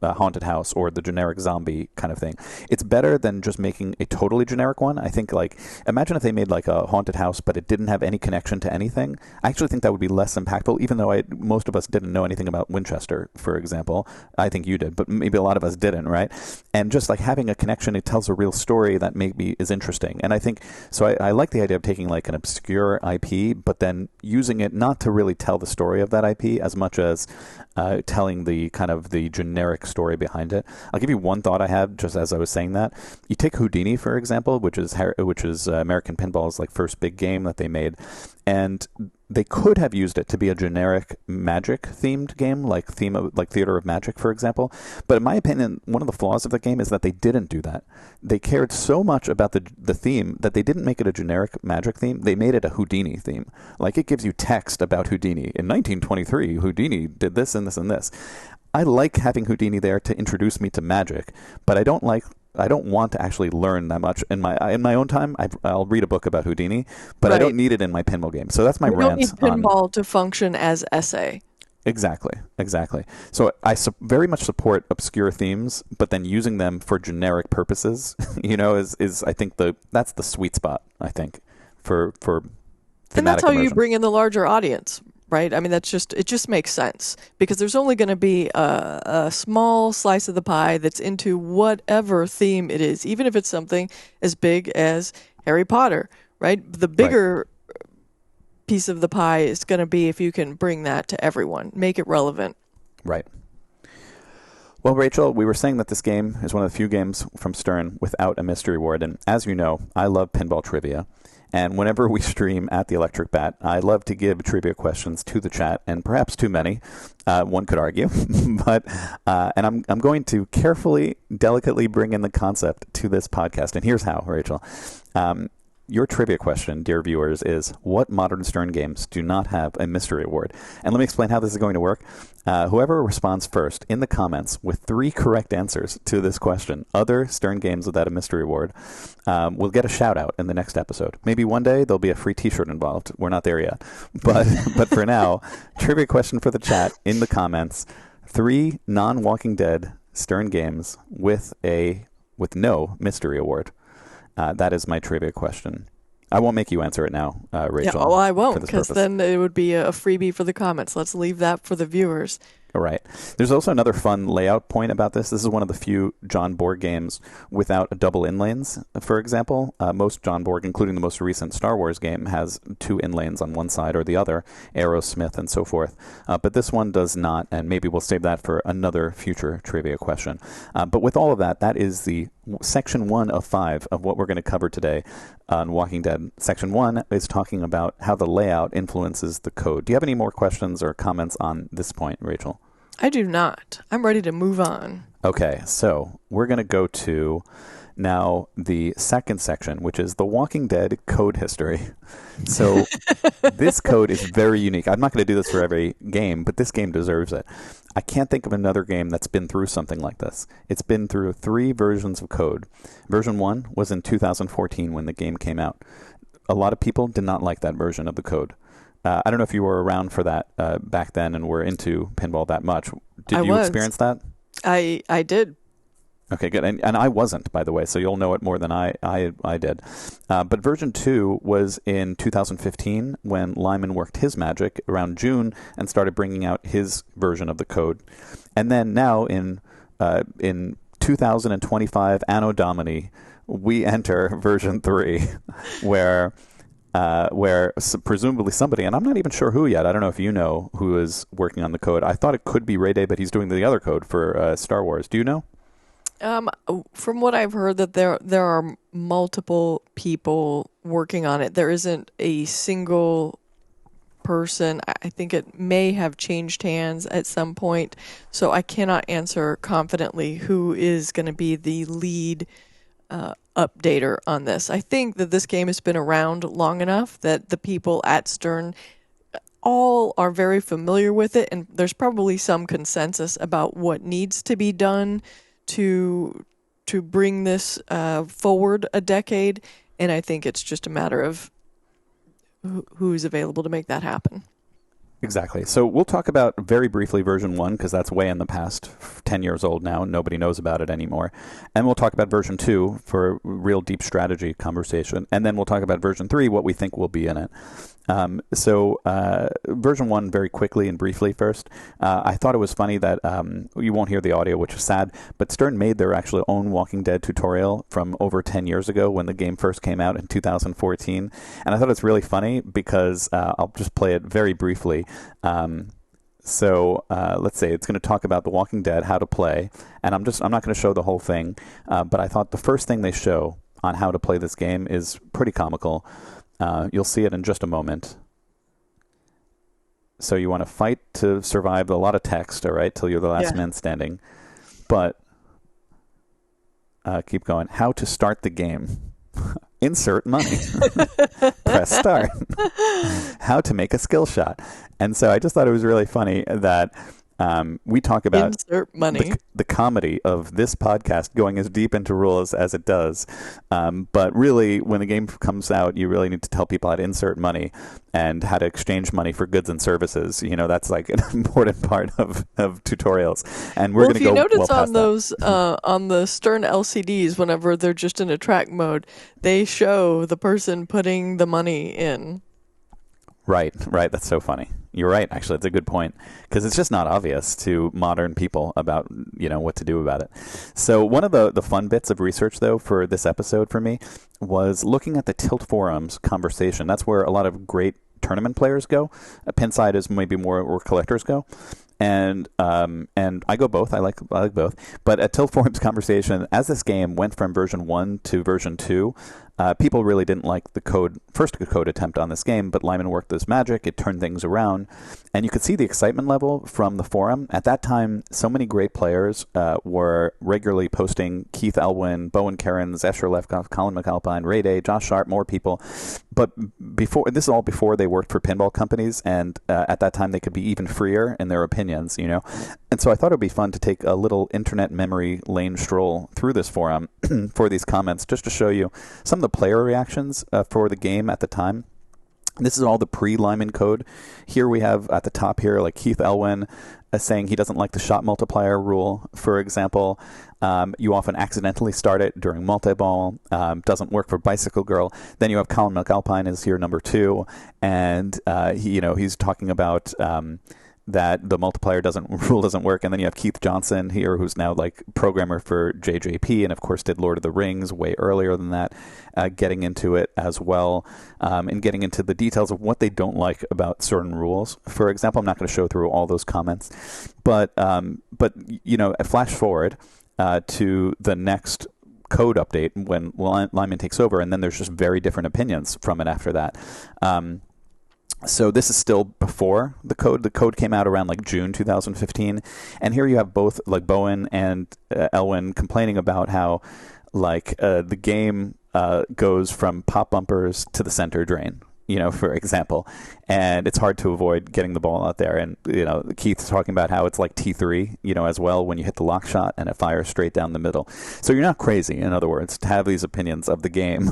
haunted house or the generic zombie kind of thing. It's better than just making a totally generic one. I think, like, imagine if they made like a haunted house but it didn't have any connection to anything. I actually think that would be less impactful, even though most of us didn't know anything about Winchester, for example. I think you did, but maybe a lot of us didn't, right? And just like having a connection, it tells a real story that maybe is interesting. And I think, so I like the idea of taking like an obscure IP, but then using it not to really tell the story of that IP as much as telling the kind of the generic story behind it. I'll give you one thought I had just as I was saying that. You take Houdini, for example, which is American Pinball's like first big game that they made, and they could have used it to be a generic magic themed game, like Theater of Magic, for example. But in my opinion, one of the flaws of the game is that they didn't do that. They cared so much about the theme that they didn't make it a generic magic theme. They made it a Houdini theme. Like, it gives you text about Houdini. In 1923, Houdini did this and this and this. I like having Houdini there to introduce me to magic, but I don't want to actually learn that much in my own time. I'll read a book about Houdini, but right. I don't need it in my pinball game. So that's my rant. You don't need pinball to function as essay. Exactly. So I very much support obscure themes, but then using them for generic purposes, is I think that's the sweet spot, I think, for thematic and that's how immersion. You bring in the larger audience. Right? I mean, it just makes sense, because there's only going to be a small slice of the pie that's into whatever theme it is, even if it's something as big as Harry Potter, right? The bigger piece of the pie is going to be if you can bring that to everyone, make it relevant. Right. Well, Rachel, we were saying that this game is one of the few games from Stern without a mystery award, and as you know, I love pinball trivia. And whenever we stream at the Electric Bat, I love to give trivia questions to the chat, and perhaps too many, one could argue. But and I'm going to carefully, delicately bring in the concept to this podcast. And here's how, Rachel. Your trivia question, dear viewers, is what modern Stern games do not have a mystery award? And let me explain how this is going to work. Whoever responds first in the comments with 3 correct answers to this question, other Stern games without a mystery award, will get a shout out in the next episode. Maybe one day there'll be a free t-shirt involved. We're not there yet. But for now, trivia question for the chat in the comments, 3 non-Walking Dead Stern games with no mystery award. That is my trivia question. I won't make you answer it now, Rachel. Yeah, well, I won't, because then it would be a freebie for the comments. Let's leave that for the viewers. All right. There's also another fun layout point about this. This is one of the few John Borg games without double inlanes, for example. Most John Borg, including the most recent Star Wars game, has 2 inlanes on one side or the other, Aerosmith and so forth. But this one does not, and maybe we'll save that for another future trivia question. But with all of that, that is the section 1 of 5 of what we're going to cover today on Walking Dead. Section 1 is talking about how the layout influences the code. Do you have any more questions or comments on this point, Rachel? I do not. I'm ready to move on. Okay, so we're going to go to now the second section, which is the Walking Dead code history. So this code is very unique. I'm not going to do this for every game, but this game deserves it. I can't think of another game that's been through something like this. It's been through 3 versions of code. Version 1 was in 2014 when the game came out. A lot of people did not like that version of the code. I don't know if you were around for that back then and were into pinball that much. Did you experience that? I did. Okay, good. And I wasn't, by the way, so you'll know it more than I did. But version 2 was in 2015 when Lyman worked his magic around June and started bringing out his version of the code. And then now in 2025 Anno Domini, we enter version 3, where presumably somebody, and I'm not even sure who yet. I don't know if you know who is working on the code. I thought it could be Ray Day, but he's doing the other code for Star Wars. Do you know? From what I've heard, that there are multiple people working on it. There isn't a single person. I think it may have changed hands at some point, so I cannot answer confidently who is going to be the lead updater on this. I think that this game has been around long enough that the people at Stern all are very familiar with it, and there's probably some consensus about what needs to be done to bring this forward a decade, and I think it's just a matter of who's available to make that happen. Exactly. So we'll talk about very briefly version 1, because that's way in the past, 10 years old now. Nobody knows about it anymore. And we'll talk about version 2 for real deep strategy conversation. And then we'll talk about version 3, what we think will be in it. So version 1, very quickly and briefly first. I thought it was funny that you won't hear the audio, which is sad, but Stern made their actually own Walking Dead tutorial from over 10 years ago when the game first came out in 2014. And I thought it's really funny because I'll just play it very briefly. So let's say it's going to talk about The Walking Dead, how to play, and I'm not going to show the whole thing, but I thought the first thing they show on how to play this game is pretty comical. You'll see it in just a moment. So you want to fight to survive a lot of text, all right, till you're the last man standing. But keep going. How to start the game. Insert money. Press start. How to make a skill shot. And so I just thought it was really funny that we talk about insert money. The comedy of this podcast going as deep into rules as it does. But really, when the game comes out, you really need to tell people how to insert money and how to exchange money for goods and services. You know, that's like an important part of tutorials. And we're going to go well past that. If you notice on those, on the Stern LCDs, whenever they're just in attract mode, they show the person putting the money in. Right. That's so funny. You're right, actually. It's a good point, because it's just not obvious to modern people about, what to do about it. So one of the fun bits of research, though, for this episode for me was looking at the Tilt Forums conversation. That's where a lot of great tournament players go. Pinside is maybe more where collectors go. And I go both. I like both. But at Tilt Forums conversation, as this game went from version 1 to version 2, people really didn't like the first code attempt on this game, but Lyman worked this magic. It turned things around. And you could see the excitement level from the forum. At that time, so many great players were regularly posting: Keith Elwin, Bowen Kerins, Escher Lefkoff, Colin McAlpine, Ray Day, Josh Sharp, more people. But this is all before they worked for pinball companies, and at that time they could be even freer in their opinions, And so I thought it would be fun to take a little internet memory lane stroll through this forum for these comments, just to show you some of the player reactions for the game at the time. This is all the pre-Lyman code. Here we have at the top here, like Keith Elwin saying he doesn't like the shot multiplier rule, for example. You often accidentally start it during Multiball. Doesn't work for Bicycle Girl. Then you have Colin McAlpine is here, number 2, and he's talking about that the multiplier rule doesn't work. And then you have Keith Johnson here, who's now like programmer for JJP, and of course did Lord of the Rings way earlier than that, getting into it as well, and getting into the details of what they don't like about certain rules. For example, I'm not going to show through all those comments, but flash forward to the next code update when Lyman takes over, and then there's just very different opinions from it after that. So this is still before the code. The code came out around like June 2015. And here you have both like Bowen and Elwin complaining about how the game goes from pop bumpers to the center drain, for example. And it's hard to avoid getting the ball out there. And, Keith's talking about how it's like T3, as well, when you hit the lock shot and it fires straight down the middle. So you're not crazy, in other words, to have these opinions of the game.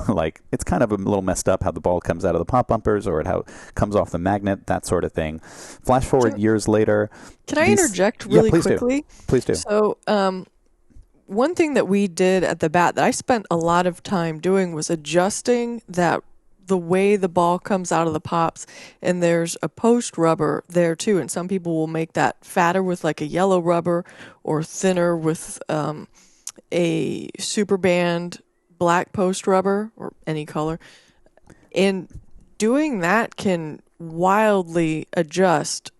It's kind of a little messed up how the ball comes out of the pop bumpers or how it comes off the magnet, that sort of thing. Flash forward years later. Can I interject really please quickly? Please do. So, one thing that we did at the bat that I spent a lot of time doing was adjusting that the way the ball comes out of the pops, and there's a post rubber there too, and some people will make that fatter with like a yellow rubber or thinner with a super band black post rubber or any color, and doing that can wildly adjust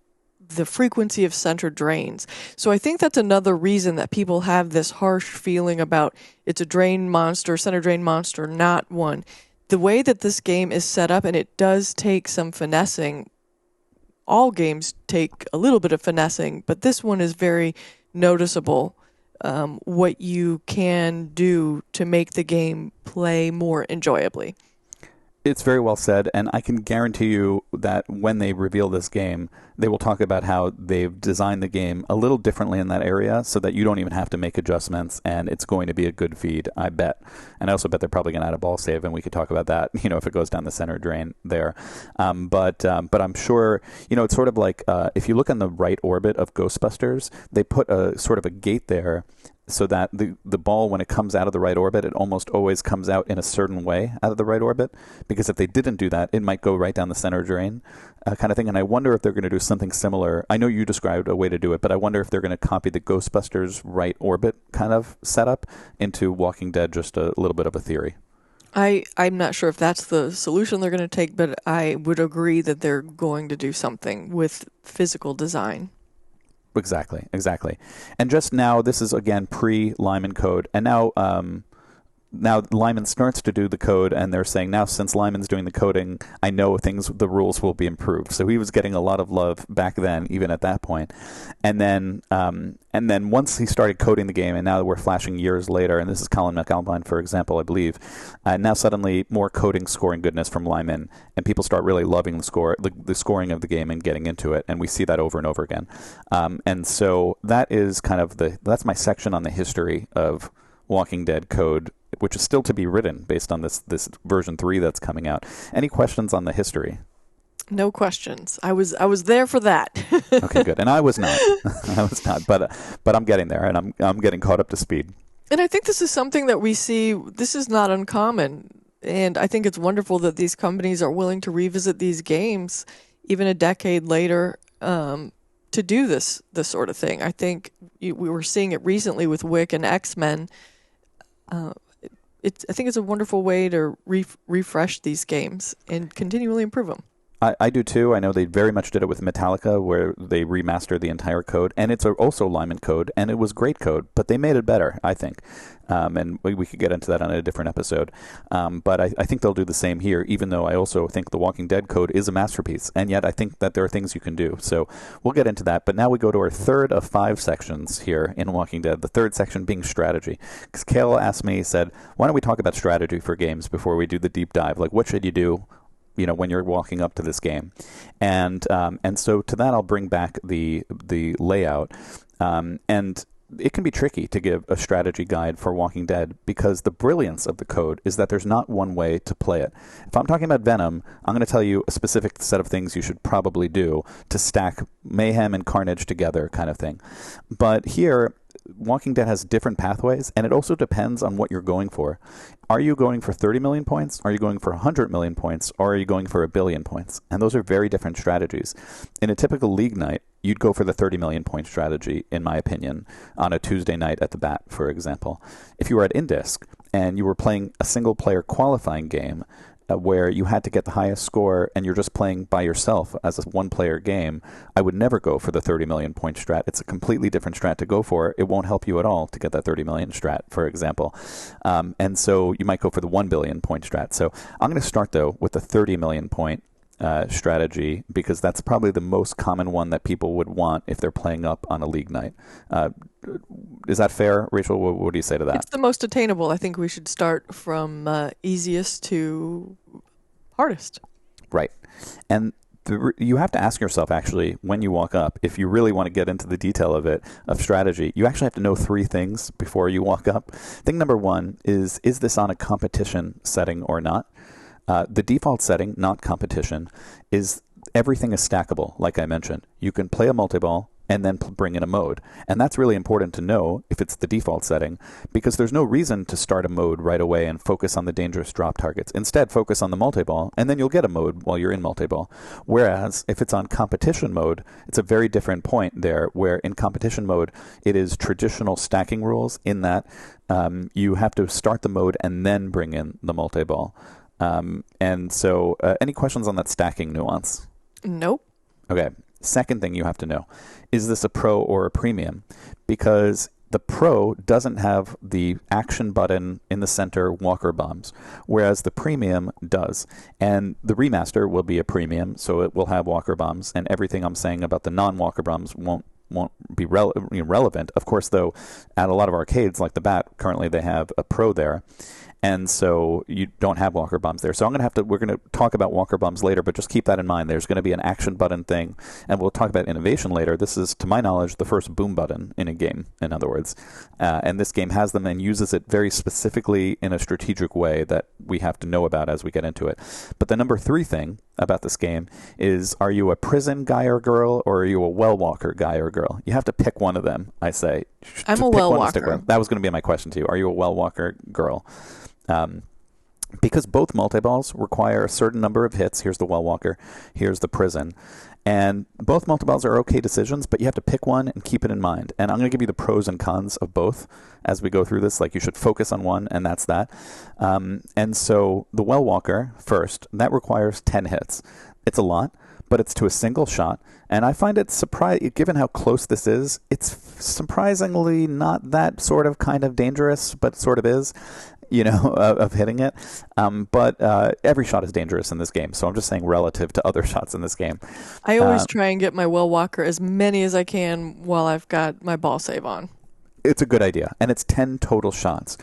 the frequency of center drains. So I think that's another reason that people have this harsh feeling about it's a drain monster, center drain monster, not one. The way that this game is set up, and it does take some finessing. All games take a little bit of finessing, but this one is very noticeable, what you can do to make the game play more enjoyably. It's very well said, and I can guarantee you that when they reveal this game, they will talk about how they've designed the game a little differently in that area so that you don't even have to make adjustments, and it's going to be a good feed, I bet. And I also bet they're probably going to add a ball save, and we could talk about that, if it goes down the center drain there. But I'm sure, it's sort of like if you look on the right orbit of Ghostbusters, they put a sort of a gate there so that the ball, when it comes out of the right orbit, it almost always comes out in a certain way out of the right orbit, because if they didn't do that, it might go right down the center drain kind of thing. And I wonder if they're going to do something similar. I know you described a way to do it, but I wonder if they're going to copy the Ghostbusters right orbit kind of setup into Walking Dead, just a little bit of a theory. I'm not sure if that's the solution they're going to take, but I would agree that they're going to do something with physical design. Exactly. And just now, this is, again, pre-Lyman code. And now Lyman starts to do the code, and they're saying, now since Lyman's doing the coding, I know the rules will be improved. So he was getting a lot of love back then, even at that point. And then once he started coding the game, and now we're flashing years later, and this is Colin McAlpine, for example, I believe, now suddenly more coding scoring goodness from Lyman, and people start really loving the scoring of the game and getting into it, and we see that over and over again. And so that is kind of that's my section on the history of Walking Dead code, which is still to be written based on this version 3 that's coming out. Any questions on the history? No questions. I was there for that. Okay, good. And I was not. But I'm getting there, and I'm getting caught up to speed. And I think this is something that we see. This is not uncommon, and I think it's wonderful that these companies are willing to revisit these games even a decade later to do this sort of thing. I think we were seeing it recently with Wick and X-Men. I think it's a wonderful way to refresh these games and continually improve them. I do too. I know they very much did it with Metallica, where they remastered the entire code, and it's also Lyman code, and it was great code, but they made it better, I think. And we could get into that on a different episode. But I think they'll do the same here, even though I also think the Walking Dead code is a masterpiece, and yet I think that there are things you can do. So we'll get into that. But now we go to our third of 5 sections here in Walking Dead, the third section being strategy. Because Kale asked me, he said, why don't we talk about strategy for games before we do the deep dive? Like, what should you do when you're walking up to this game? And so to that, I'll bring back the layout. And it can be tricky to give a strategy guide for Walking Dead, because the brilliance of the code is that there's not one way to play it. If I'm talking about Venom, I'm going to tell you a specific set of things you should probably do to stack mayhem and carnage together, kind of thing. But here, Walking Dead has different pathways, and it also depends on what you're going for. Are you going for 30 million points? Are you going for 100 million points? Or are you going for 1 billion points? And those are very different strategies. In a typical league night, you'd go for the 30 million point strategy, in my opinion, on a Tuesday night at the bat, for example. If you were at Indisc and you were playing a single player qualifying game, where you had to get the highest score and you're just playing by yourself as a one-player game, I would never go for the 30 million point strat. It's a completely different strat to go for. It won't help you at all to get that 30 million strat, for example. And so you might go for the 1 billion point strat. So I'm going to start, though, with the 30 million point strategy, because that's probably the most common one that people would want if they're playing up on a league night. Is that fair, Rachel? What do you say to that? It's the most attainable. I think we should start from easiest to hardest. Right. And you have to ask yourself, actually, when you walk up, if you really want to get into the detail of strategy, you actually have to know 3 things before you walk up. Thing number 1 is this on a competition setting or not? The default setting, not competition, is everything is stackable, like I mentioned. You can play a multiball, and then bring in a mode. And that's really important to know if it's the default setting, because there's no reason to start a mode right away and focus on the dangerous drop targets. Instead, focus on the multiball, and then you'll get a mode while you're in multiball. Whereas if it's on competition mode, it's a very different point there, where in competition mode, it is traditional stacking rules in that you have to start the mode and then bring in the multiball. And so any questions on that stacking nuance? Nope. Okay. Second thing you have to know, is this a pro or a premium? Because the pro doesn't have the action button in the center walker bombs, whereas the premium does. And the remaster will be a premium, so it will have walker bombs, and everything I'm saying about the non-walker bombs won't be relevant. Of course, though, at a lot of arcades like the Bat, currently they have a pro there. And so you don't have walker bombs there. So we're going to talk about walker bombs later, but just keep that in mind. There's going to be an action button thing, and we'll talk about innovation later. This is, to my knowledge, the first boom button in a game, in other words. And this game has them and uses it very specifically in a strategic way that we have to know about as we get into it. But the number 3 thing about this game is, are you a prison guy or girl, or are you a well walker guy or girl? You have to pick one of them, I say. I'm a well walker. That was going to be my question to you. Are you a well walker girl? Because both multiballs require a certain number of hits. Here's the well walker, here's the prison. And both multiballs are okay decisions, but you have to pick one and keep it in mind. And I'm going to give you the pros and cons of both as we go through this. Like, you should focus on one, and that's that. And so the well walker first, that requires 10 hits. It's a lot, but it's to a single shot. And I find it given how close this is, it's surprisingly not that sort of kind of dangerous, but sort of is. Of hitting it. But every shot is dangerous in this game. So I'm just saying relative to other shots in this game. I always try and get my well walker as many as I can while I've got my ball save on. It's a good idea. And it's 10 total shots.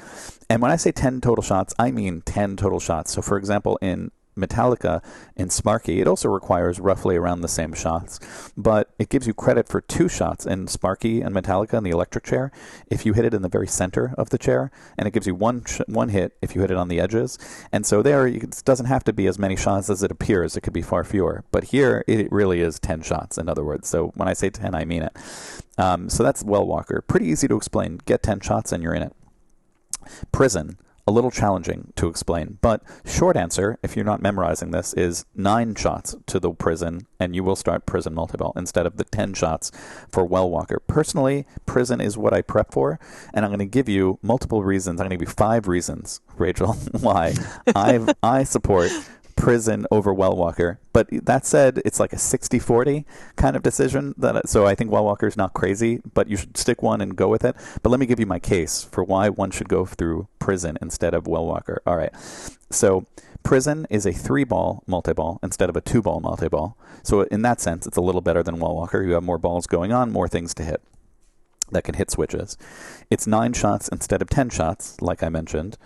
And when I say 10 total shots, I mean 10 total shots. So for example, in Metallica, in Sparky, it also requires roughly around the same shots, but it gives you credit for 2 shots in Sparky and Metallica in the electric chair if you hit it in the very center of the chair, and it gives you one hit if you hit it on the edges. And so there, it doesn't have to be as many shots as it appears. It could be far fewer, but here it really is 10 shots, in other words. So when I say 10, I mean it. So that's well walker. Pretty easy to explain. Get 10 shots and you're in it. Prison. A little challenging to explain, but short answer, if you're not memorizing this, is 9 shots to the prison, and you will start prison multiball instead of the 10 shots for well walker. Personally, prison is what I prep for, and I'm going to give you multiple reasons. I'm going to give you 5 reasons, Rachel, why I support prison over well walker. But that said, it's like a 60-40 kind of decision. So I think well walker is not crazy, but you should stick one and go with it. But let me give you my case for why one should go through prison instead of well walker. All right. So prison is a 3-ball multiball instead of a 2-ball multiball. So in that sense, it's a little better than well walker. You have more balls going on, more things to hit that can hit switches. It's 9 shots instead of 10 shots, like I mentioned.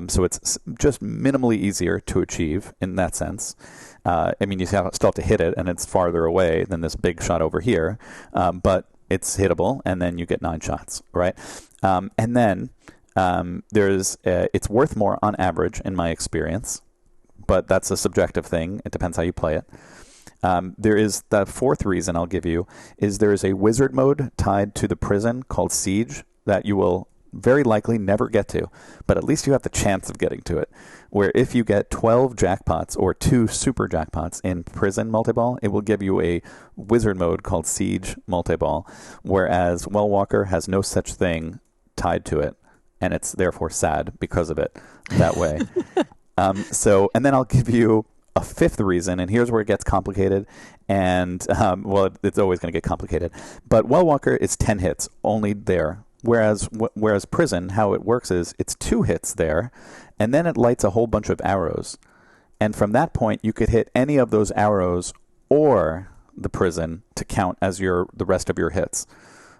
So it's just minimally easier to achieve in that sense. I mean, you still have to hit it, and it's farther away than this big shot over here, but it's hittable, and then you get 9 shots, right? And then it's worth more on average, in my experience, but that's a subjective thing. It depends how you play it. There is the 4th reason I'll give you is there is a wizard mode tied to the prison called Siege that you will very likely never get to, but at least you have the chance of getting to it, where if you get 12 jackpots or 2 super jackpots in prison multiball, it will give you a wizard mode called Siege multiball, whereas well walker has no such thing tied to it, and it's therefore sad because of it that way. And then I'll give you a 5th reason, and here's where it gets complicated, and it's always going to get complicated, but well walker is 10 hits only there. Whereas prison, how it works is it's 2 hits there, and then it lights a whole bunch of arrows. And from that point, you could hit any of those arrows or the prison to count as the rest of your hits.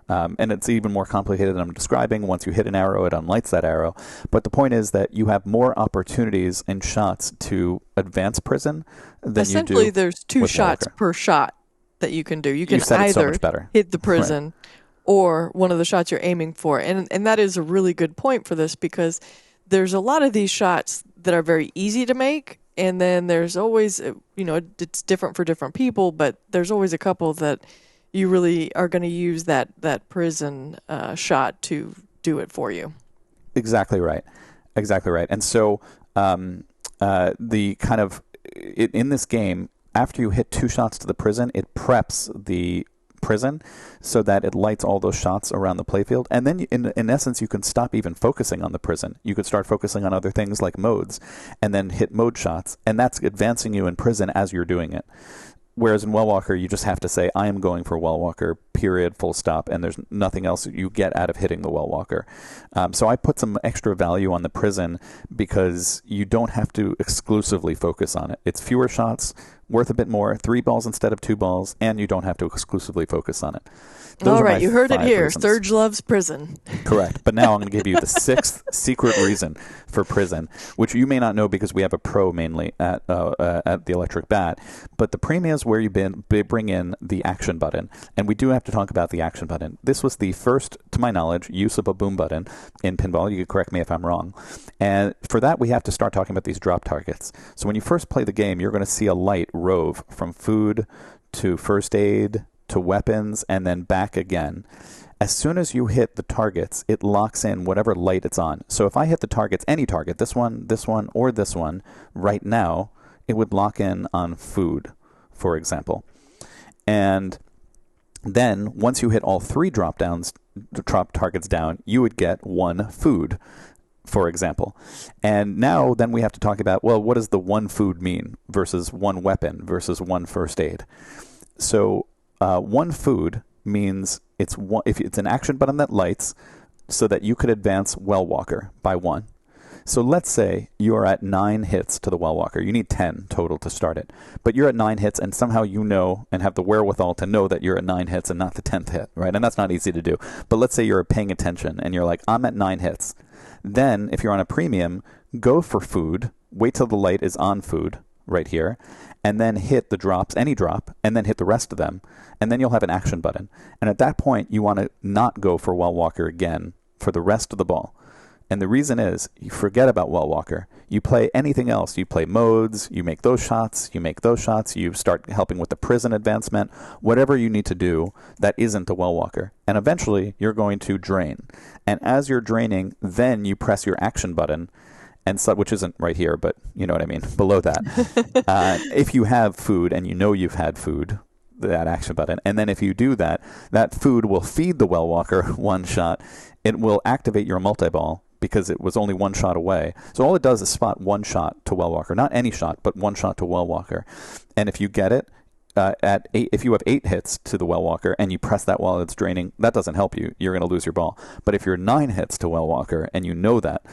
And it's even more complicated than I'm describing. Once you hit an arrow, it unlights that arrow. But the point is that you have more opportunities and shots to advance prison than you do. Essentially, there's 2 shots per shot that you can do. You can either hit the prison. Right. Or one of the shots you're aiming for. And that is a really good point for this, because there's a lot of these shots that are very easy to make, and then there's always, it's different for different people, but there's always a couple that you really are going to use that prison shot to do it for you. Exactly right. Exactly right. And so the kind of in this game, after you hit 2 shots to the prison, it preps the prison so that it lights all those shots around the playfield. And then in essence, you can stop even focusing on the prison. You could start focusing on other things like modes and then hit mode shots. And that's advancing you in prison as you're doing it. Whereas in Well Walker, you just have to say, I am going for Well Walker, period, full stop, and there's nothing else you get out of hitting the Well Walker. So I put some extra value on the prison because you don't have to exclusively focus on it. It's fewer shots, worth a bit more, 3 balls instead of 2 balls, and you don't have to exclusively focus on it. All right, you heard it here. Reasons. Serge loves prison. Correct. But now I'm going to give you the 6th secret reason for prison, which you may not know because we have a pro mainly at the Electric Bat. But the premium is where you bring in the action button. And we do have to talk about the action button. This was the first, to my knowledge, use of a boom button in pinball. You can correct me if I'm wrong. And for that, we have to start talking about these drop targets. So when you first play the game, you're going to see a light rove from food to first aid to weapons and then back again. As soon as you hit the targets, it locks in whatever light it's on. So if I hit the targets, any target, this one, or this one, right now, it would lock in on food, for example. And then once you hit all 3 drop targets down, you would get 1 food, for example. And now then we have to talk about, well, what does the 1 food mean versus 1 weapon versus 1 first aid? So 1 food means if it's an action button that lights so that you could advance Well Walker by 1. So let's say you're at 9 hits to the Well Walker. You need 10 total to start it. But you're at 9 hits and somehow you know and have the wherewithal to know that you're at 9 hits and not the 10th hit, right? And that's not easy to do. But let's say you're paying attention and you're like, I'm at 9 hits. Then if you're on a premium, go for food, wait till the light is on food right here, and then hit the drops, any drop, and then hit the rest of them, and then you'll have an action button. And at that point, you want to not go for Well Walker again for the rest of the ball. And the reason is, you forget about Well Walker. You play anything else. You play modes, you make those shots, you start helping with the prison advancement, whatever you need to do that isn't a Well Walker. And eventually, you're going to drain. And as you're draining, then you press your action button, and so, which isn't right here, but you know what I mean, below that. If you have food and you know you've had food, that action button, and then if you do that, that food will feed the Well Walker 1 shot. It will activate your multiball because it was only 1 shot away. So all it does is spot 1 shot to Well Walker, not any shot, but 1 shot to Well Walker. And if you get it, if you have 8 hits to the Well Walker and you press that while it's draining, that doesn't help you. You're going to lose your ball. But if you're 9 hits to Well Walker and you know that,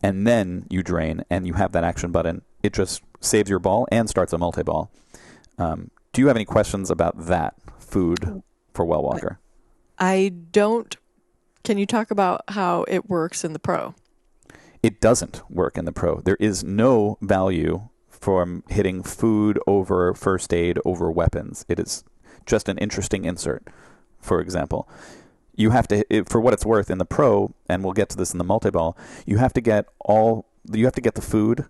and then you drain and you have that action button, it just saves your ball and starts a multi-ball. Do you have any questions about that food for Well Walker? I don't. Can you talk about how it works in the Pro? It doesn't work in the Pro. There is no value from hitting food over first aid over weapons. It is just an interesting insert, for example. You have to, for what it's worth in the Pro, and we'll get to this in the multi-ball, you have to get the food,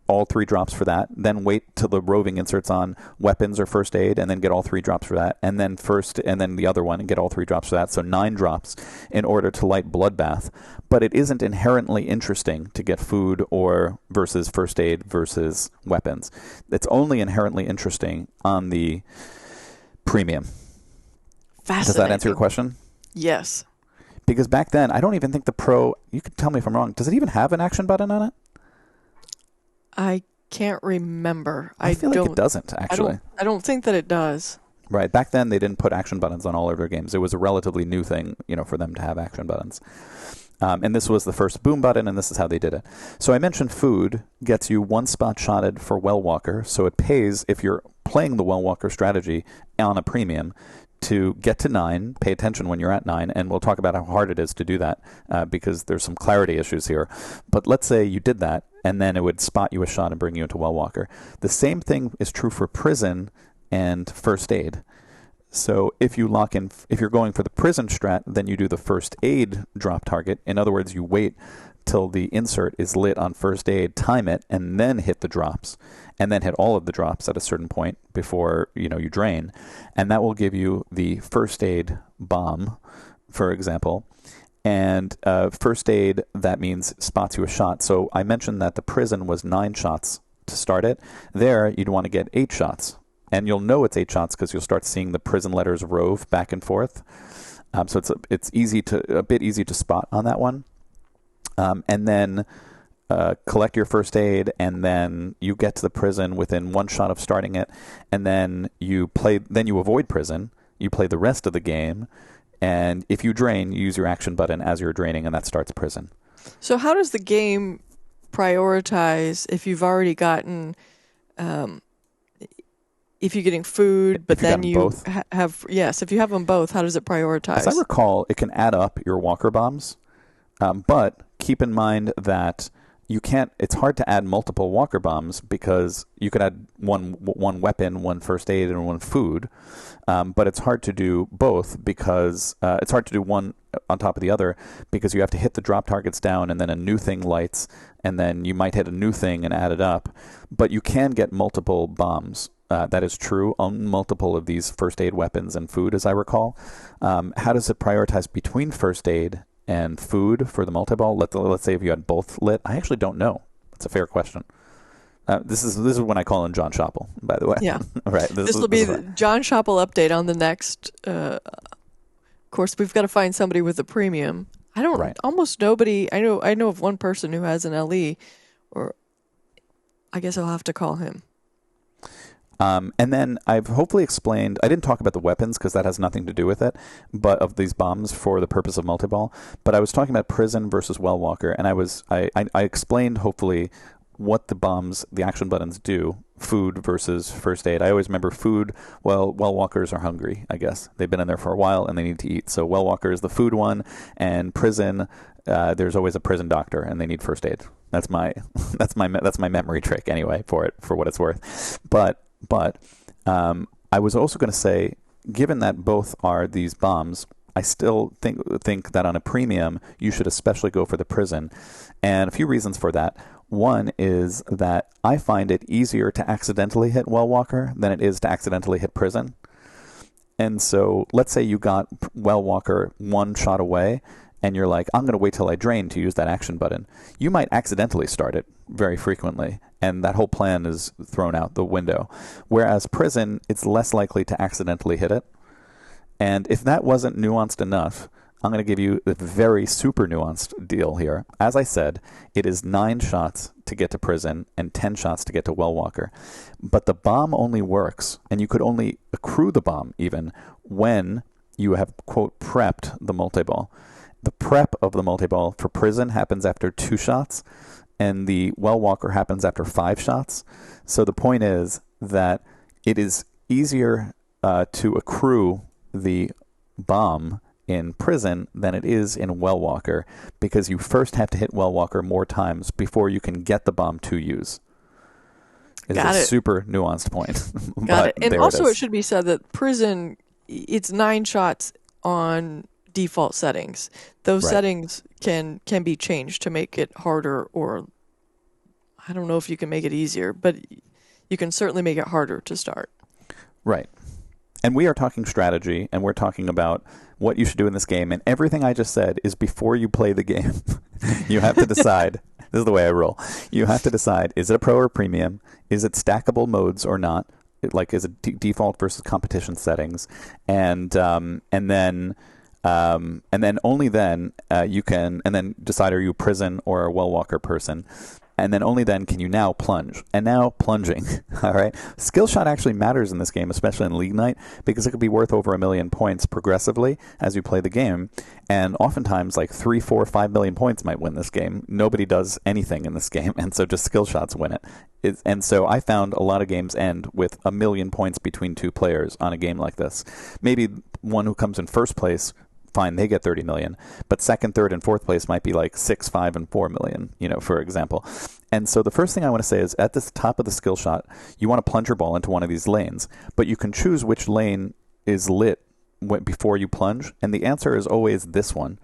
all 3 drops for that, then wait till the roving inserts on weapons or first aid, and then get all 3 drops for that, and then the other one and get all 3 drops for that. So 9 drops in order to light Bloodbath. But it isn't inherently interesting to get food or versus first aid versus weapons. It's only inherently interesting on the premium. Fascinating. Does that answer your question? Yes. Because back then, I don't even think the Pro, you could tell me if I'm wrong, does it even have an action button on it? I can't remember. I feel like it doesn't, actually. I don't think that it does. Right. Back then, they didn't put action buttons on all of their games. It was a relatively new thing, for them to have action buttons. And this was the first boom button, and this is how they did it. So I mentioned food gets you 1 spot shotted for Well Walker, so it pays if you're playing the Well Walker strategy on a premium to get to 9, pay attention when you're at 9, and we'll talk about how hard it is to do that because there's some clarity issues here. But let's say you did that, and then it would spot you a shot and bring you into Well Walker. The same thing is true for prison and first aid. So if you're going for the prison strat, then you do the first aid drop target. In other words, you wait till the insert is lit on first aid, time it, and then hit the drops, and then hit all of the drops at a certain point before you drain, and that will give you the first aid bomb, for example. And first aid, that means spots you a shot. So I mentioned that the prison was 9 shots to start it. There, you'd want to get 8 shots. And you'll know it's 8 shots because you'll start seeing the prison letters rove back and forth. So it's a bit easy to spot on that one. And then collect your first aid, and then you get to the prison within 1 shot of starting it. And then you avoid prison. You play the rest of the game. And if you drain, you use your action button as you're draining, and that starts prison. So how does the game prioritize if you've already gotten, if you're getting food, but then you have, yes, if you have them both, how does it prioritize? As I recall, it can add up your walker bombs, but keep in mind that it's hard to add multiple walker bombs because you could add one weapon, 1 first aid, and 1 food. But it's hard to do both because it's hard to do one on top of the other because you have to hit the drop targets down and then a new thing lights, and then you might hit a new thing and add it up. But you can get multiple bombs. That is true on multiple of these first aid weapons and food, as I recall. How does it prioritize between first aid and food for the multiball? Let's say if you had both lit. I actually don't know. That's a fair question. This is when I call in John Schoppel, by the way. Yeah. Right. This will be the John Schoppel update on the next. Of course, we've got to find somebody with a premium. Almost nobody. I know of one person who has an LE, or I guess I'll have to call him. And then I've hopefully explained, I didn't talk about the weapons because that has nothing to do with it, but of these bombs for the purpose of multiball. But I was talking about prison versus well walker, and I explained hopefully what the bombs, the action buttons do, food versus first aid. I always remember food, well walkers are hungry, I guess. They've been in there for a while and they need to eat. So well walker is the food one, and prison, there's always a prison doctor and they need first aid. That's my memory trick anyway for what it's worth. But I was also going to say, given that both are these bombs, I still think that on a premium, you should especially go for the prison. And a few reasons for that. One is that I find it easier to accidentally hit well walker than it is to accidentally hit prison. And so let's say you got well walker 1 shot away, and you're like, I'm going to wait till I drain to use that action button. You might accidentally start it very frequently, and that whole plan is thrown out the window. Whereas prison, it's less likely to accidentally hit it. And if that wasn't nuanced enough, I'm going to give you a very super nuanced deal here. As I said, it is 9 shots to get to prison and 10 shots to get to well walker. But the bomb only works, and you could only accrue the bomb even when you have, quote, prepped the multiball. The prep of the multiball for prison happens after 2 shots, and the well walker happens after 5 shots. So the point is that it is easier to accrue the bomb in prison than it is in well walker, because you first have to hit well walker more times before you can get the bomb to use. It's a super nuanced point. Got it. And also it should be said that prison, it's 9 shots on default settings. Those settings can be changed to make it harder, or I don't know if you can make it easier, but you can certainly make it harder to start. Right. And we are talking strategy, and we're talking about what you should do in this game. And everything I just said is before you play the game. You have to decide. This is the way I roll. You have to decide, is it a pro or premium? Is it stackable modes or not? Like, is it default versus competition settings? And then only then you can, and then decide, are you a prison or a well walker person? And then only then can you now plunge. And now plunging, all right? Skill shot actually matters in this game, especially in League Night, because it could be worth over 1 million points progressively as you play the game. And oftentimes, like 3, 4, 5 million points might win this game. Nobody does anything in this game, and so just skill shots win it. And so I found a lot of games end with 1 million points between 2 players on a game like this. Maybe one who comes in first place, fine, they get 30 million, but second, third, and fourth place might be like 6, 5, and 4 million, for example. And so the first thing I want to say is, at the top of the skill shot, you want to plunge your ball into one of these lanes, but you can choose which lane is lit before you plunge, and the answer is always this one.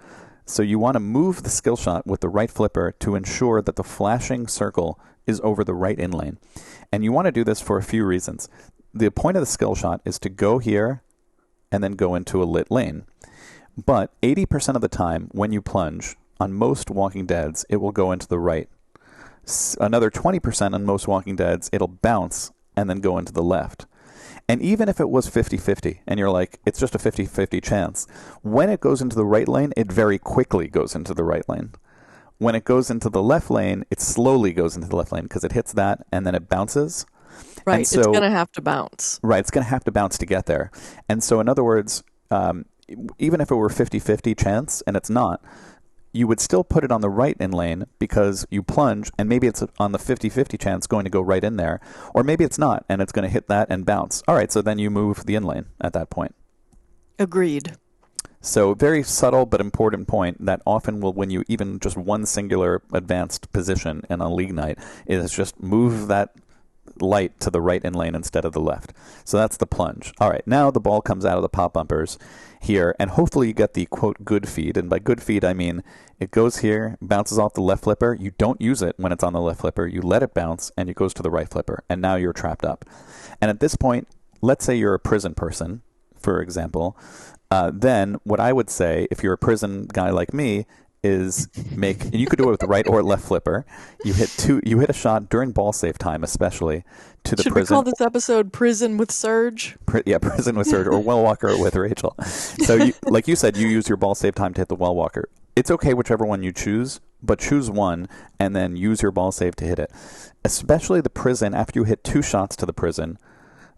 So you want to move the skill shot with the right flipper to ensure that the flashing circle is over the right in lane. And you want to do this for a few reasons. The point of the skill shot is to go here and then go into a lit lane. But 80% of the time when you plunge, on most Walking Deads, it will go into the right. Another 20% on most Walking Deads, it'll bounce and then go into the left. And even if it was 50-50, and you're like, it's just a 50-50 chance, when it goes into the right lane, it very quickly goes into the right lane. When it goes into the left lane, it slowly goes into the left lane because it hits that and then it bounces. Right, so, it's going to have to bounce. Right, it's going to have to bounce to get there. And so, in other words, even if it were 50-50 chance, and it's not, you would still put it on the right in lane because you plunge, and maybe it's on the 50-50 chance going to go right in there. Or maybe it's not, and it's going to hit that and bounce. All right, so then you move the in lane at that point. Agreed. So very subtle but important point that often will win you even just one singular advanced position in a league night is just move that light to the right in lane instead of the left. So that's the plunge. All right, now the ball comes out of the pop bumpers here, and hopefully you get the, quote, good feed. And by good feed, I mean it goes here, bounces off the left flipper. You don't use it when it's on the left flipper. You let it bounce, and it goes to the right flipper, and now you're trapped up. And at this point, let's say you're a prison person, for example. Then what I would say, if you're a prison guy like me, is and you could do it with the right or left flipper. You hit a shot during ball save time, especially to the Should prison. Should we call this episode "Prison with Serge"? Prison with Serge, or Well Walker with Rachel. So, like you said, you use your ball save time to hit the Well Walker. It's okay whichever one you choose, but choose one and then use your ball save to hit it. Especially the prison, after you hit 2 shots to the prison,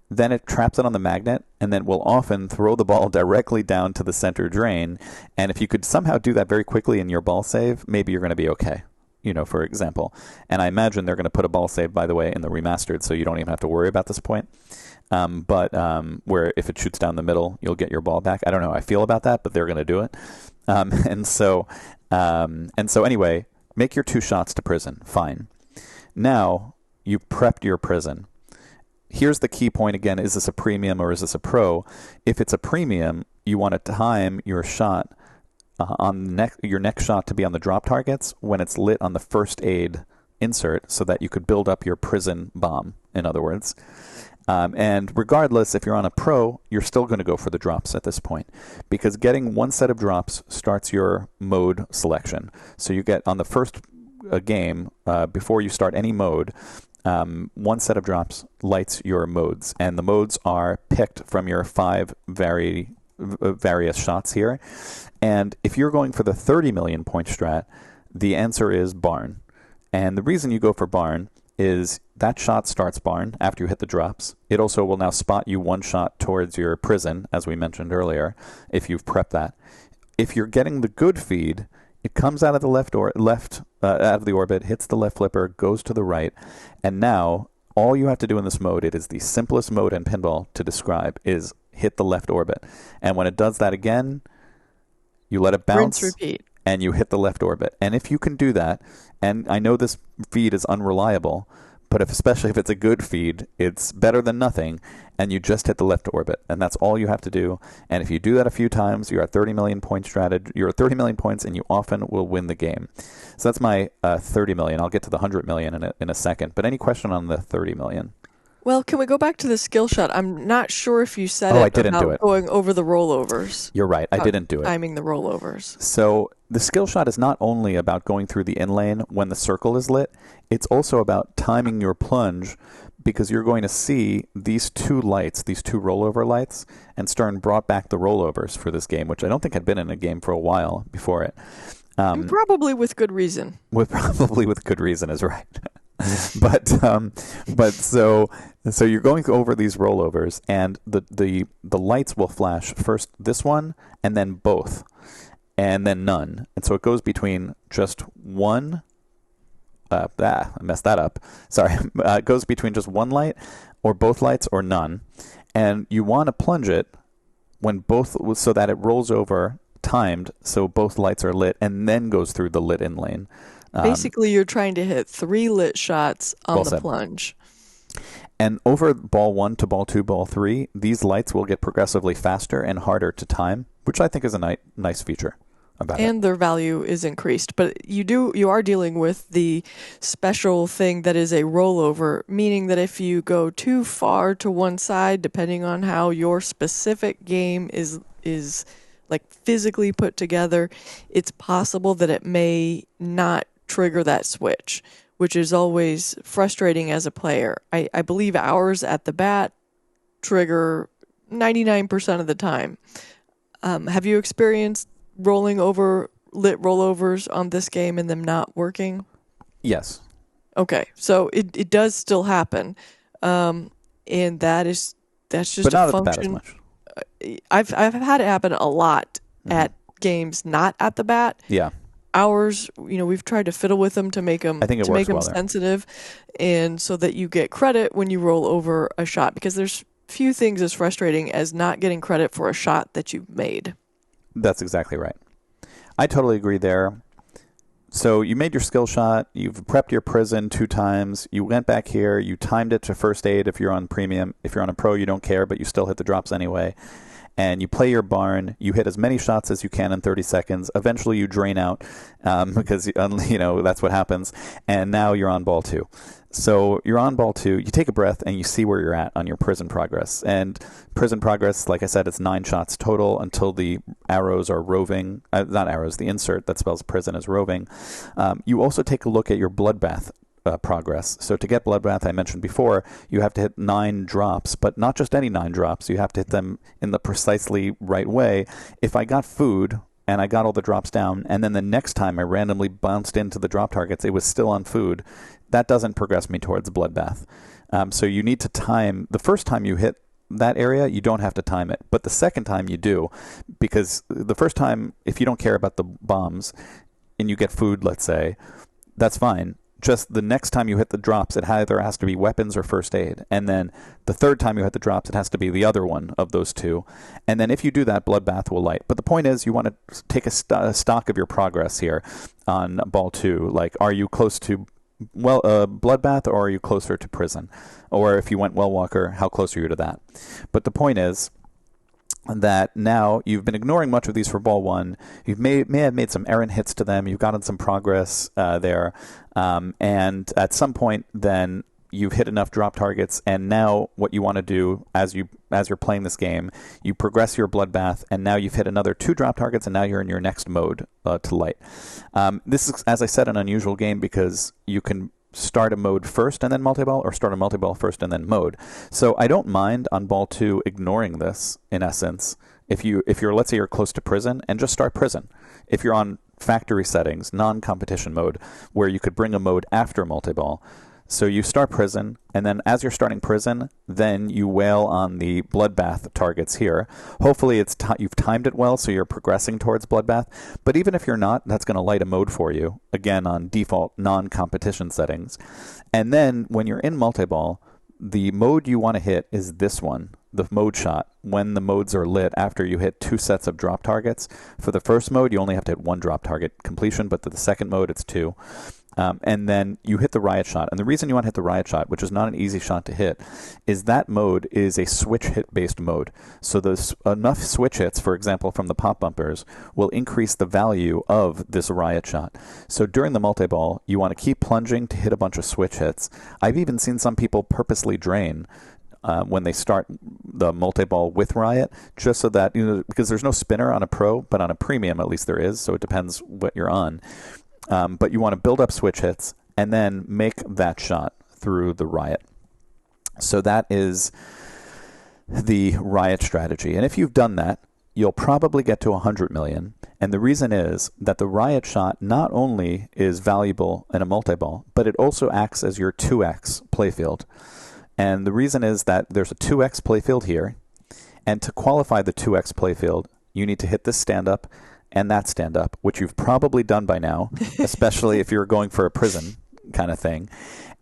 then it traps it on the magnet, and then will often throw the ball directly down to the center drain. And if you could somehow do that very quickly in your ball save, maybe you're going to be okay, for example. And I imagine they're going to put a ball save, by the way, in the remastered, so you don't even have to worry about this point. But where if it shoots down the middle, you'll get your ball back. I don't know how I feel about that, but they're going to do it. And so anyway, make your 2 shots to prison. Fine. Now, you've prepped your prison. Here's the key point again. Is this a premium or is this a pro? If it's a premium, you want to time your shot on your next shot to be on the drop targets when it's lit on the first aid insert so that you could build up your prison bomb, in other words. And regardless, if you're on a pro, you're still going to go for the drops at this point because getting one set of drops starts your mode selection. So you get on the first game, before you start any mode, one set of drops lights your modes, and the modes are picked from your 5 various shots here. And if you're going for the 30 million point strat, the answer is barn. And the reason you go for barn is that shot starts barn after you hit the drops. It also will now spot you 1 shot towards your prison, as we mentioned earlier, if you've prepped that. If you're getting the good feed, it comes out of the out of the orbit, hits the left flipper, goes to the right, and now all you have to do in this mode, it is the simplest mode in pinball to describe, is hit the left orbit. And when it does that again, you let it bounce, rinse, repeat, and you hit the left orbit. And if you can do that, and I know this feed is unreliable, but especially if it's a good feed, it's better than nothing, and you just hit the left orbit, and that's all you have to do. And if you do that a few times, you're at 30 million point strategy. You're at 30 million points, and you often will win the game. So that's my 30 million. I'll get to the 100 million in a second. But any question on the 30 million? Well, can we go back to the skill shot? I'm not sure if you said I didn't do it. Going over the rollovers. You're right. I didn't do it. Timing the rollovers. So the skill shot is not only about going through the in lane when the circle is lit, it's also about timing your plunge because you're going to see these 2 lights, these 2 rollover lights, and Stern brought back the rollovers for this game, which I don't think had been in a game for a while before it. And probably with good reason. Probably with good reason is right. but so you're going over these rollovers, and the lights will flash first this one and then both, and then none. And so it goes between just one. I messed that up. Sorry. It goes between just one light, or both lights, or none. And you want to plunge it when both, so that it rolls over timed, so both lights are lit, and then goes through the lit in lane. Basically, you're trying to hit 3 lit shots on the said. plunge. And over ball 1 to ball 2, ball 3, these lights will get progressively faster and harder to time, which I think is a nice feature. about it. And their value is increased. But you are dealing with the special thing that is a rollover, meaning that if you go too far to one side, depending on how your specific game is like physically put together, it's possible that it may not trigger that switch, which is always frustrating as a player. I believe ours at the bat trigger 99% of the time. Have you experienced rolling over lit rollovers on this game and them not working? Yes. Okay, so it does still happen, and that's just but not a at the bat as function. much. I've had it happen a lot at games not at the bat. Yeah. Ours, we've tried to fiddle with them to make them I think it works well there. sensitive, and so that you get credit when you roll over a shot, because there's few things as frustrating as not getting credit for a shot that you've made. That's exactly right. I totally agree there. So you made your skill shot, you've prepped your prison 2 times, you went back here, you timed it to first aid if you're on premium. If you're on a pro, you don't care, but you still hit the drops anyway. And you play your barn, you hit as many shots as you can in 30 seconds. Eventually you drain out because, that's what happens. And now you're on ball 2. So you're on ball 2, you take a breath, and you see where you're at on your prison progress. And prison progress, like I said, it's 9 shots total until the arrows are roving. Not arrows, the insert that spells prison is roving. You also take a look at your bloodbath progress. So to get bloodbath, I mentioned before, you have to hit 9 drops, but not just any 9 drops. You have to hit them in the precisely right way. If I got food and I got all the drops down, and then the next time I randomly bounced into the drop targets, it was still on food, that doesn't progress me towards bloodbath. So you need to time. The first time you hit that area, you don't have to time it. But the second time you do, because the first time, if you don't care about the bombs and you get food, let's say, that's fine. Just the next time you hit the drops, it either has to be weapons or first aid. And then the third time you hit the drops, it has to be the other one of those 2. And then if you do that, bloodbath will light. But the point is, you want to take a stock of your progress here on ball 2. Like, are you close to bloodbath, or are you closer to prison? Or if you went well walker, how close are you to that? But the point is that now you've been ignoring much of these for ball 1. You may have made some errant hits to them. You've gotten some progress there. And at some point, then you've hit enough drop targets. And now what you want to do as you're playing this game, you progress your bloodbath. And now you've hit another 2 drop targets. And now you're in your next mode to light. This is, as I said, an unusual game because you can start a mode first and then multiball, or start a multiball first and then mode. So I don't mind on ball 2 ignoring this, in essence, if you're, let's say you're close to prison, and just start prison. If you're on factory settings, non-competition mode, where you could bring a mode after multiball. So you start prison, and then as you're starting prison, then you wail on the bloodbath targets here. Hopefully you've timed it well, so you're progressing towards bloodbath. But even if you're not, that's going to light a mode for you, again on default non-competition settings. And then when you're in multiball, the mode you want to hit is this one, the mode shot, when the modes are lit after you hit 2 sets of drop targets. For the first mode, you only have to hit 1 drop target completion, but to the second mode, it's 2. And then you hit the riot shot. And the reason you want to hit the riot shot, which is not an easy shot to hit, is that mode is a switch hit based mode. So there's enough switch hits, for example, from the pop bumpers, will increase the value of this riot shot. So during the multiball, you want to keep plunging to hit a bunch of switch hits. I've even seen some people purposely drain when they start the multiball with riot, just so that, because there's no spinner on a pro, but on a premium at least there is, so it depends what you're on. But you want to build up switch hits and then make that shot through the riot. So that is the riot strategy. And if you've done that, you'll probably get to 100 million. And the reason is that the riot shot not only is valuable in a multiball, but it also acts as your 2x playfield. And the reason is that there's a 2x playfield here. And to qualify the 2x playfield, you need to hit this stand-up and that stand-up, which you've probably done by now, especially if you're going for a prison kind of thing.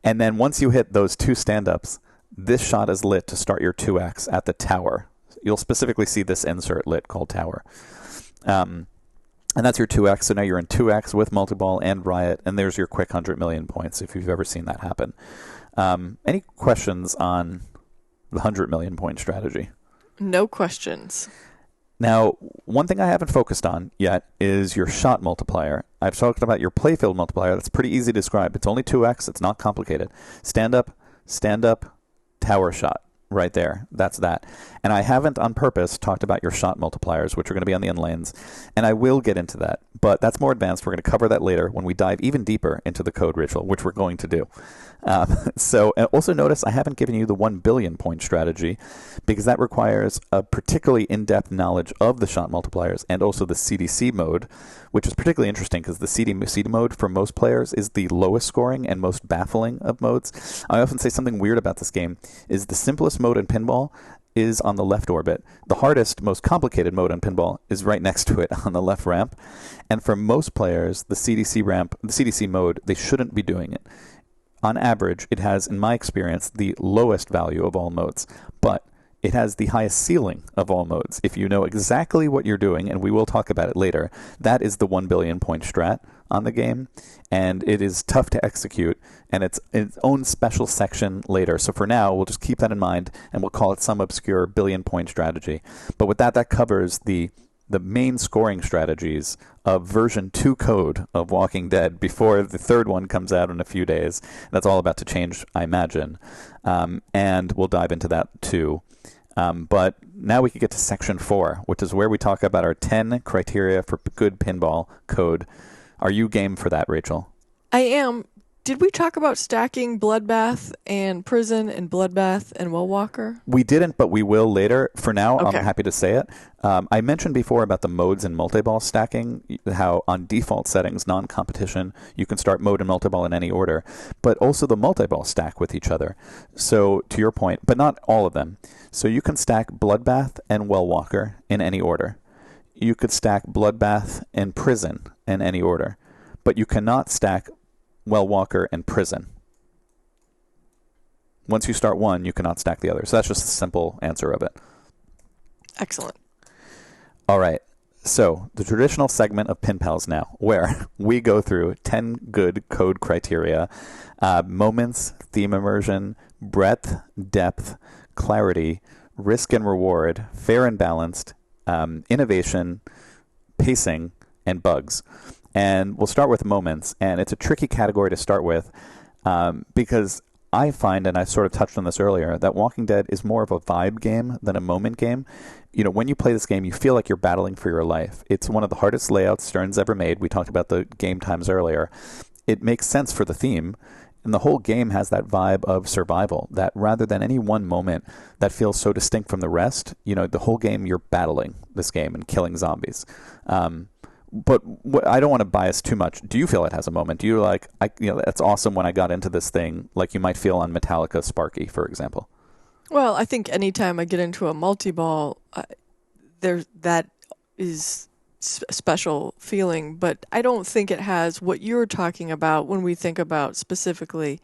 And then once you hit those 2 stand-ups, this shot is lit to start your 2x at the tower. You'll specifically see this insert lit called tower. And that's your 2x, so now you're in 2x with multiball and riot, and there's your quick 100 million points if you've ever seen that happen. Any questions on the 100 million point strategy? No questions. Now, one thing I haven't focused on yet is your shot multiplier. I've talked about your playfield multiplier. That's pretty easy to describe. It's only 2x. It's not complicated. Stand up, tower shot. Right there. That's that. And I haven't on purpose talked about your shot multipliers, which are going to be on the end lanes. And I will get into that. But that's more advanced. We're going to cover that later when we dive even deeper into the code, Rachel, which we're going to do. And also notice I haven't given you the 1 billion point strategy because that requires a particularly in-depth knowledge of the shot multipliers and also the CDC mode, which is particularly interesting because the CDC mode for most players is the lowest scoring and most baffling of modes. I often say something weird about this game is the simplest mode in pinball is on the left orbit. The hardest, most complicated mode in pinball is right next to it on the left ramp. And for most players, the CDC mode, they shouldn't be doing it. On average, it has, in my experience, the lowest value of all modes, but it has the highest ceiling of all modes. If you know exactly what you're doing, and we will talk about it later, that is the 1 billion point strat on the game, and it is tough to execute, and it's its own special section later. So for now, we'll just keep that in mind, and we'll call it some obscure billion point strategy. But with that covers the main scoring strategies of version 2 code of Walking Dead before the third one comes out in a few days. That's all about to change, I imagine. And we'll dive into that too. But now we can get to section 4, which is where we talk about our 10 criteria for good pinball code. Are you game for that, Rachel? I am. Did we talk about stacking Bloodbath and Prison and Bloodbath and Well Walker? We didn't, but we will later. For now, Okay. I'm happy to say it. I mentioned before about the modes in multiball stacking, how on default settings, non-competition, you can start mode and multiball in any order, but also the multiball stack with each other. So to your point, but not all of them. So you can stack Bloodbath and Well Walker in any order. You could stack Bloodbath and Prison in any order, but you cannot stack Well Walker and Prison. Once you start one, you cannot stack the other. So that's just a simple answer of it. Excellent. All right. So the traditional segment of Pinpals now, where we go through 10 good code criteria, moments, theme immersion, breadth, depth, clarity, risk and reward, fair and balanced, innovation, pacing, and bugs. And we'll start with moments, and it's a tricky category to start with because I find, and I sort of touched on this earlier, that Walking Dead is more of a vibe game than a moment game. You know, when you play this game, you feel like you're battling for your life. It's one of the hardest layouts Stern's ever made. We talked about the game times earlier. It makes sense for the theme, and the whole game has that vibe of survival, that rather than any one moment that feels so distinct from the rest, you know, the whole game you're battling this game and killing zombies. But I don't want to bias too much. Do you feel it has a moment? Do you like, that's awesome when I got into this thing, like you might feel on Metallica Sparky, for example? Well, I think anytime I get into a multi-ball, that is a special feeling, but I don't think it has what you're talking about when we think about specifically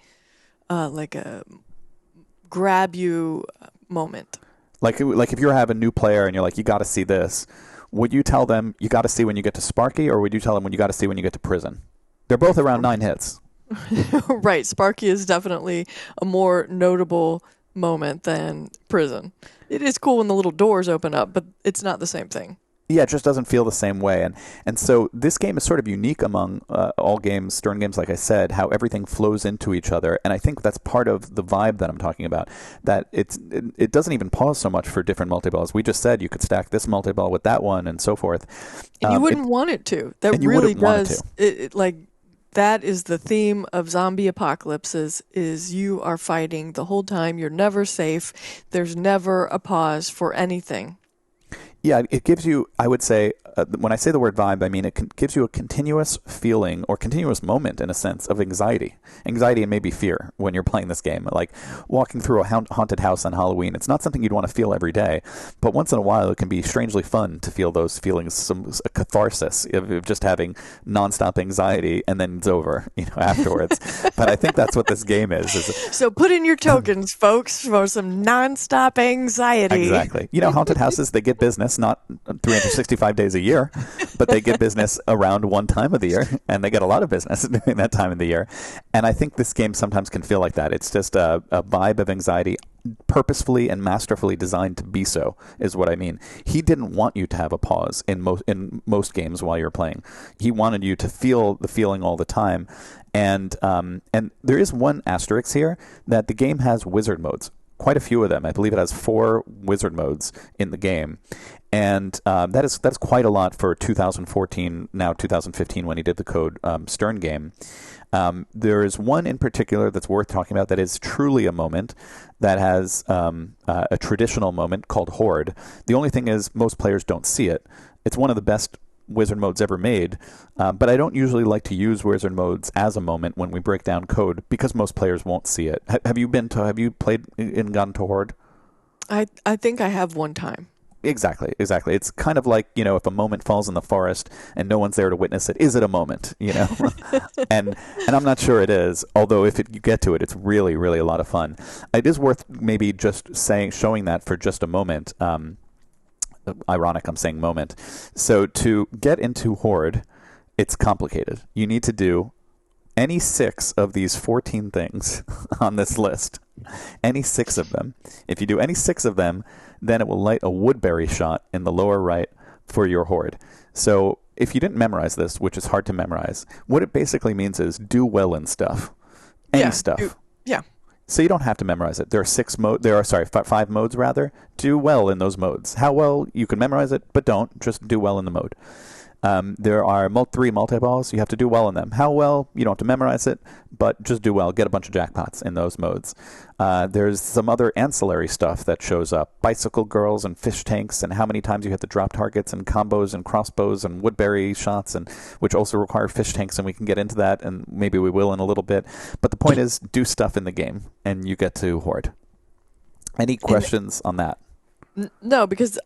like a grab you moment. Like if you're having a new player and you're like, you got to see this, would you tell them you got to see when you get to Sparky, or would you tell them when you got to see when you get to Prison? They're both around 9 hits. Right. Sparky is definitely a more notable moment than Prison. It is cool when the little doors open up, but it's not the same thing. Yeah, it just doesn't feel the same way. And so this game is sort of unique among all games, Stern games, like I said, how everything flows into each other. And I think that's part of the vibe that I'm talking about, that it doesn't even pause so much for different multiballs. We just said you could stack this multiball with that one and so forth. And you wouldn't want it to. That really does. That is the theme of zombie apocalypses, is you are fighting the whole time. You're never safe. There's never a pause for anything. Yeah, it gives you, I would say, when I say the word vibe, I mean it gives you a continuous feeling or continuous moment, in a sense, of anxiety. Anxiety and maybe fear when you're playing this game. Like walking through a haunted house on Halloween. It's not something you'd want to feel every day, but once in a while it can be strangely fun to feel those feelings, a catharsis of just having nonstop anxiety, and then it's over, afterwards. But I think that's what this game is. So put in your tokens, folks, for some nonstop anxiety. Exactly. Haunted houses, they get business. business, not 365 days a year, but they get business around one time of the year, and they get a lot of business during that time of the year. And I think this game sometimes can feel like that. It's just a vibe of anxiety, purposefully and masterfully designed to be so, is what I mean. He didn't want you to have a pause in most games while you're playing. He wanted you to feel the feeling all the time. And there is one asterisk here, that the game has wizard modes. Quite a few of them. I believe it has 4 wizard modes in the game. And that's quite a lot for 2014, now 2015, when he did the Code Stern game. There is one in particular that's worth talking about that is truly a moment, that has a traditional moment called Horde. The only thing is most players don't see it. It's one of the best wizard modes ever made, but I don't usually like to use wizard modes as a moment when we break down code, because most players won't see it. Have you played and gotten to Horde? I think I have one time. Exactly. It's kind of like, if a moment falls in the forest and no one's there to witness it, is it a moment, and I'm not sure it is, although if you get to it, it's really, really a lot of fun. It is worth maybe just showing that for just a moment. Ironic, I'm saying moment. So to get into Horde, it's complicated. You need to do any 6 of these 14 things on this list. Any 6 of them. If you do any 6 of them, then it will light a woodberry shot in the lower right for your Horde. So if you didn't memorize this, which is hard to memorize, what it basically means is do well in stuff. Any stuff. Yeah. So you don't have to memorize it. There are 5 modes rather. Do well in those modes. How well, you can memorize it, but don't. Just do well in the mode. There are 3 multiballs. You have to do well in them. How well, you don't have to memorize it, but just do well. Get a bunch of jackpots in those modes. There's some other ancillary stuff that shows up. Bicycle girls and fish tanks, and how many times you have to drop targets, and combos and crossbows and woodberry shots, and which also require fish tanks, and we can get into that, and maybe we will in a little bit. But the point is, do stuff in the game, and you get to Horde. Any questions on that? No, because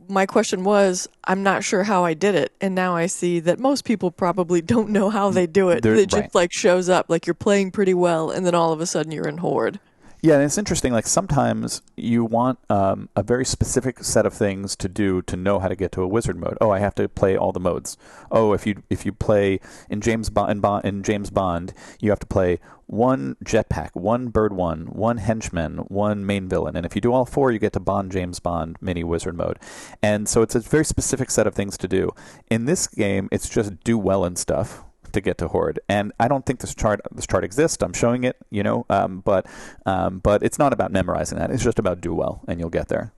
my question was, I'm not sure how I did it, and now I see that most people probably don't know how they do it. It just shows up, like you're playing pretty well, and then all of a sudden you're in Horde. Yeah, and it's interesting, like sometimes you want a very specific set of things to do to know how to get to a wizard mode. Oh, I have to play all the modes. Oh, if you play in James Bond, you have to play 1 jetpack, 1 bird one henchman, 1 main villain. And if you do all 4, you get to James Bond mini wizard mode. And so it's a very specific set of things to do. In this game, it's just do well and stuff to get to Horde. And I don't think this chart exists. I'm showing it, but it's not about memorizing that. It's just about do well, and you'll get there.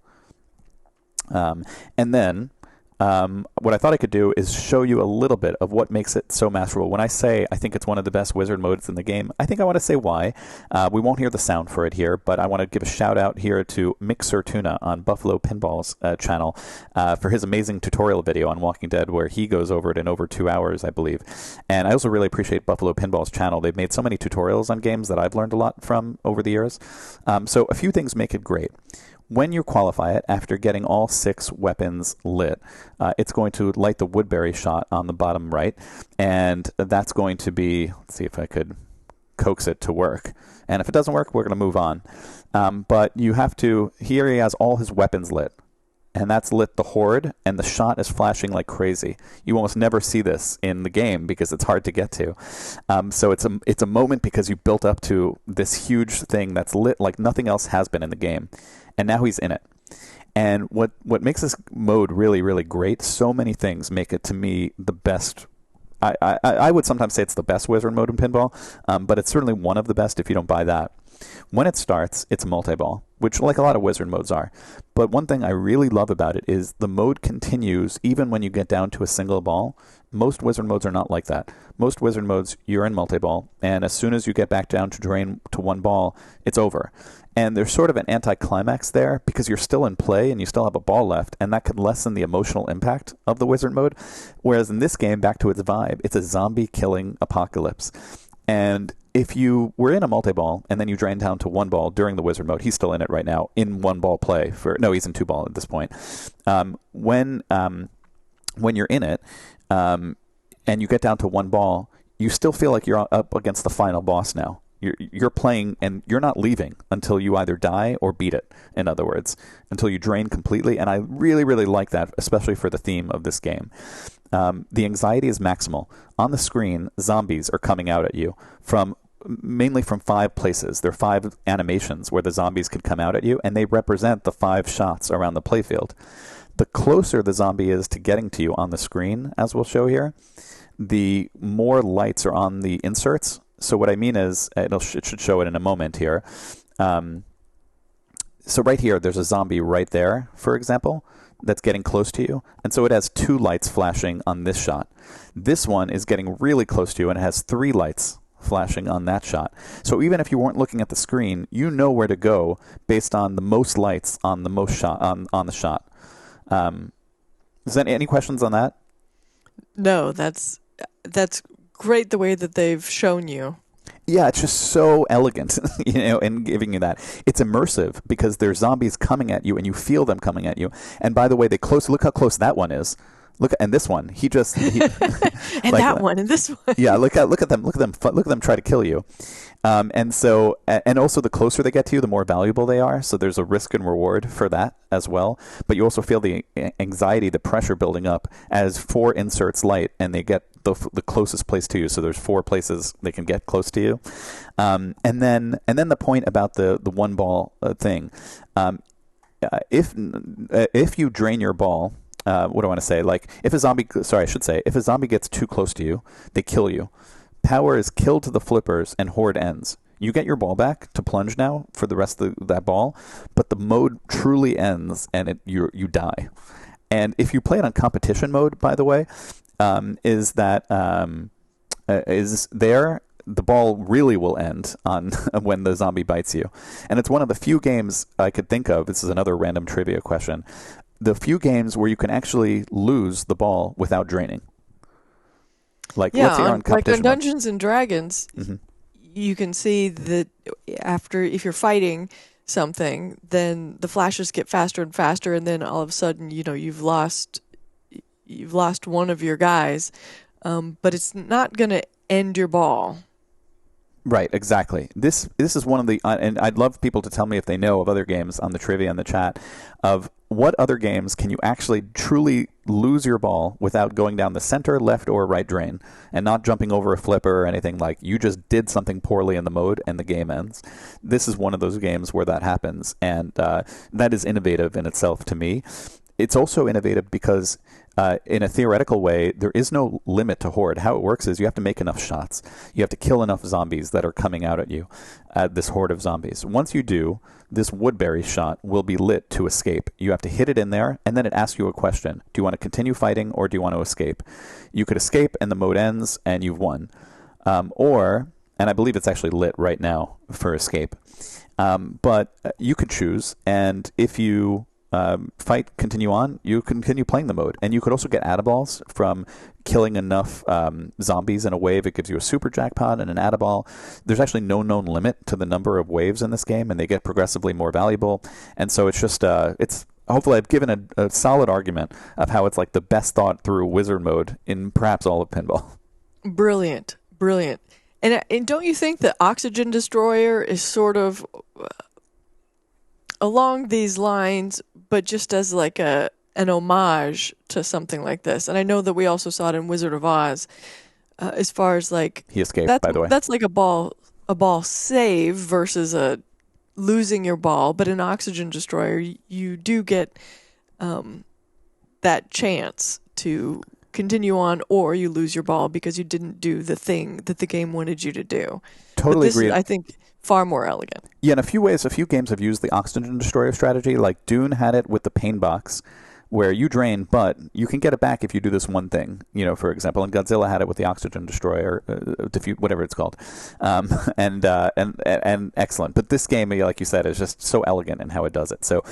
And then what I thought I could do is show you a little bit of what makes it so masterful. When I say I think it's one of the best wizard modes in the game, I think I want to say why. We won't hear the sound for it here, but I want to give a shout out here to Mixer Tuna on Buffalo Pinball's channel for his amazing tutorial video on Walking Dead, where he goes over it in over 2 hours, I believe. And I also really appreciate Buffalo Pinball's channel. They've made so many tutorials on games that I've learned a lot from over the years. So a few things make it great. When you qualify it, after getting all 6 weapons lit, it's going to light the woodberry shot on the bottom right, and that's going to be, let's see if I could coax it to work. And if it doesn't work, we're going to move on. But you have to, here he has all his weapons lit, and that's lit the Horde, and the shot is flashing like crazy. You almost never see this in the game because it's hard to get to. So it's a moment because you built up to this huge thing that's lit like nothing else has been in the game. And now he's in it. And what makes this mode really, really great, so many things make it, to me, the best. I would sometimes say it's the best wizard mode in pinball, but it's certainly one of the best if you don't buy that. When it starts, it's multiball, which like a lot of wizard modes are. But one thing I really love about it is the mode continues even when you get down to a single ball. Most wizard modes are not like that. Most wizard modes, you're in multiball, and as soon as you get back down to drain to 1 ball, it's over. And there's sort of an anticlimax there because you're still in play and you still have a ball left, and that could lessen the emotional impact of the wizard mode. Whereas in this game, back to its vibe, it's a zombie killing apocalypse. And if you were in a multi-ball and then you drain down to 1 ball during the wizard mode, he's still in it right now, in 1 ball play. He's in 2 ball at this point. When you're in it and you get down to 1 ball, you still feel like you're up against the final boss now. You're playing, and you're not leaving until you either die or beat it. In other words, until you drain completely. And I really, really like that, especially for the theme of this game. The anxiety is maximal. On the screen, zombies are coming out at you mainly from 5 places. There are 5 animations where the zombies could come out at you, and they represent the 5 shots around the playfield. The closer the zombie is to getting to you on the screen, as we'll show here, the more lights are on the inserts. So what I mean is, it should show it in a moment here. So right here, there's a zombie right there, for example, that's getting close to you. And so it has 2 lights flashing on this shot. This one is getting really close to you, and it has 3 lights flashing on that shot. So even if you weren't looking at the screen, you know where to go based on the most lights on the most shot on the shot. Is there any questions on that? No, that's great the way that they've shown you. Yeah, it's just so elegant, in giving you that. It's immersive because there's zombies coming at you and you feel them coming at you. And by the way, look how close that one is. And this one, and that one, and this one. Yeah, look at them try to kill you. And also the closer they get to you, the more valuable they are. So there's a risk and reward for that as well. But you also feel the anxiety, the pressure building up as 4 inserts light, and they get the closest place to you. So there's 4 places they can get close to you. And then the point about the one ball thing. If you drain your ball. What do I want to say? If a zombie gets too close to you, they kill you. Power is killed to the flippers and horde ends. You get your ball back to plunge now for the rest of that ball, but the mode truly ends and you die. And if you play it on competition mode, by the way, the ball really will end on when the zombie bites you. And it's one of the few games I could think of. This is another random trivia question. The few games where you can actually lose the ball without draining. Let's say on competition on Dungeons and Dragons, you can see that if you're fighting something, then the flashes get faster and faster, and then all of a sudden, you've lost one of your guys, but it's not going to end your ball. Right, exactly. This is one of the, and I'd love people to tell me if they know of other games on the trivia in the chat, of what other games can you actually truly lose your ball without going down the center, left, or right drain, and not jumping over a flipper or anything. You just did something poorly in the mode and the game ends. This is one of those games where that happens, and that is innovative in itself to me. It's also innovative because in a theoretical way, there is no limit to horde. How it works is you have to make enough shots. You have to kill enough zombies that are coming out at you, this horde of zombies. Once you do, this woodberry shot will be lit to escape. You have to hit it in there, and then it asks you a question. Do you want to continue fighting, or do you want to escape? You could escape, and the mode ends, and you've won. And I believe it's actually lit right now for escape. But you could choose, and if you continue on, you continue playing the mode. And you could also get add-a-balls from killing enough zombies in a wave. It gives you a super jackpot and an add-a-ball. There's actually no known limit to the number of waves in this game, and they get progressively more valuable. And so it's just, hopefully I've given a solid argument of how it's the best thought through wizard mode in perhaps all of pinball. Brilliant. And don't you think that Oxygen Destroyer is sort of along these lines, but just as an homage to something like this? And I know that we also saw it in Wizard of Oz, as far as he escaped, by the way. That's like a ball save versus a losing your ball. But in Oxygen Destroyer, you do get that chance to continue on, or you lose your ball because you didn't do the thing that the game wanted you to do. Totally agree. Is, I think, far more elegant. Yeah, in a few ways, a few games have used the Oxygen Destroyer strategy. Dune had it with the Pain Box, where you drain, but you can get it back if you do this one thing, for example. And Godzilla had it with the Oxygen Destroyer, whatever it's called, and excellent. But this game, like you said, is just so elegant in how it does it. So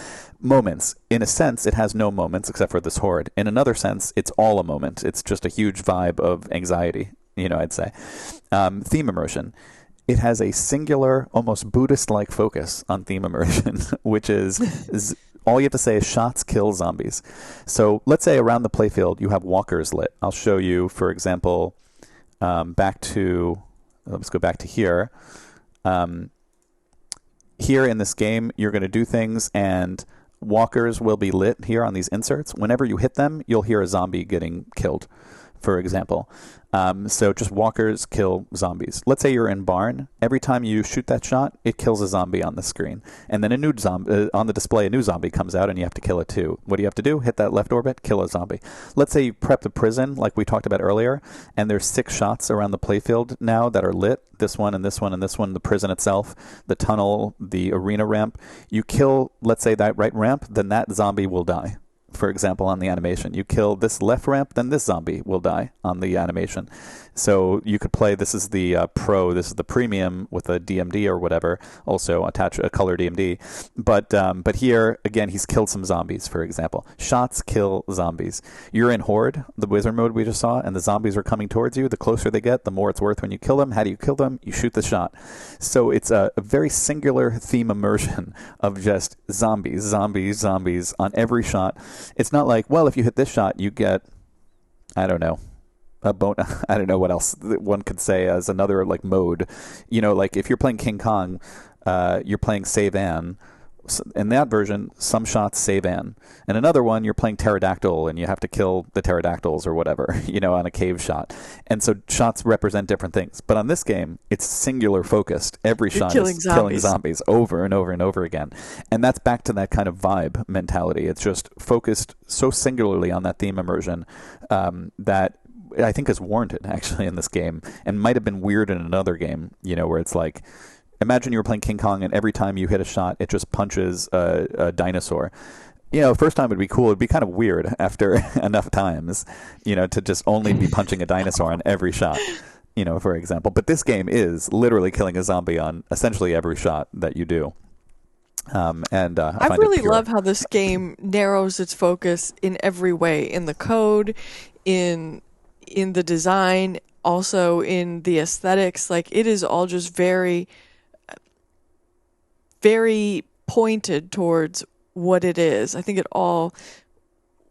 moments, in a sense, it has no moments except for this horde. In another sense, it's all a moment. It's just a huge vibe of anxiety, I'd say. Theme immersion. It has a singular, almost Buddhist-like focus on theme immersion, which is all you have to say is shots kill zombies. So let's say around the playfield you have walkers lit. I'll show you, for example, let's go back to here. Here in this game, you're going to do things, and walkers will be lit here on these inserts. Whenever you hit them, you'll hear a zombie getting killed, for example. So just walkers kill zombies. Let's say you're in barn. Every time you shoot that shot, it kills a zombie on the screen. And then a new zombie on the display, a new zombie comes out, and you have to kill it too. What do you have to do? Hit that left orbit, kill a zombie. Let's say you prep the prison, like we talked about earlier, and there's 6 shots around the playfield now that are lit. This one and this one and this one, the prison itself, the tunnel, the arena ramp. You kill, let's say, that right ramp, then that zombie will die. For example, on the animation, you kill this left ramp, then this zombie will die on the animation. So you could play, this is the Pro, this is the Premium with a DMD or whatever, also attach a color DMD. But here, again, he's killed some zombies, for example. Shots kill zombies. You're in Horde, the wizard mode we just saw, and the zombies are coming towards you. The closer they get, the more it's worth when you kill them. How do you kill them? You shoot the shot. So it's a very singular theme immersion of just zombies, zombies, zombies on every shot. It's not like, well, if you hit this shot, you get, I don't know, a bone. I don't know what else one could say as another like mode. You know, like if you're playing King Kong, you're playing Save Ann. In that version, some shots save Ann. In another one, you're playing Pterodactyl, and you have to kill the pterodactyls or whatever, you know, on a cave shot. And so shots represent different things. But on this game, it's singular focused. Every shot is killing zombies over and over and over again. And that's back to that kind of vibe mentality. It's just focused so singularly on that theme immersion that I think is warranted, actually, in this game, and might have been weird in another game, you know, where it's like, imagine you were playing King Kong, and every time you hit a shot, it just punches a dinosaur. You know, first time would be cool. It'd be kind of weird after enough times, you know, to just only be punching a dinosaur on every shot, you know, for example. But this game is literally killing a zombie on essentially every shot that you do. I really love how this game narrows its focus in every way, in the code, in the design, also in the aesthetics. Like, it is all just very, very pointed towards what it is. I think it all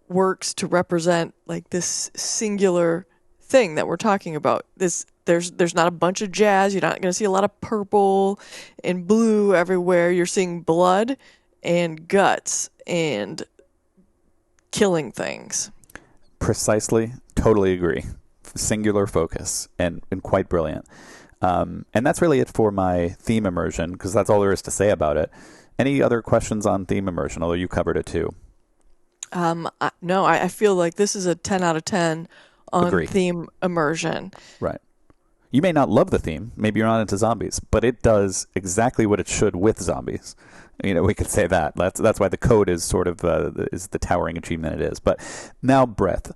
works to represent like this singular thing that we're talking about. There's not a bunch of jazz. You're not going to see a lot of purple and blue everywhere. You're seeing blood and guts and killing things. Precisely. Totally agree. Singular focus and quite brilliant. And that's really it for my theme immersion, because that's all there is to say about it. Any other questions on theme immersion, although you covered it too? No, I feel like this is a 10 out of 10 on theme immersion. Right. You may not love the theme. Maybe you're not into zombies, but it does exactly what it should with zombies. You know, we could say that. That's why the code is sort of is the towering achievement it is. But now breadth.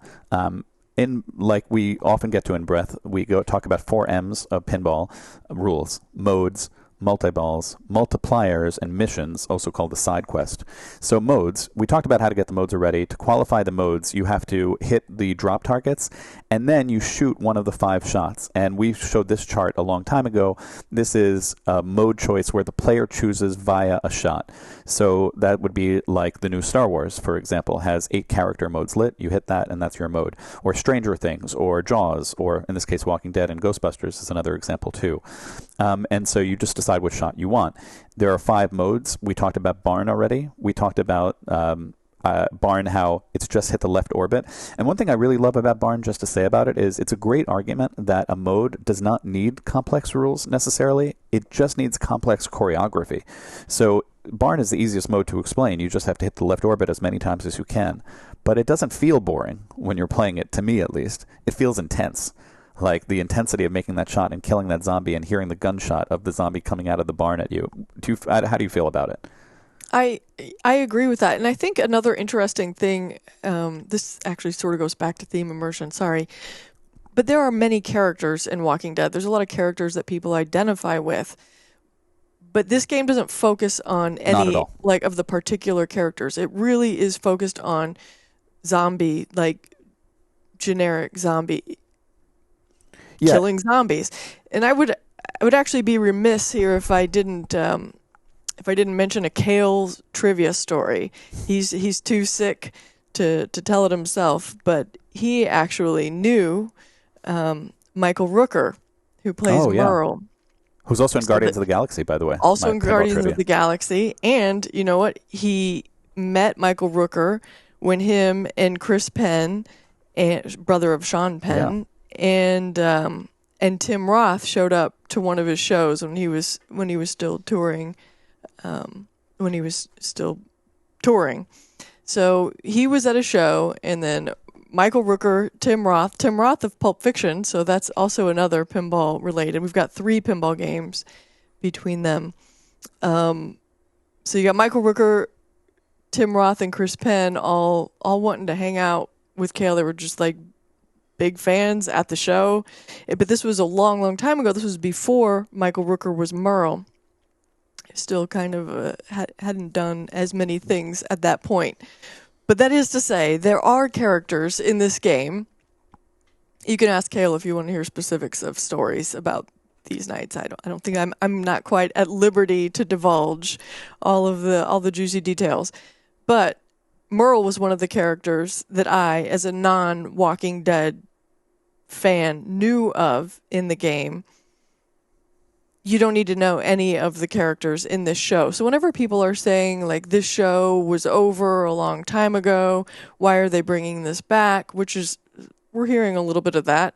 In like we often get to in breadth, we go talk about 4 M's of pinball rules: modes, multiballs, multipliers, and missions, also called the side quest. So modes, we talked about how to get the modes already. To qualify the modes, you have to hit the drop targets, and then you shoot one of the 5 shots. And we showed this chart a long time ago. This is a mode choice where the player chooses via a shot. So that would be like the new Star Wars, for example, has 8 character modes lit. You hit that, and that's your mode. Or Stranger Things, or Jaws, or in this case, Walking Dead and Ghostbusters is another example too. And so you just decide what shot you want. There are 5 modes. We talked about barn already. We talked about barn, how it's just hit the left orbit. And one thing I really love about barn, just to say about it, is it's a great argument that a mode does not need complex rules necessarily. It just needs complex choreography. So barn is the easiest mode to explain. You just have to hit the left orbit as many times as you can. But it doesn't feel boring when you're playing it, to me at least. It feels intense. Like the intensity of making that shot and killing that zombie and hearing the gunshot of the zombie coming out of the barn at you. How do you feel about it? I agree with that. And I think another interesting thing, this actually sort of goes back to theme immersion, sorry, but there are many characters in Walking Dead. There's a lot of characters that people identify with. But this game doesn't focus on any like of the particular characters. It really is focused on zombie, like generic zombie. Yeah. Killing zombies. And I would actually be remiss here if I didn't mention a Kale's trivia story. He's too sick to tell it himself, but he actually knew Michael Rooker, who plays Merle. Who's also in Guardians of the Galaxy, by the way. Also My in pinball Guardians trivia. of the Galaxy. And you know what? He met Michael Rooker when him and Chris Penn, brother of Sean Penn, and Tim Roth showed up to one of his shows when he was still touring. So he was at a show, and then Michael Rooker, Tim Roth of Pulp Fiction, so that's also another pinball related. We've got 3 pinball games between them. So you got Michael Rooker, Tim Roth, and Chris Penn all wanting to hang out with Cale. They were just like big fans at the show. But this was a long, long time ago. This was before Michael Rooker was Merle. Still kind of hadn't done as many things at that point. But that is to say, there are characters in this game. You can ask Cale if you want to hear specifics of stories about these nights. I don't think I'm not quite at liberty to divulge all the juicy details. But Merle was one of the characters that I, as a non-Walking Dead fan, knew of in the game. You don't need to know any of the characters in this show. So whenever people are saying, like, this show was over a long time ago, why are they bringing this back? Which is, we're hearing a little bit of that.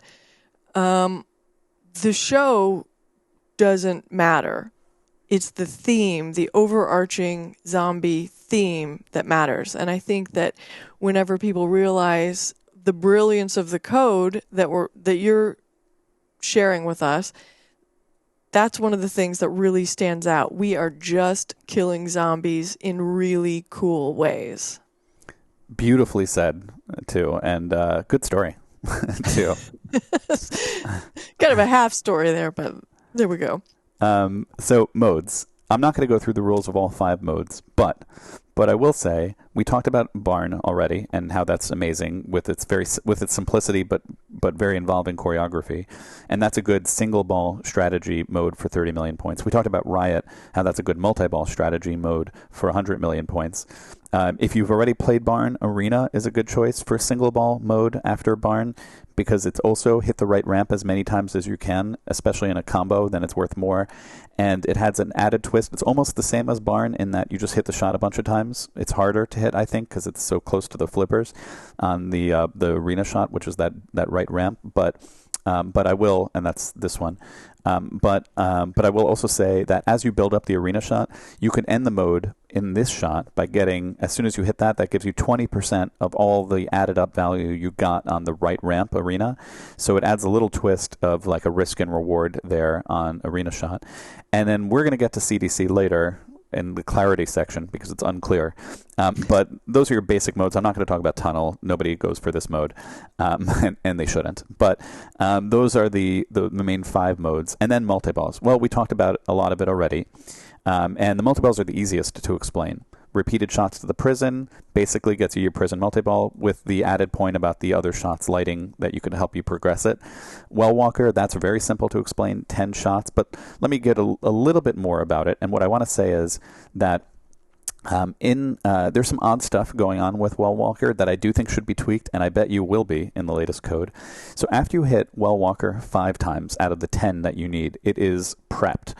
The show doesn't matter. It's the theme, the overarching zombie theme that matters. And I think that whenever people realize the brilliance of the code that you're sharing with us, that's one of the things that really stands out. We are just killing zombies in really cool ways. Beautifully said, too, and good story, too. Kind of a half story there, but there we go. So modes. I'm not going to go through the rules of all 5 modes, but I will say we talked about Barn already and how that's amazing with its simplicity, but very involving choreography, and that's a good single ball strategy mode for 30 million points. We talked about Riot, how that's a good multi-ball strategy mode for 100 million points. If you've already played Barn, Arena is a good choice for single ball mode after Barn, because it's also hit the right ramp as many times as you can, especially in a combo, then it's worth more. And it has an added twist. It's almost the same as Barn in that you just hit the shot a bunch of times. It's harder to hit, I think, because it's so close to the flippers on the Arena shot, which is that right ramp. But I will, and that's this one. But I will also say that as you build up the Arena shot, you can end the mode in this shot by getting, as soon as you hit that gives you 20% of all the added up value you got on the right ramp Arena. So it adds a little twist of like a risk and reward there on Arena shot. And then we're going to get to CDC later in the clarity section because it's unclear. But those are your basic modes. I'm not going to talk about Tunnel. Nobody goes for this mode, and they shouldn't. But those are the main 5 modes. And then multiballs. Well, we talked about a lot of it already. And the multiballs are the easiest to explain. Repeated shots to the prison basically gets you your prison multiball with the added point about the other shots lighting that you can help you progress it. Well Walker, that's very simple to explain, 10 shots, but let me get a little bit more about it. And what I want to say is that there's some odd stuff going on with Well Walker that I do think should be tweaked, and I bet you will be in the latest code. So after you hit Well Walker 5 times out of the 10 that you need, it is prepped.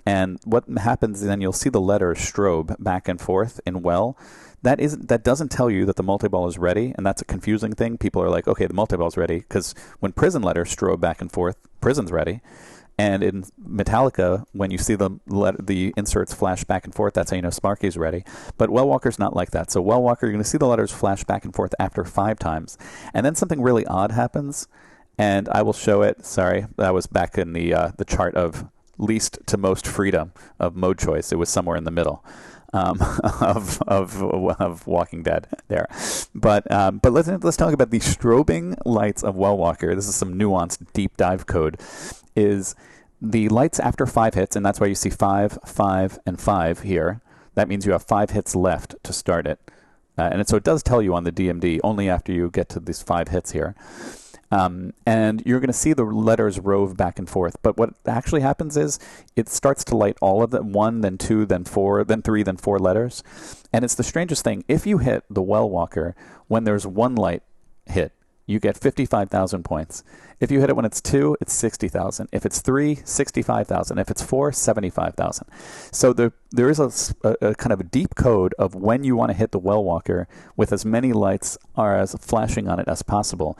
And what happens then, you'll see the letters strobe back and forth in Well. That doesn't tell you that the multiball is ready, and that's a confusing thing. People are like, okay, the multiball's ready, because when prison letters strobe back and forth, prison's ready. And in Metallica, when you see the inserts flash back and forth, that's how you know Sparky's ready. But Well Walker's not like that. So Well Walker, you're going to see the letters flash back and forth after 5 times. And then something really odd happens, and I will show it. Sorry, that was back in the chart of least to most freedom of mode choice. It was somewhere in the middle of Walking Dead there. But let's talk about the strobing lights of Well Walker. This is some nuanced deep dive code. Is the lights after 5 hits, and that's why you see 5, 5, and 5 here. That means you have 5 hits left to start it. So it does tell you on the DMD only after you get to these 5 hits here. And you're going to see the letters rove back and forth. But what actually happens is it starts to light all of them, 1, then 2, then 4, then 3, then 4 letters. And it's the strangest thing. If you hit the Well Walker when there's 1 light hit, you get 55,000 points. If you hit it when it's 2, it's 60,000. If it's 3, 65,000. If it's 4, 75,000. So there is a kind of a deep code of when you want to hit the well walker with as many lights as flashing on it as possible.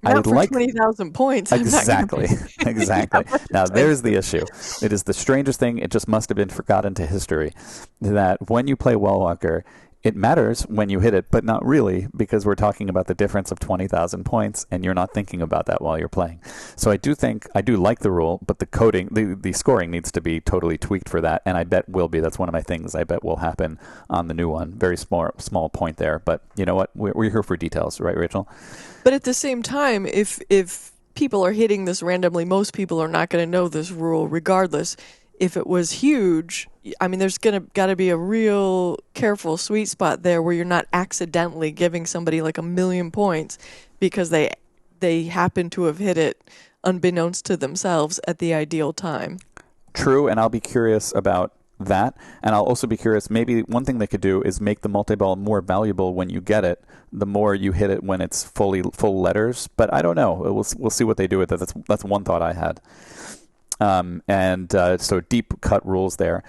Not for 20,000 points. Exactly. Exactly. Now, there's the issue. It is the strangest thing. It just must have been forgotten to history that when you play well walker, it matters when you hit it, but not really, because we're talking about the difference of 20,000 points, and you're not thinking about that while you're playing. So I do like the rule, but the coding, the scoring needs to be totally tweaked for that, and I bet will be. That's one of my things I bet will happen on the new one. Very small point there, but you know what? We're here for details, right, Rachel? But at the same time, if people are hitting this randomly, most people are not going to know this rule regardless. If it was huge, I mean, there's got to be a real careful sweet spot there where you're not accidentally giving somebody like 1,000,000 points because they happen to have hit it unbeknownst to themselves at the ideal time. True, and I'll be curious about that, and I'll also be curious, maybe one thing they could do is make the multi-ball more valuable when you get it, the more you hit it when it's full letters, but I don't know. We'll see what they do with it. That's one thought I had. So deep cut rules there.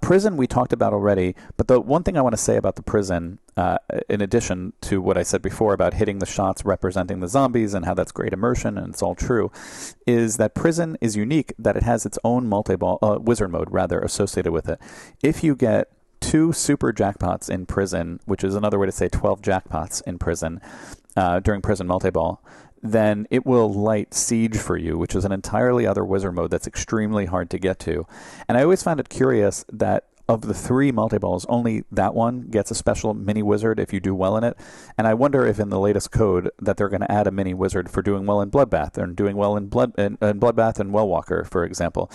Prison we talked about already, but the one thing I want to say about the prison, in addition to what I said before about hitting the shots representing the zombies and how that's great immersion and it's all true, is that prison is unique, that it has its own multi-ball, wizard mode rather, associated with it. If you get 2 super jackpots in prison, which is another way to say 12 jackpots in prison, during prison multi-ball, then it will light Siege for you, which is an entirely other wizard mode that's extremely hard to get to. And I always found it curious that of the 3 multi-balls, only that one gets a special mini wizard if you do well in it. And I wonder if in the latest code that they're going to add a mini wizard for doing well in Bloodbath and doing well in Bloodbath and Well Walker, for example.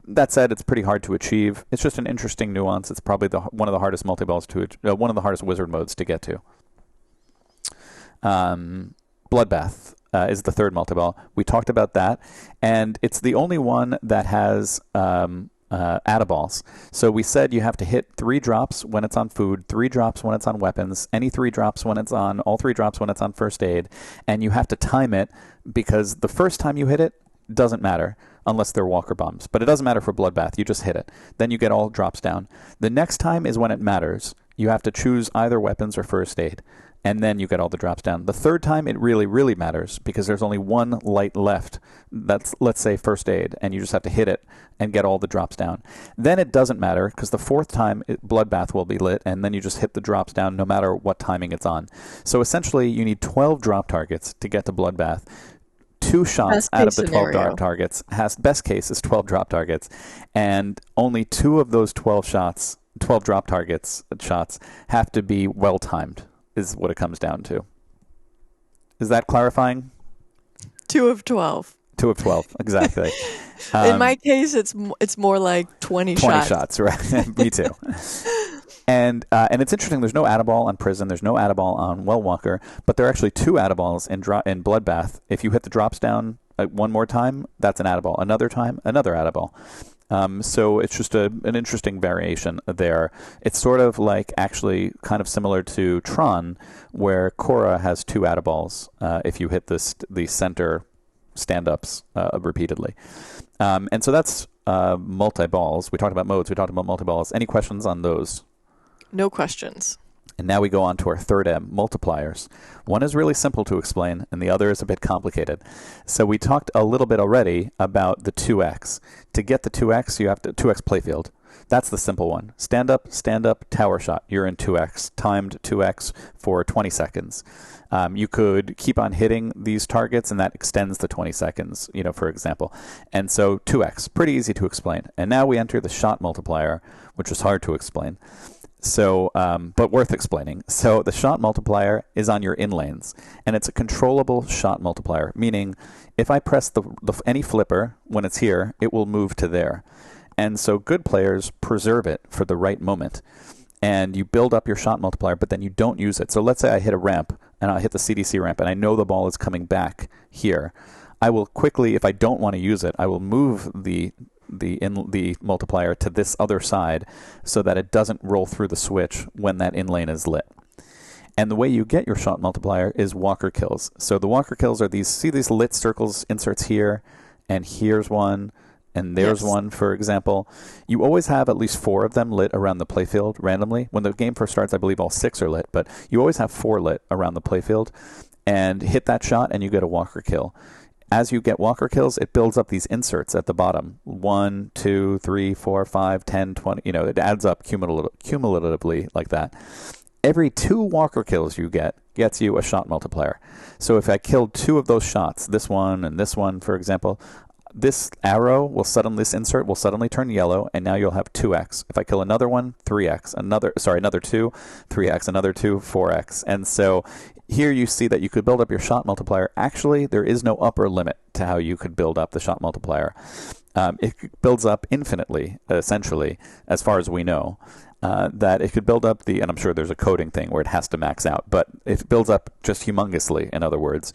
That said, it's pretty hard to achieve. It's just an interesting nuance. It's probably one of the hardest multi-balls one of the hardest wizard modes to get to. Bloodbath is the third multi-ball. We talked about that, and it's the only one that has add-a-balls. So we said you have to hit 3 drops when it's on food, 3 drops when it's on weapons, any 3 drops when it's on, all 3 drops when it's on first aid, and you have to time it because the first time you hit it doesn't matter unless they're walker bombs. But it doesn't matter for Bloodbath. You just hit it. Then you get all drops down. The next time is when it matters. You have to choose either weapons or first aid, and then you get all the drops down. The third time, it really, really matters because there's only 1 light left. That's, let's say, first aid, and you just have to hit it and get all the drops down. Then it doesn't matter because the 4th time, Bloodbath will be lit, and then you just hit the drops down no matter what timing it's on. So essentially, you need 12 drop targets to get to Bloodbath. 2 shots out of the 12 drop targets. Best case is 12 drop targets, and only 2 of those 12 drop targets shots have to be well timed. Is what it comes down to. Is that clarifying? 2 of 12. 2 of 12, exactly. In my case, it's more like 20 shots. 20 shots, right? Me too. And it's interesting. There's no add-a-ball on Prison. There's no add-a-ball on Well Walker, but there are actually 2 add-a-balls in Bloodbath. If you hit the drops down one more time, that's an add-a-ball. Another time, another add-a-ball. So it's just an interesting variation there. It's sort of like actually kind of similar to Tron, where Korra has 2 add-a-balls if you hit the center stand-ups repeatedly. And so that's multi-balls. We talked about modes. We talked about multi-balls. Any questions on those? No questions. And now we go on to our third M, multipliers. One is really simple to explain, and the other is a bit complicated. So we talked a little bit already about the 2x. To get the 2x, you have to 2x playfield. That's the simple one. Stand up, tower shot. You're in 2x, timed 2x for 20 seconds. You could keep on hitting these targets, and that extends the 20 seconds, for example. And so 2x, pretty easy to explain. And now we enter the shot multiplier, which was hard to explain. So, but worth explaining. So the shot multiplier is on your in lanes, and it's a controllable shot multiplier, meaning if I press any flipper when it's here, it will move to there. And so good players preserve it for the right moment, and you build up your shot multiplier, but then you don't use it. So let's say I hit a ramp, and I hit the CDC ramp, and I know the ball is coming back here. I will quickly, if I don't want to use it, I will move the multiplier to this other side so that it doesn't roll through the switch when that in lane is lit. And the way you get your shot multiplier is Walker kills. So the Walker kills are these lit circles inserts here, and here's one, and there's one, for example. You always have at least 4 of them lit around the playfield randomly. When the game first starts, I believe all 6 are lit, but you always have 4 lit around the playfield. And hit that shot, and you get a Walker kill. As you get Walker kills, it builds up these inserts at the bottom. 1, 2, 3, 4, 5, 10, 20. It adds up cumulatively like that. Every 2 Walker kills you gets you a shot multiplier. So if I killed 2 of those shots, this one and this one, for example, this this insert will suddenly turn yellow, and now you'll have 2x. If I kill another one, 3x. Another 2, 3x. Another 2, 4x. And so here you see that you could build up your shot multiplier. Actually, there is no upper limit to how you could build up the shot multiplier. It builds up infinitely, essentially, as far as we know. That it could build up and I'm sure there's a coding thing where it has to max out, but it builds up just humongously, in other words.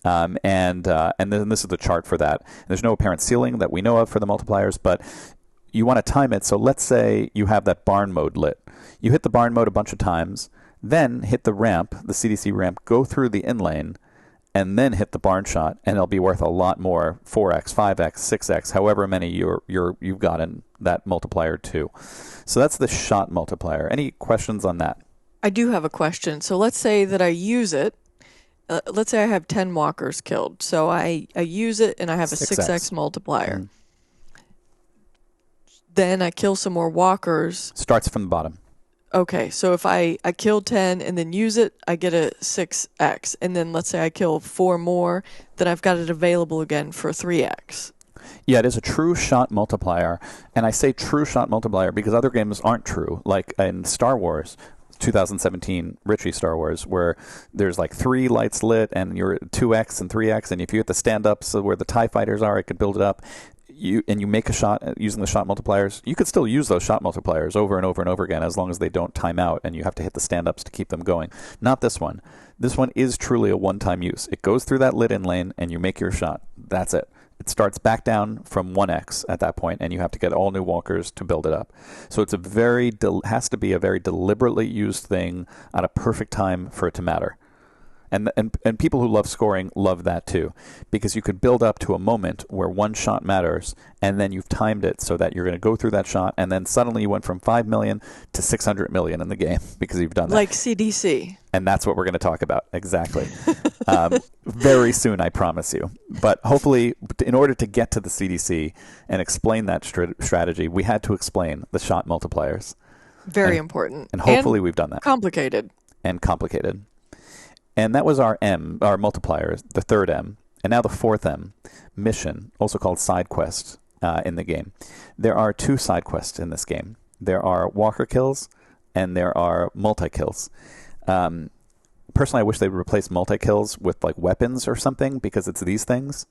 And then this is the chart for that. There's no apparent ceiling that we know of for the multipliers, but you want to time it. So let's say you have that barn mode lit. You hit the barn mode a bunch of times, then hit the ramp, the CDC ramp, go through the in lane, and then hit the barn shot, and it'll be worth a lot more, 4x, 5x, 6x, however many you've got in that multiplier too. So that's the shot multiplier. Any questions on that? I do have a question. So let's say that I use it. Let's say I have 10 walkers killed. So I use it and I have a 6x multiplier. Mm. Then I kill some more walkers. Starts from the bottom. Okay, so if I kill 10 and then use it, I get a 6x. And then let's say I kill 4 more, then I've got it available again for 3x. Yeah, it is a true shot multiplier. And I say true shot multiplier because other games aren't true. Like in Star Wars, 2017 Ritchie Star Wars, where there's like 3 lights lit and you're 2x and 3x. And if you hit the stand-ups where the TIE fighters are, it could build it up. You make a shot using the shot multipliers. You could still use those shot multipliers over and over and over again as long as they don't time out and you have to hit the stand-ups to keep them going. Not this one. This one is truly a one-time use. It goes through that lit in lane and you make your shot. That's it. It starts back down from 1x at that point, and you have to get all new walkers to build it up. So it's has to be a very deliberately used thing at a perfect time for it to matter. And people who love scoring love that too, because you could build up to a moment where one shot matters, and then you've timed it so that you're going to go through that shot, and then suddenly you went from 5 million to 600 million in the game because you've done that. Like CDC. And that's what we're going to talk about, exactly. Very soon, I promise you. But hopefully, in order to get to the CDC and explain that strategy, we had to explain the shot multipliers. Very important. And hopefully we've done that. Complicated. And that was our multipliers, the third M. And now the fourth M, mission, also called side quest in the game. There are 2 side quests in this game. There are walker kills and there are multi-kills. Personally, I wish they would replace multi-kills with like weapons or something, because it's these things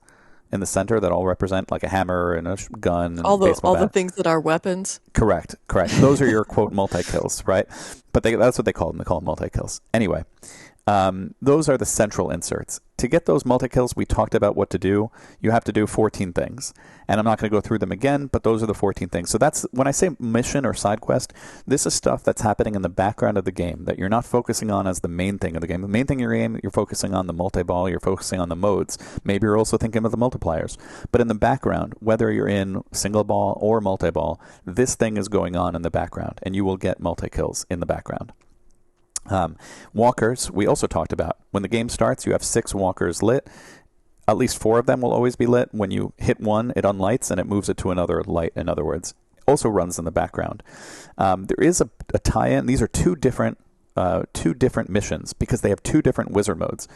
in the center that all represent like a hammer and a gun. And all the things that are weapons? Correct. Those are your, quote, multi-kills, right? But that's what they call them. They call them multi-kills. Anyway. Those are the central inserts. To get those multi-kills, we talked about what to do. You have to do 14 things. And I'm not going to go through them again, but those are the 14 things. So that's, when I say mission or side quest, this is stuff that's happening in the background of the game that you're not focusing on as the main thing of the game. The main thing in your game, you're focusing on the multi-ball, you're focusing on the modes. Maybe you're also thinking of the multipliers. But in the background, whether you're in single ball or multi-ball, this thing is going on in the background, and you will get multi-kills in the background. Walkers, we also talked about. When the game starts, you have 6 walkers lit. At least 4 of them will always be lit. When you hit one, it unlights and it moves it to another light, in other words. Also runs in the background. There is a tie-in. These are 2 different missions because they have 2 different wizard modes.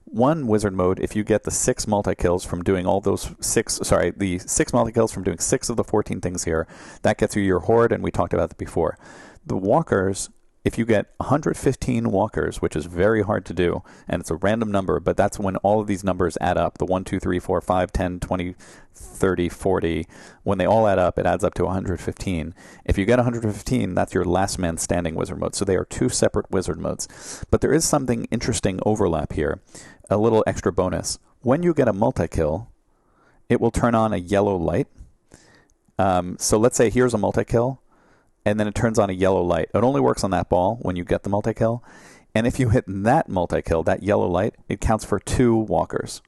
One wizard mode, if you get the 6 multi-kills from doing the 6 multi-kills from doing 6 of the 14 things here, that gets you your horde, and we talked about that before. The walkers, if you get 115 walkers, which is very hard to do, and it's a random number, but that's when all of these numbers add up, the 1, 2, 3, 4, 5, 10, 20, 30, 40, when they all add up, it adds up to 115. If you get 115, that's your last man standing wizard mode. So they are 2 separate wizard modes. But there is something interesting overlap here, a little extra bonus. When you get a multi-kill, it will turn on a yellow light. So let's say here's a multi-kill, and then it turns on a yellow light. It only works on that ball when you get the multi-kill. And if you hit that multi-kill, that yellow light, it counts for 2 walkers.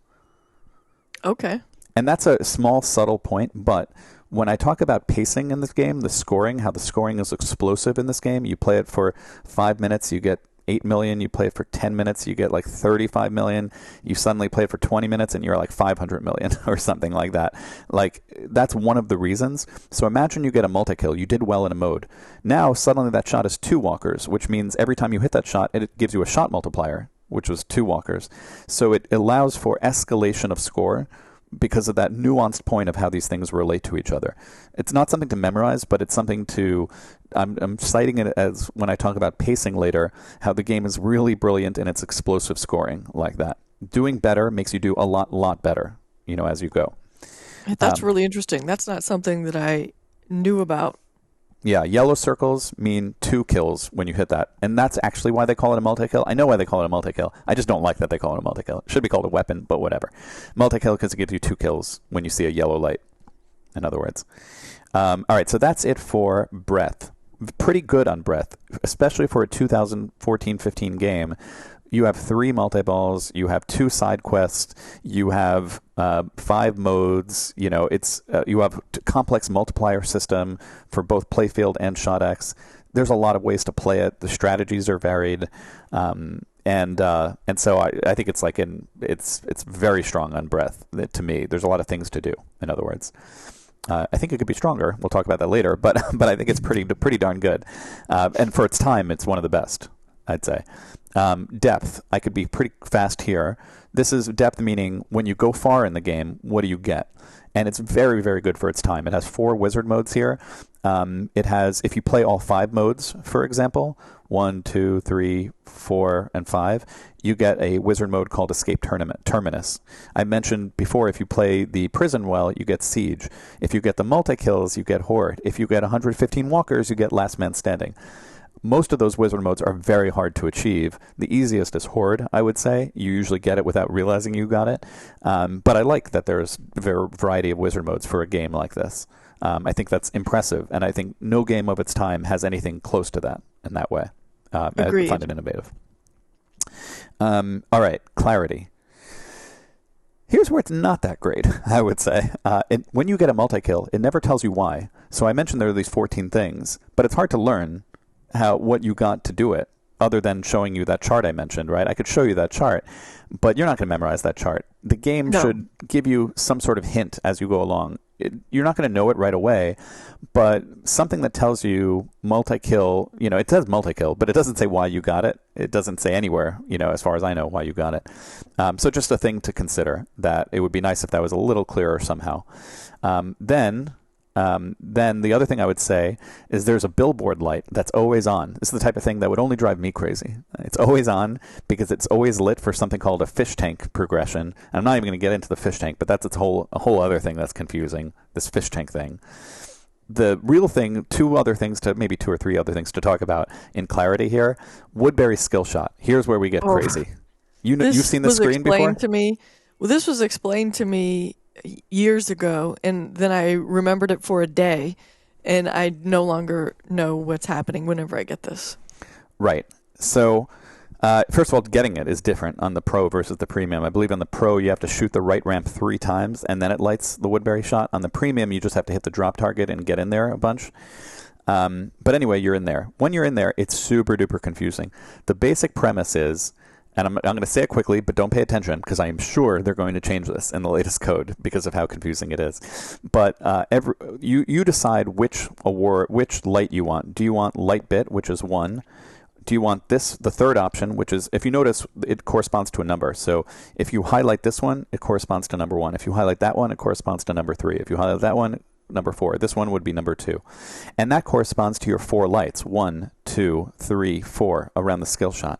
Okay. And that's a small, subtle point, but when I talk about pacing in this game, the scoring, how the scoring is explosive in this game, you play it for 5 minutes, you get 8 million. You play it for 10 minutes, you get like 35 million. You suddenly play it for 20 minutes and you're like 500 million or something like that. Like, that's one of the reasons. So imagine you get a multi-kill. You did well in a mode. Now, suddenly that shot is 2 walkers, which means every time you hit that shot, it gives you a shot multiplier, which was 2 walkers. So it allows for escalation of score because of that nuanced point of how these things relate to each other. It's not something to memorize, but it's something to... I'm citing it as, when I talk about pacing later, how the game is really brilliant in its explosive scoring like that. Doing better makes you do a lot better, as you go. That's really interesting. That's not something that I knew about. Yeah, yellow circles mean 2 kills when you hit that. And that's actually why they call it a multi-kill. I know why they call it a multi-kill. I just don't like that they call it a multi-kill. It should be called a weapon, but whatever. Multi-kill because it gives you 2 kills when you see a yellow light, in other words. All right, so that's it for breadth. Pretty good on breadth, especially for a 2014-15 game. You have 3 multi-balls, you have 2 side quests, you have 5 modes, you have a complex multiplier system for both playfield and ShotX. There's a lot of ways to play it. The strategies are varied, and so I think it's it's very strong on breadth to me. There's a lot of things to do, in other words. I think it could be stronger. We'll talk about that later, but I think it's pretty darn good. And for its time, it's one of the best, I'd say. Depth, I could be pretty fast here. This is depth meaning when you go far in the game, what do you get? And it's very, very good for its time. It has 4 wizard modes here. It has, if you play all 5 modes, for example, 1, 2, 3, 4, and 5, you get a wizard mode called Escape Terminus. I mentioned before, if you play the prison well, you get Siege. If you get the multi-kills, you get Horde. If you get 115 walkers, you get Last Man Standing. Most of those wizard modes are very hard to achieve. The easiest is Horde, I would say. You usually get it without realizing you got it. But I like that there's a variety of wizard modes for a game like this. I think that's impressive, and I think no game of its time has anything close to that in that way. Agreed. I find it innovative. All right, clarity. Here's where it's not that great, I would say. When you get a multi-kill, it never tells you why. So I mentioned there are these 14 things, but it's hard to learn what you got to do it, other than showing you that chart I mentioned, right? I could show you that chart, but you're not going to memorize that chart. The game should give you some sort of hint as you go along. You're not going to know it right away, but something that tells you multi-kill, it says multi-kill, but it doesn't say why you got it. It doesn't say anywhere, as far as I know, why you got it. So just a thing to consider, that it would be nice if that was a little clearer somehow. Then the other thing I would say is there's a billboard light that's always on. This is the type of thing that would only drive me crazy. It's always on because it's always lit for something called a fish tank progression. And I'm not even going to get into the fish tank, but that's a whole other thing that's confusing, this fish tank thing. The real thing, maybe 2 or 3 other things to talk about in clarity here. Woodbury skill shot. Here's where we get crazy. You've seen the screen before? This was explained to me years ago, and then I remembered it for a day, and I no longer know what's happening whenever I get this. Right. So, first of all, getting it is different on the Pro versus the Premium. I believe on the Pro, you have to shoot the right ramp 3 times, and then it lights the Woodbury shot. On the Premium, you just have to hit the drop target and get in there a bunch. But anyway, you're in there. When you're in there, it's super duper confusing. The basic premise is, and I'm going to say it quickly, but don't pay attention because I am sure they're going to change this in the latest code because of how confusing it is. But you decide which light you want. Do you want light bit, which is 1? Do you want the third option, which is, if you notice, it corresponds to a number. So if you highlight this one, it corresponds to number 1. If you highlight that one, it corresponds to number 3. If you highlight that one, number 4. This one would be number 2. And that corresponds to your 4 lights, 1, 2, 3, 4, around the skill shot.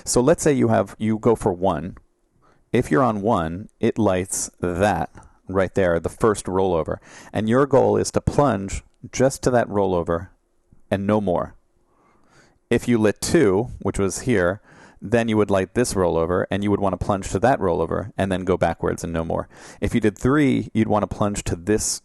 So let's say you go for 1. If you're on 1, it lights that right there, the first rollover. And your goal is to plunge just to that rollover and no more. If you lit 2, which was here, then you would light this rollover, and you would want to plunge to that rollover and then go backwards and no more. If you did 3, you'd want to plunge to this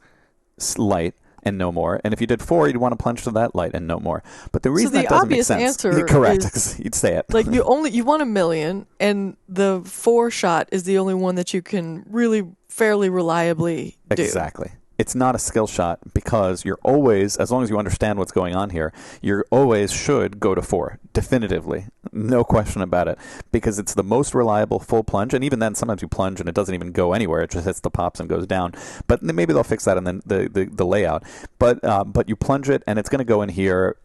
light, and no more. And if you did 4, you'd want to plunge to that light and no more. But the reason the that doesn't make obvious sense. answer Correct. is, You'd say it. like, you want 1 million, and the 4 shot is the only one that you can really fairly reliably do. Exactly. It's not a skill shot because you're always, as long as you understand what's going on here, you always should go to 4, definitively. No question about it, because it's the most reliable full plunge. And even then, sometimes you plunge and it doesn't even go anywhere. It just hits the pops and goes down. But maybe they'll fix that in the layout. But you plunge it and it's going to go in here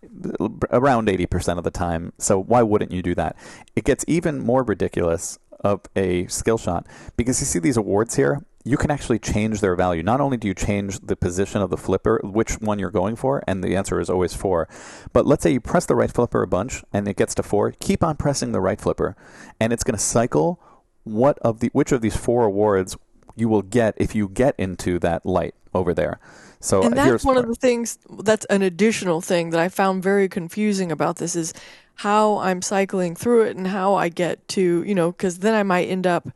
around 80% of the time. So why wouldn't you do that? It gets even more ridiculous of a skill shot because you see these awards here. You can actually change their value. Not only do you change the position of the flipper, which one you're going for, and the answer is always 4, but let's say you press the right flipper a bunch and it gets to 4, keep on pressing the right flipper, and it's going to cycle which of these 4 awards you will get if you get into that light over there. So and that's one of the things, that's an additional thing that I found very confusing about this is how I'm cycling through it and how I get to, because then I might end up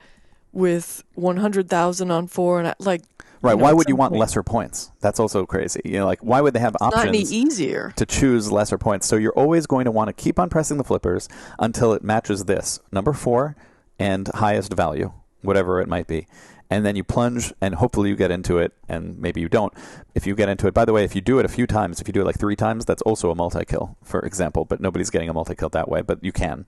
with 100,000 on 4 and right. Why would you want lesser points? That's also crazy. Why would they have options? Not any easier to choose lesser points. So you're always going to want to keep on pressing the flippers until it matches this number 4 and highest value, whatever it might be. And then you plunge and hopefully you get into it, and maybe you don't. If you get into it, by the way, if you do it a few times, if you do it like 3 times, that's also a multi-kill, for example, but nobody's getting a multi-kill that way, but you can.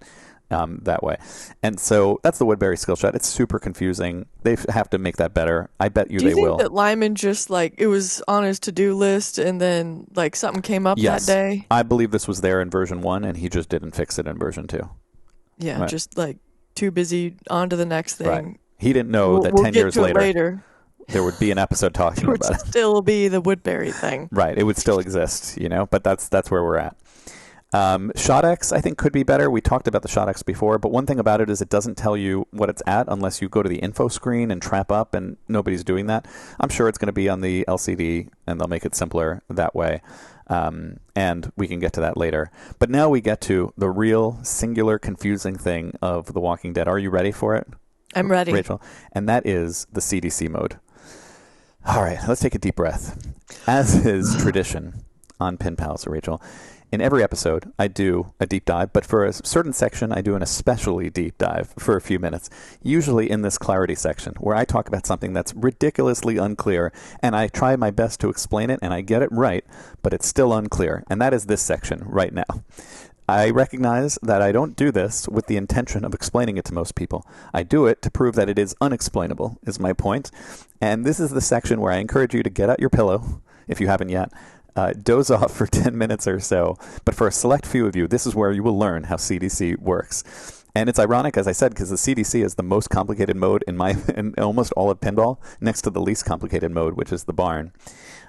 That way. And so that's the Woodbury skill shot. It's super confusing. They have to make that better. I bet they will. Do you think that Lyman just it was on his to-do list and then something came up that day? I believe this was there in version 1 and he just didn't fix it in version 2. Yeah, right. Just too busy, on to the next thing. Right. He didn't know that 10 years later there would be an episode talking about it. It would still be the Woodbury thing. Right. It would still exist, but that's where we're at. ShotX, I think, could be better. We talked about the ShotX before, but one thing about it is it doesn't tell you what it's at unless you go to the info screen and trap up, and nobody's doing that. I'm sure it's going to be on the LCD, and they'll make it simpler that way, and we can get to that later. But now we get to the real, singular, confusing thing of The Walking Dead. Are you ready for it? I'm ready. Rachel? And that is the CDC mode. All right, let's take a deep breath. As is tradition on Pinpals, Rachel, in every episode, I do a deep dive, but for a certain section, I do an especially deep dive for a few minutes, usually in this clarity section, where I talk about something that's ridiculously unclear, and I try my best to explain it, and I get it right, but it's still unclear, and that is this section right now. I recognize that I don't do this with the intention of explaining it to most people. I do it to prove that it is unexplainable, is my point, and this is the section where I encourage you to get out your pillow, if you haven't yet, doze off for 10 minutes or so. But for a select few of you, this is where you will learn how CDC works. And it's ironic, as I said, because the CDC is the most complicated mode in almost all of pinball, next to the least complicated mode, which is the barn.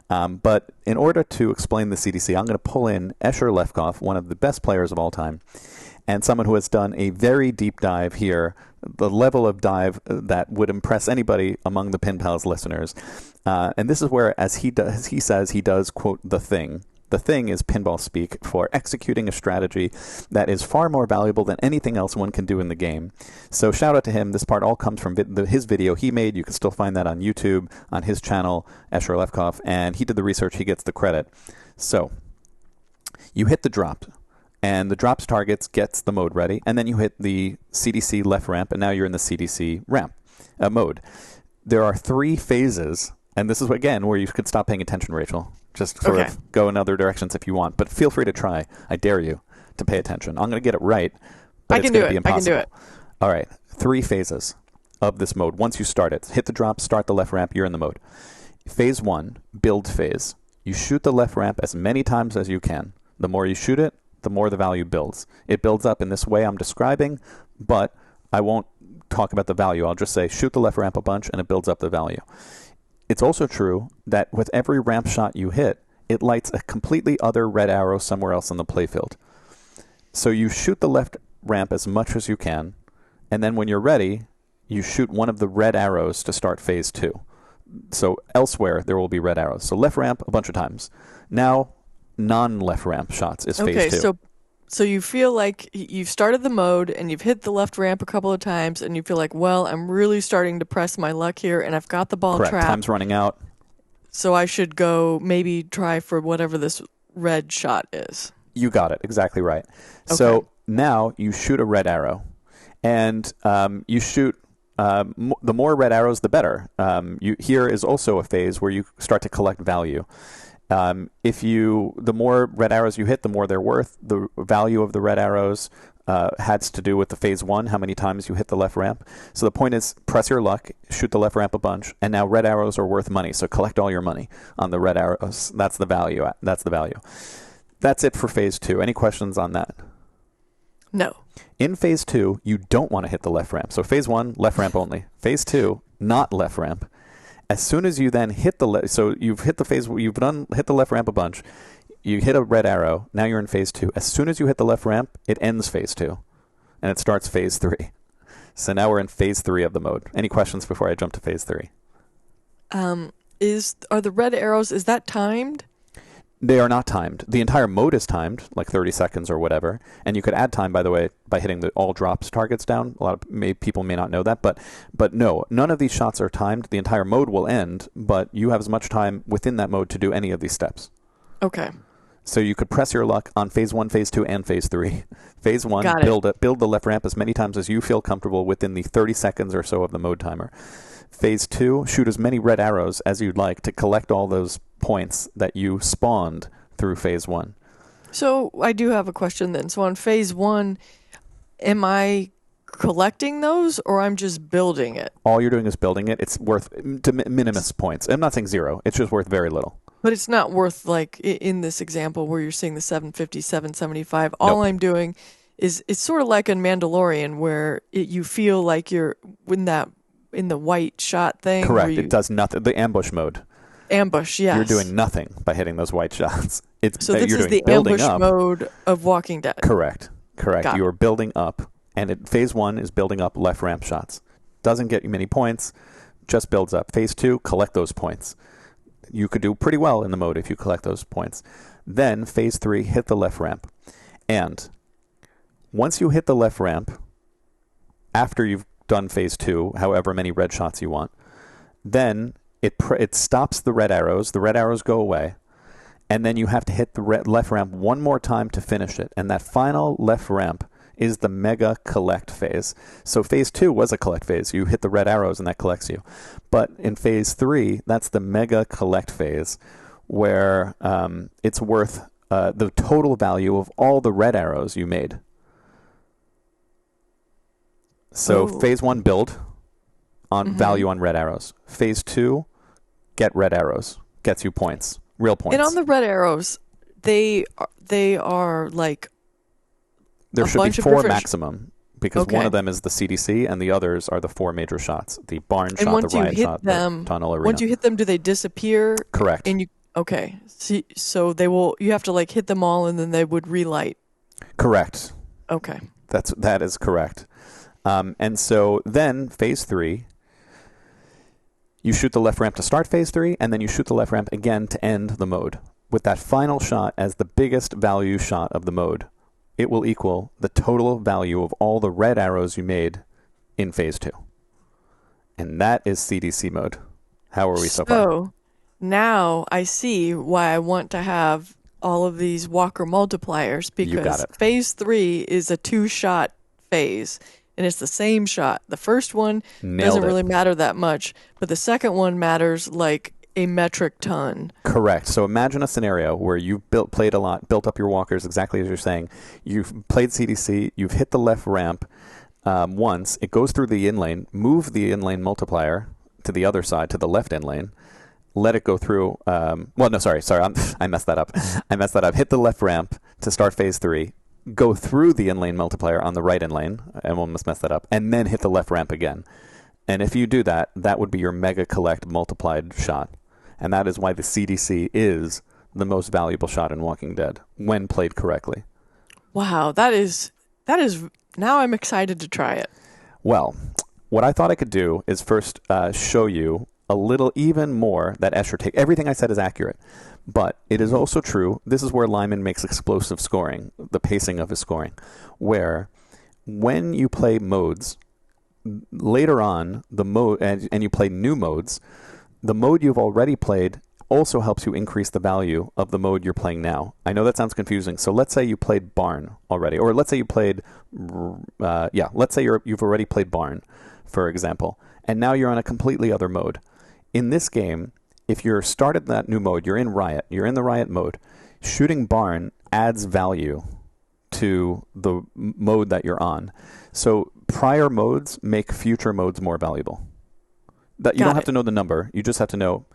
But in order to explain the CDC, I'm going to pull in Escher Lefkoff, one of the best players of all time, and someone who has done a very deep dive here, the level of dive that would impress anybody among the Pinpals listeners. And this is where, as he says, he does, quote, the thing. The thing is pinball speak for executing a strategy that is far more valuable than anything else one can do in the game. So shout out to him. This part all comes from his video he made. You can still find that on YouTube, on his channel, Escher Lefkoff, and he did the research. He gets the credit. So you hit the drop, and the drops targets gets the mode ready, and then you hit the CDC left ramp, and now you're in the CDC ramp mode. There are 3 phases, and this is, again, where you could stop paying attention, Rachel. Just sort of go in other directions if you want, but feel free to try. I dare you to pay attention. I'm going to get it right, but it's going to be impossible. I can do it. All right, 3 phases of this mode. Once you start it, hit the drop, start the left ramp, you're in the mode. Phase 1, build phase. You shoot the left ramp as many times as you can. The more you shoot it, the more the value builds. It builds up in this way I'm describing, but I won't talk about the value. I'll just say shoot the left ramp a bunch, and it builds up the value. It's also true that with every ramp shot you hit, it lights a completely other red arrow somewhere else in the playfield. So you shoot the left ramp as much as you can, and then when you're ready, you shoot one of the red arrows to start phase 2. So elsewhere, there will be red arrows. So left ramp a bunch of times. Now, non-left ramp shots is phase 2. Okay, so you feel like you've started the mode and you've hit the left ramp a couple of times and you feel like, well, I'm really starting to press my luck here and I've got the ball Correct. trapped. Time's running out. So I should go maybe try for whatever this red shot is. You got it. Exactly right. Okay. So now you shoot a red arrow, and you shoot the more red arrows, the better. Here is also a phase where you start to collect value. The more red arrows you hit, the more they're worth. The value of the red arrows has to do with the phase 1, how many times you hit the left ramp. So the point is, press your luck, shoot the left ramp a bunch, and now red arrows are worth money. So collect all your money on the red arrows. That's the value. That's it for phase 2. Any questions on that? No. In phase 2, you don't want to hit the left ramp. So phase 1, left ramp only. Phase 2, not left ramp. As soon as you then hit so you've hit the hit the left ramp a bunch. You hit a red arrow. Now you're in phase 2. As soon as you hit the left ramp, it ends phase 2, and it starts phase 3. So now we're in phase 3 of the mode. Any questions before I jump to phase 3? Are the red arrows, is that timed? They are not timed. The entire mode is timed, like 30 seconds or whatever. And you could add time, by the way, by hitting the all drops targets down. A lot of people may not know that, but no, none of these shots are timed. The entire mode will end, but you have as much time within that mode to do any of these steps. Okay. So you could press your luck on phase 1, phase 2, and phase 3. Phase 1, build the left ramp as many times as you feel comfortable within the 30 seconds or so of the mode timer. Phase 2, shoot as many red arrows as you'd like to collect all those points that you spawned through phase 1. So I do have a question then. So on phase 1, am I collecting those, or I'm just building it? All you're doing is building it. It's worth de minimis points. I'm not saying 0. It's just worth very little. But it's not worth, like, in this example where you're seeing the 750, 775. All Nope. I'm doing is, it's sort of like in Mandalorian where you feel like you're in the white shot thing. Correct. It does nothing. The ambush mode. Ambush, yes. You're doing nothing by hitting those white shots. So this is the ambush mode of Walking Dead. Correct. Got You are building up, and phase 1 is building up left ramp shots. Doesn't get you many points, just builds up. Phase 2, collect those points. You could do pretty well in the mode if you collect those points. Then phase 3, hit the left ramp. And once you hit the left ramp, after you've done phase 2, however many red shots you want, then it stops the red arrows. The red arrows go away. And then you have to hit the left ramp one more time to finish it. And that final left ramp is the mega collect phase. So phase 2 was a collect phase. You hit the red arrows and that collects you. But in phase 3, that's the mega collect phase, where it's worth the total value of all the red arrows you made. So phase 1, build on value on red arrows. Phase 2, get red arrows. Gets you points. Real points. And on the red arrows, they are like there should be 4 maximum, because Okay. one of them is the CDC and the others are the 4 major shots. The barn And shot, once the you riot hit shot, them, the tunnel arena. once you hit them, do they disappear? Correct. And so they will. You have to like hit them all, and then they would relight. Correct. Okay. That is correct. And so then phase 3, you shoot the left ramp to start phase 3, and then you shoot the left ramp again to end the mode. With that final shot as the biggest value shot of the mode, it will equal the total value of all the red arrows you made in phase 2. And that is CDC mode. How are we so far? So now I see why I want to have all of these Walker multipliers, You got because it. phase 3 is a 2-shot phase. And it's the same shot. The first one doesn't really matter that much, but the second one matters like a metric ton. Correct. So imagine a scenario where you've played a lot, built up your walkers exactly as you're saying. You've played CDC, you've hit the left ramp once, it goes through the in lane, move the in lane multiplier to the other side, to the left in lane, let it go through. Sorry, I messed that up. Hit the left ramp to start phase 3. Go through the in-lane multiplier on the right in-lane, and we'll mess that up, and then hit the left ramp again. And if you do that, that would be your mega collect multiplied shot. And that is why the CDC is the most valuable shot in Walking Dead, when played correctly. Wow, that is now I'm excited to try it. Well, what I thought I could do is first show you a little even more that Escher take. Everything I said is accurate. But it is also true, this is where Lyman makes explosive scoring, the pacing of his scoring, where when you play modes, later on, the mode, and you play new modes, the mode you've already played also helps you increase the value of the mode you're playing now. I know that sounds confusing. So let's say you played Barn already, or let's say you played, let's say you've already played Barn, for example, and now you're on a completely other mode. In this game, if you're started that new mode, you're in the Riot mode, shooting Barn adds value to the mode that you're on. So prior modes make future modes more valuable. That you don't have to know the number. You just have to know,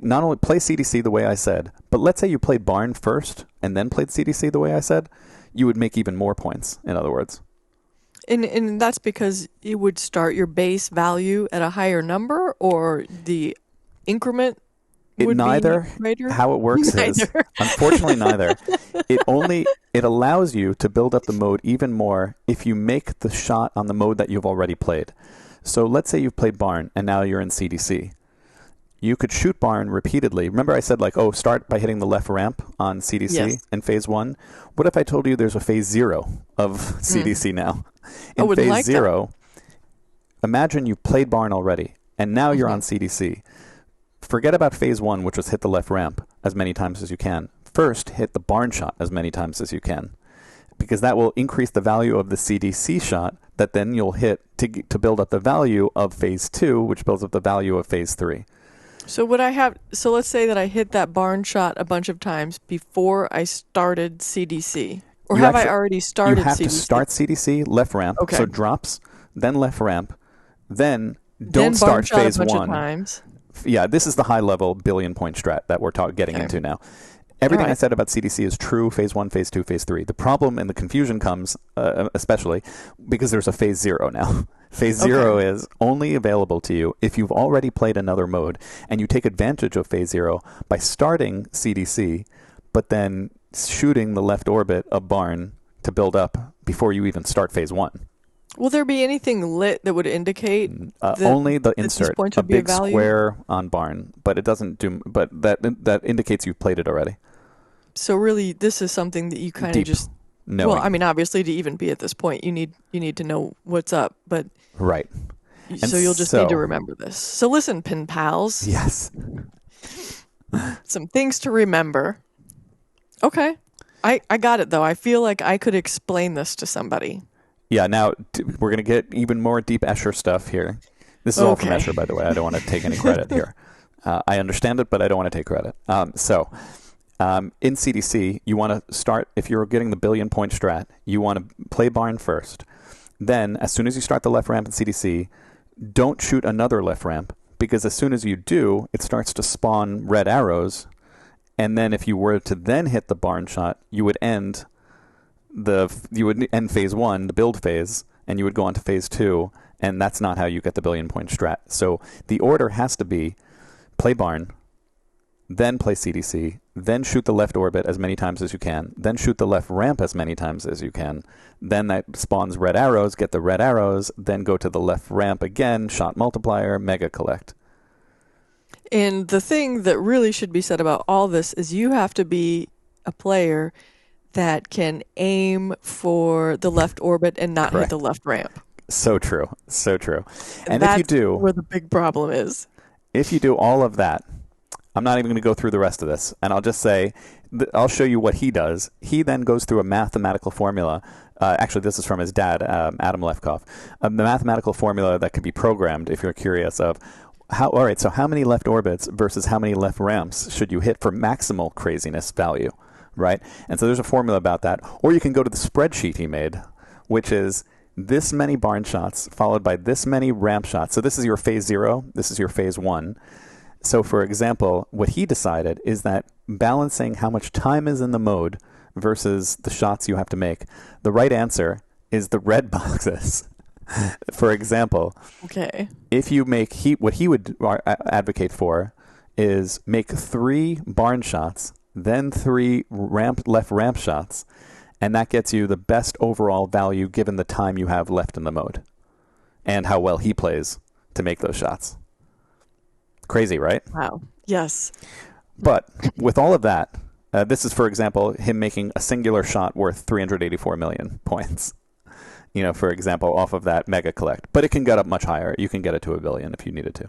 not only play CDC the way I said, but let's say you played Barn first and then played CDC the way I said, you would make even more points, in other words. And that's because you would start your base value at a higher number, or the increment would neither. be greater? How it works is, unfortunately, neither. It allows you to build up the mode even more if you make the shot on the mode that you've already played. So let's say you've played Barn and now you're in CDC. You could shoot Barn repeatedly. Remember I said, like, start by hitting the left ramp on CDC in phase 1? What if I told you there's a phase 0 of CDC now? In phase 0, imagine you played Barn already, and now you're on CDC. Forget about phase 1, which was hit the left ramp as many times as you can. First, hit the Barn shot as many times as you can, because that will increase the value of the CDC shot that then you'll hit to build up the value of phase 2, which builds up the value of phase 3. So let's say that I hit that Barn shot a bunch of times before I started CDC. Or have I already started CDC? You have to start CDC, left ramp, so drops, then left ramp, then don't start phase 1. Yeah, this is the high-level billion-point strat that we're getting into now. Everything I said about CDC is true, phase 1, phase 2, phase 3. The problem and the confusion comes, especially, because there's a phase 0 now. Phase 0 is only available to you if you've already played another mode, and you take advantage of phase 0 by starting CDC, but then shooting the left orbit of Barn to build up before you even start phase 1. Will there be anything lit that would indicate only the insert, a big square on Barn, but it doesn't do. But that indicates you've played it already. So really, this is something that you kind of just knowing. Well, I mean, obviously, to even be at this point, you need to know what's up, but right. So you'll just need to remember this. So listen, Pinpals. Yes. Some things to remember. Okay, I got it though. I feel like I could explain this to somebody. Yeah, now we're going to get even more deep Escher stuff here. This is all from Escher, by the way. I don't want to take any credit here. I understand it, but I don't want to take credit. In CDC, you want to start, if you're getting the billion-point strat, you want to play Barn first. Then, as soon as you start the left ramp in CDC, don't shoot another left ramp, because as soon as you do, it starts to spawn red arrows, and then if you were to then hit the Barn shot, you would end phase 1, the build phase, and you would go on to phase 2, and that's not how you get the billion-point strat. So the order has to be play Barn, then play CDC, then shoot the left orbit as many times as you can, then shoot the left ramp as many times as you can, then that spawns red arrows, get the red arrows, then go to the left ramp again, shot multiplier, mega collect. And the thing that really should be said about all this is you have to be a player that can aim for the left orbit and not hit the left ramp. So true. So true. And that's if you do, where the big problem is. If you do all of that, I'm not even going to go through the rest of this. And I'll just say, I'll show you what he does. He then goes through a mathematical formula. Actually, this is from his dad, Adam Lefkoff. The mathematical formula that can be programmed, if you're curious, of how many left orbits versus how many left ramps should you hit for maximal craziness value? Right? And so there's a formula about that. Or you can go to the spreadsheet he made, which is this many Barn shots followed by this many ramp shots. So this is your phase 0. This is your phase 1. So, for example, what he decided is that balancing how much time is in the mode versus the shots you have to make, the right answer is the red boxes. For example, if you make what he would advocate for is make 3 Barn shots, then 3 left ramp shots, and that gets you the best overall value given the time you have left in the mode and how well he plays to make those shots. Crazy, right? Wow. Yes. But with all of that, this is, for example, him making a singular shot worth 384 million points. For example, off of that mega collect. But it can get up much higher. You can get it to 1 billion if you needed to.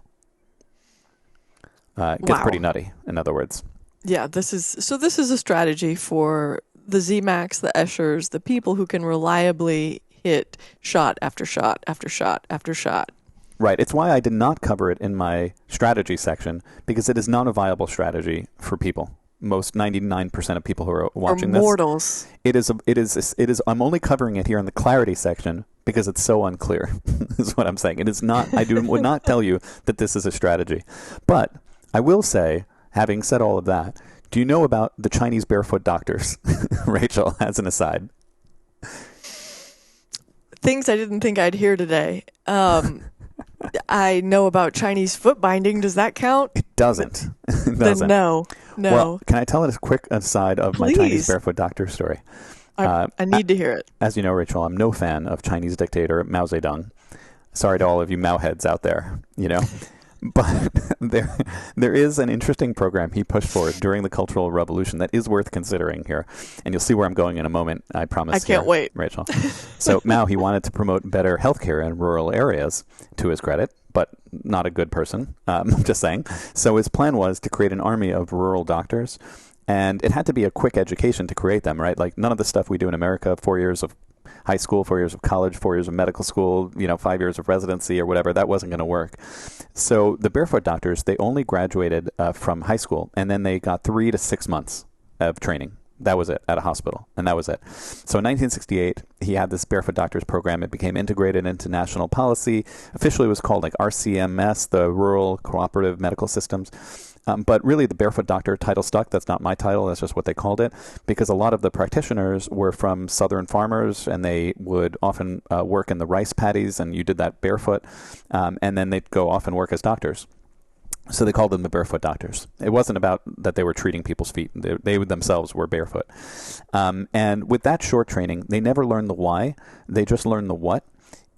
It gets pretty nutty, in other words. Yeah, this is a strategy for the Z-Max, the Eschers, the people who can reliably hit shot after shot after shot after shot. Right. It's why I did not cover it in my strategy section, because it is not a viable strategy for people. Most 99% of people who are watching this. Mortals. It is. I'm only covering it here in the clarity section because it's so unclear, is what I'm saying. It is not, would not tell you that this is a strategy. But I will say, having said all of that, do you know about the Chinese barefoot doctors? Rachel, as an aside. Things I didn't think I'd hear today. I know about Chinese foot binding. Does that count? It doesn't. Then no. Well, can I tell a quick aside of Please. my Chinese barefoot doctor story? I need to hear it. As you know, Rachel, I'm no fan of Chinese dictator Mao Zedong. Sorry to all of you Mao heads out there, But there is an interesting program he pushed forward during the Cultural Revolution that is worth considering here. And you'll see where I'm going in a moment, I promise. I can't wait. Rachel. So Mao, he wanted to promote better healthcare in rural areas, to his credit, but not a good person, just saying. So his plan was to create an army of rural doctors. And it had to be a quick education to create them, right? Like none of the stuff we do in America, 4 years of high school, 4 years of college, 4 years of medical school, 5 years of residency or whatever, that wasn't going to work. So the barefoot doctors, they only graduated from high school, and then they got 3 to 6 months of training. That was it, at a hospital, and that was it. So in 1968, he had this barefoot doctors program. It became integrated into national policy. Officially, it was called like RCMS, the Rural Cooperative Medical Systems. But really, the barefoot doctor title stuck. That's not my title. That's just what they called it, because a lot of the practitioners were from southern farmers, and they would often work in the rice paddies, and you did that barefoot, and then they'd go off and work as doctors. So they called them the barefoot doctors. It wasn't about that they were treating people's feet. They themselves were barefoot. And with that short training, they never learned the why. They just learned the what.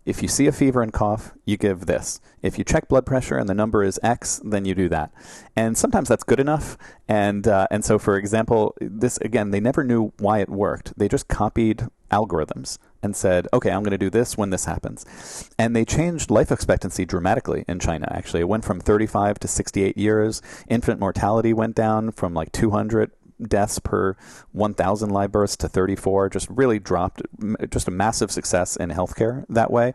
If you see a fever and cough, you give this. If you check blood pressure and the number is X, then you do that. And sometimes that's good enough. And so, for example, this, again, they never knew why it worked. They just copied algorithms and said, okay, I'm going to do this when this happens. And they changed life expectancy dramatically in China, actually. It went from 35 to 68 years. Infant mortality went down from like 200 deaths per 1,000 live births to 34, just really dropped. Just a massive success in healthcare that way.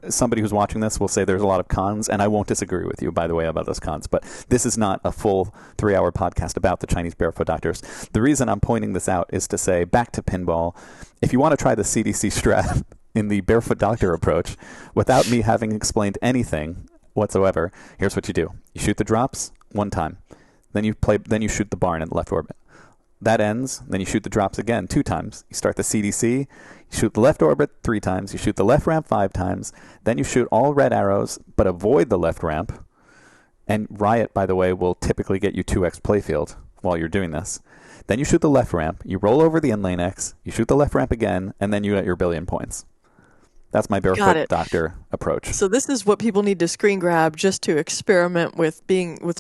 Somebody who's watching this will say there's a lot of cons, and I won't disagree with you, by the way, about those cons. But this is not a full 3-hour podcast about the Chinese barefoot doctors. The reason I'm pointing this out is to say, back to pinball, if you want to try the CDC strat in the barefoot doctor approach, without me having explained anything whatsoever, here's what you do. You shoot the drops one time. Then you shoot the barn in the left orbit. That ends. Then you shoot the drops again 2 times. You start the CDC. You shoot the left orbit 3 times. You shoot the left ramp 5 times. Then you shoot all red arrows, but avoid the left ramp. And Riot, by the way, will typically get you 2x playfield while you're doing this. Then you shoot the left ramp. You roll over the in-lane X. You shoot the left ramp again, and then you get your billion points. That's my barefoot doctor approach. So this is what people need to screen grab just to experiment with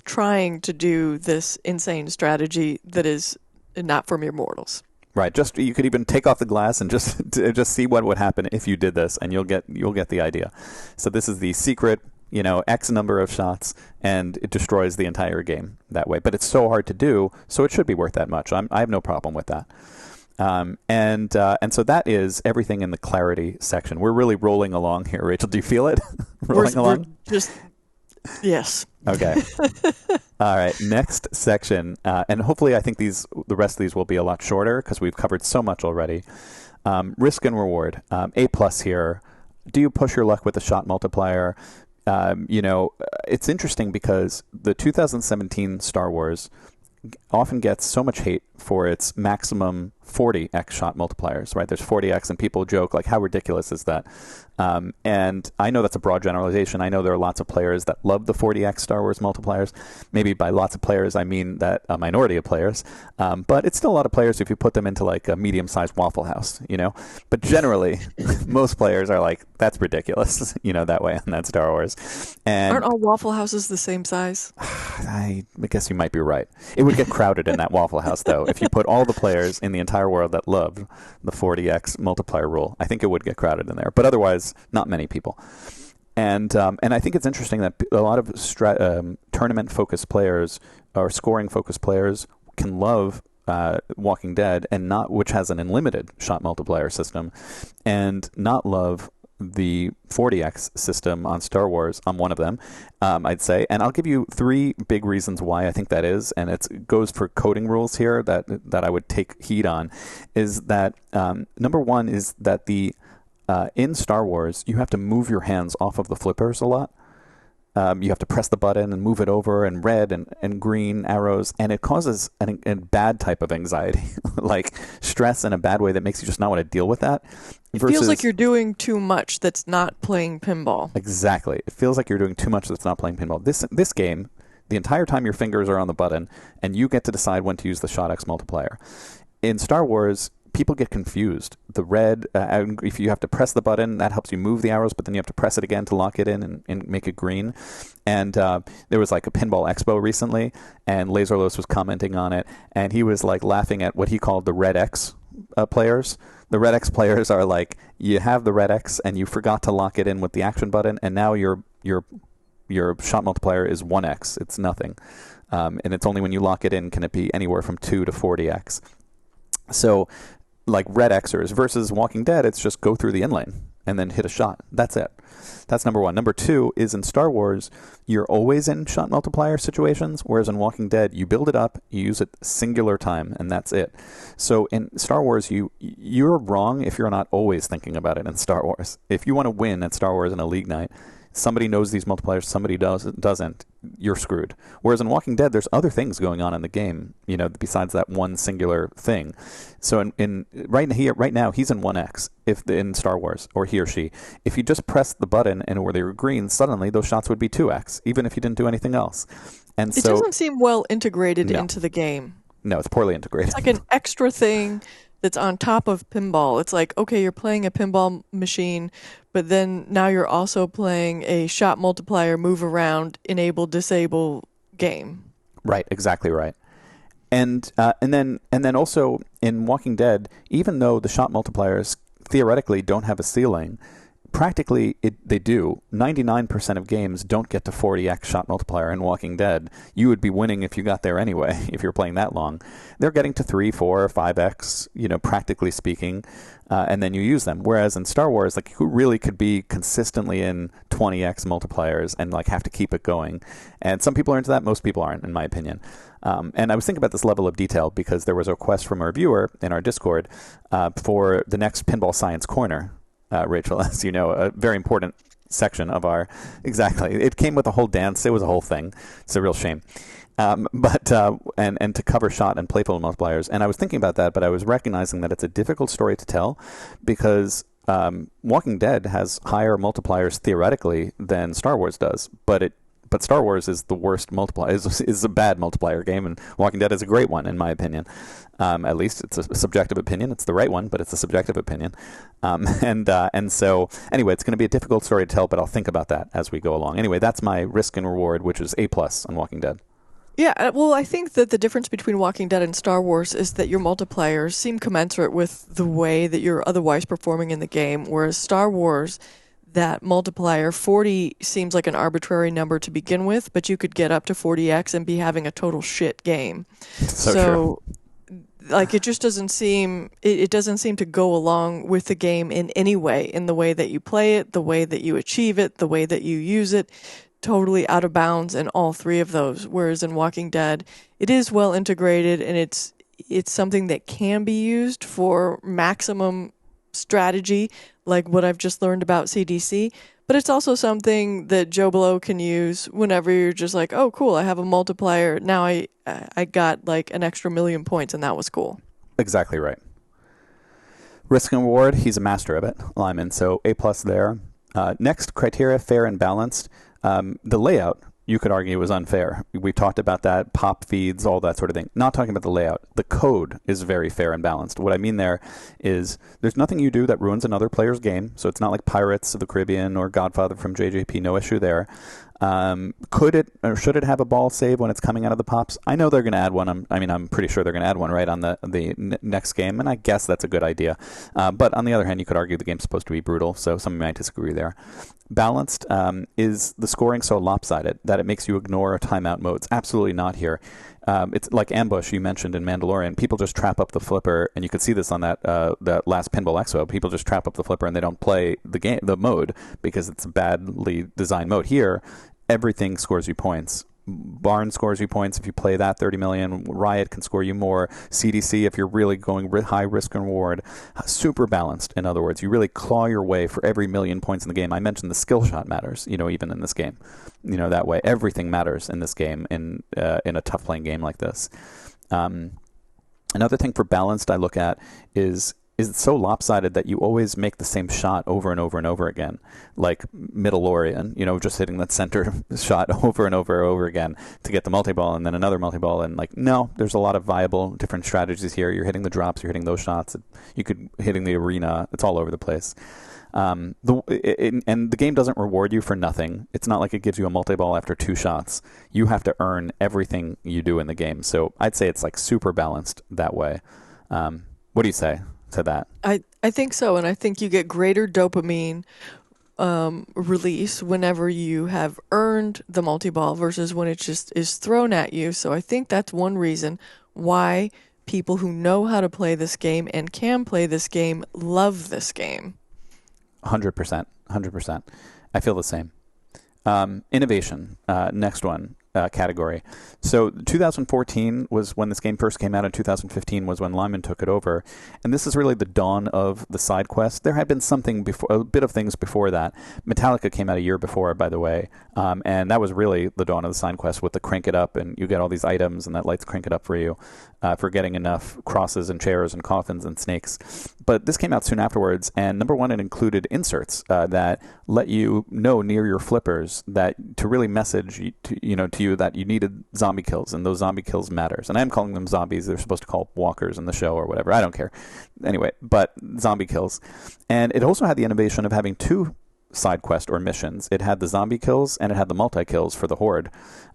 trying to do this insane strategy that is not for mere mortals. Right. Just you could even take off the glass and just see what would happen if you did this, and you'll get the idea. So this is the secret, X number of shots, and it destroys the entire game that way. But it's so hard to do, so it should be worth that much. I have no problem with that. And so that is everything in the clarity section. We're really rolling along here, Rachel. Do you feel it? Along? Yes. Okay. All right. Next section, and hopefully, I think the rest of these will be a lot shorter because we've covered so much already. Risk and reward. A+ here. Do you push your luck with the shot multiplier? It's interesting because the 2017 Star Wars often gets so much hate for its maximum 40x shot multipliers, right? There's 40x, and people joke, like, how ridiculous is that? And I know that's a broad generalization. I know there are lots of players that love the 40x Star Wars multipliers. Maybe by lots of players, I mean that a minority of players. But it's still a lot of players if you put them into like a medium-sized Waffle House, But generally, most players are like, that's ridiculous, that way on that Star Wars. And aren't all Waffle Houses the same size? I guess you might be right. It would get crowded in that Waffle House, though. If you put all the players in the entire world that love the 40x multiplier rule, I think it would get crowded in there. But otherwise, not many people. And I think it's interesting that a lot of tournament-focused players or scoring-focused players can love Walking Dead and not, which has an unlimited shot multiplier system, and not love the 40x system on Star Wars. I'm one of them, I'd say. And I'll give you 3 big reasons why I think that is, and it goes for coding rules here that I would take heed on, is that number one is that in Star Wars, you have to move your hands off of the flippers a lot. You have to press the button and move it over, and red and green arrows, and it causes a bad type of anxiety, like stress in a bad way that makes you just not want to deal with that. It feels like you're doing too much that's not playing pinball. Exactly. It feels like you're doing too much that's not playing pinball. This game, the entire time your fingers are on the button, and you get to decide when to use the Shot X multiplier. In Star Wars, people get confused. The red, if you have to press the button, that helps you move the arrows, but then you have to press it again to lock it in and make it green. And there was like a Pinball Expo recently, and Laserlos was commenting on it, and he was like laughing at what he called the Red X players. The Red X players are like, you have the Red X, and you forgot to lock it in with the action button, and now your shot multiplier is 1x. It's nothing. And it's only when you lock it in can it be anywhere from 2 to 40x. So, like Red Xers versus Walking Dead, it's just go through the inlane and then hit a shot. That's it. That's number one. Number two is in Star Wars, you're always in shot multiplier situations, whereas in Walking Dead, you build it up, you use it singular time, and that's it. So in Star Wars, you're wrong if you're not always thinking about it in Star Wars. If you want to win at Star Wars in a league night, somebody knows these multipliers, somebody doesn't, you're screwed. Whereas in Walking Dead, there's other things going on in the game, besides that one singular thing. So right now, he's in 1x in Star Wars, or he or she. If you just press the button and where they were green, suddenly those shots would be 2x, even if you didn't do anything else. And it doesn't seem well integrated into the game. No, it's poorly integrated. It's like an extra thing that's on top of pinball. It's like, okay, you're playing a pinball machine, but then now you're also playing a shot multiplier, move around, enable, disable game. Right, exactly right. And then also in Walking Dead, even though the shot multipliers theoretically don't have a ceiling, practically they do. 99% of games don't get to 40x shot multiplier in Walking Dead. You would be winning if you got there anyway, if you're playing that long. They're getting to 3, 4, 5x, practically speaking, and then you use them. Whereas in Star Wars, like, who really could be consistently in 20x multipliers and like have to keep it going? And some people are into that, most people aren't, in my opinion. And I was thinking about this level of detail because there was a request from a reviewer in our Discord for the next Pinball Science Corner. Rachel, as you know, a very important section of our... Exactly. It came with a whole dance. It was a whole thing. It's a real shame. But to cover shot and playful multipliers. And I was thinking about that, but I was recognizing that it's a difficult story to tell because Walking Dead has higher multipliers theoretically than Star Wars does, but Star Wars is the worst multiplier, is a bad multiplier game, and Walking Dead is a great one, in my opinion. At least it's a subjective opinion. It's the right one, but it's a subjective opinion. And so, anyway, it's going to be a difficult story to tell, but I'll think about that as we go along. Anyway, that's my risk and reward, which is A+ on Walking Dead. Yeah, well, I think that the difference between Walking Dead and Star Wars is that your multipliers seem commensurate with the way that you're otherwise performing in the game, whereas Star Wars... that multiplier 40 seems like an arbitrary number to begin with, but you could get up to 40x and be having a total shit game. So like, it just doesn't seem it doesn't seem to go along with the game in any way, in the way that you play it, the way that you achieve it, the way that you use it. Totally out of bounds in all 3 of those. Whereas in Walking Dead, it is well integrated, and it's something that can be used for maximum strategy, like what I've just learned about CDC, but it's also something that Joe Blow can use whenever you're just like, oh, cool, I have a multiplier. Now I got like an extra 1,000,000 points, and that was cool. Exactly right. Risk and reward, he's a master of it, Lyman, so A+ there. Next criteria, fair and balanced. The layout, you could argue, was unfair. We talked about that, pop feeds, all that sort of thing. Not talking about the layout. The code is very fair and balanced. What I mean there is there's nothing you do that ruins another player's game. So it's not like Pirates of the Caribbean or Godfather from JJP. No issue there. Could it or should it have a ball save when it's coming out of the pops? I know they're going to add one. I'm pretty sure they're going to add one right on the next game, and I guess that's a good idea. But on the other hand, you could argue the game's supposed to be brutal, so some might disagree there. Balanced, is the scoring so lopsided that it makes you ignore timeout modes? Absolutely not here. It's like Ambush you mentioned in Mandalorian. People just trap up the flipper, and you could see this on that last Pinball Expo. People just trap up the flipper and they don't play the mode because it's a badly designed mode. Here, everything scores you points. Barn scores you points if you play that 30 million. Riot can score you more. CDC if you're really going high risk and reward. Super balanced, in other words. You really claw your way for every million points in the game. I mentioned the skill shot matters, even in this game. That way. Everything matters in this game in a tough playing game like this. Another thing for balanced I look at is it's so lopsided that you always make the same shot over and over and over again, like Middleorian, just hitting that center shot over and over and over again to get the multi-ball and then another multi-ball. And no, there's a lot of viable different strategies here. You're hitting the drops, you're hitting those shots. You could hitting the arena. It's all over the place. And the game doesn't reward you for nothing. It's not like it gives you a multi-ball after 2 shots. You have to earn everything you do in the game. So I'd say it's super balanced that way. What do you say to that? I think so, and I think you get greater dopamine release whenever you have earned the multi-ball versus when it just is thrown at you. So I think that's one reason why people who know how to play this game and can play this game love this game. 100%. 100%. I feel the same. Innovation, next one. Category. So 2014 was when this game first came out, and 2015 was when Lyman took it over. And this is really the dawn of the side quest. There had been something before, a bit of things before that. Metallica came out a year before, by the way, and that was really the dawn of the side quest with the crank it up, and you get all these items, and that lights crank it up for you for getting enough crosses and chairs and coffins and snakes. But this came out soon afterwards, and number one, it included inserts that let you know near your flippers that to really message to you that you needed zombie kills, and those zombie kills matters. And I'm calling them zombies. They're supposed to call walkers in the show or whatever. I don't care. Anyway, but zombie kills. And it also had the innovation of having 2 side quest or missions. It had the zombie kills and it had the multi-kills for the horde.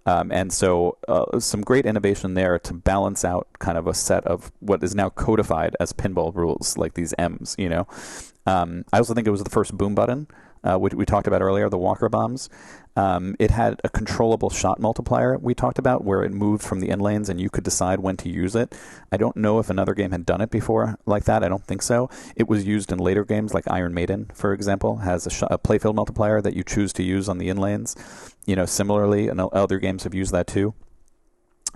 And so some great innovation there to balance out kind of a set of what is now codified as pinball rules, like these M's, I also think it was the first boom button, which we talked about earlier, the Walker bombs. It had a controllable shot multiplier we talked about, where it moved from the end lanes and you could decide when to use it. I don't know if another game had done it before like that. I don't think so. It was used in later games, like Iron Maiden, for example, has a playfield multiplier that you choose to use on the end lanes. Similarly, and other games have used that too.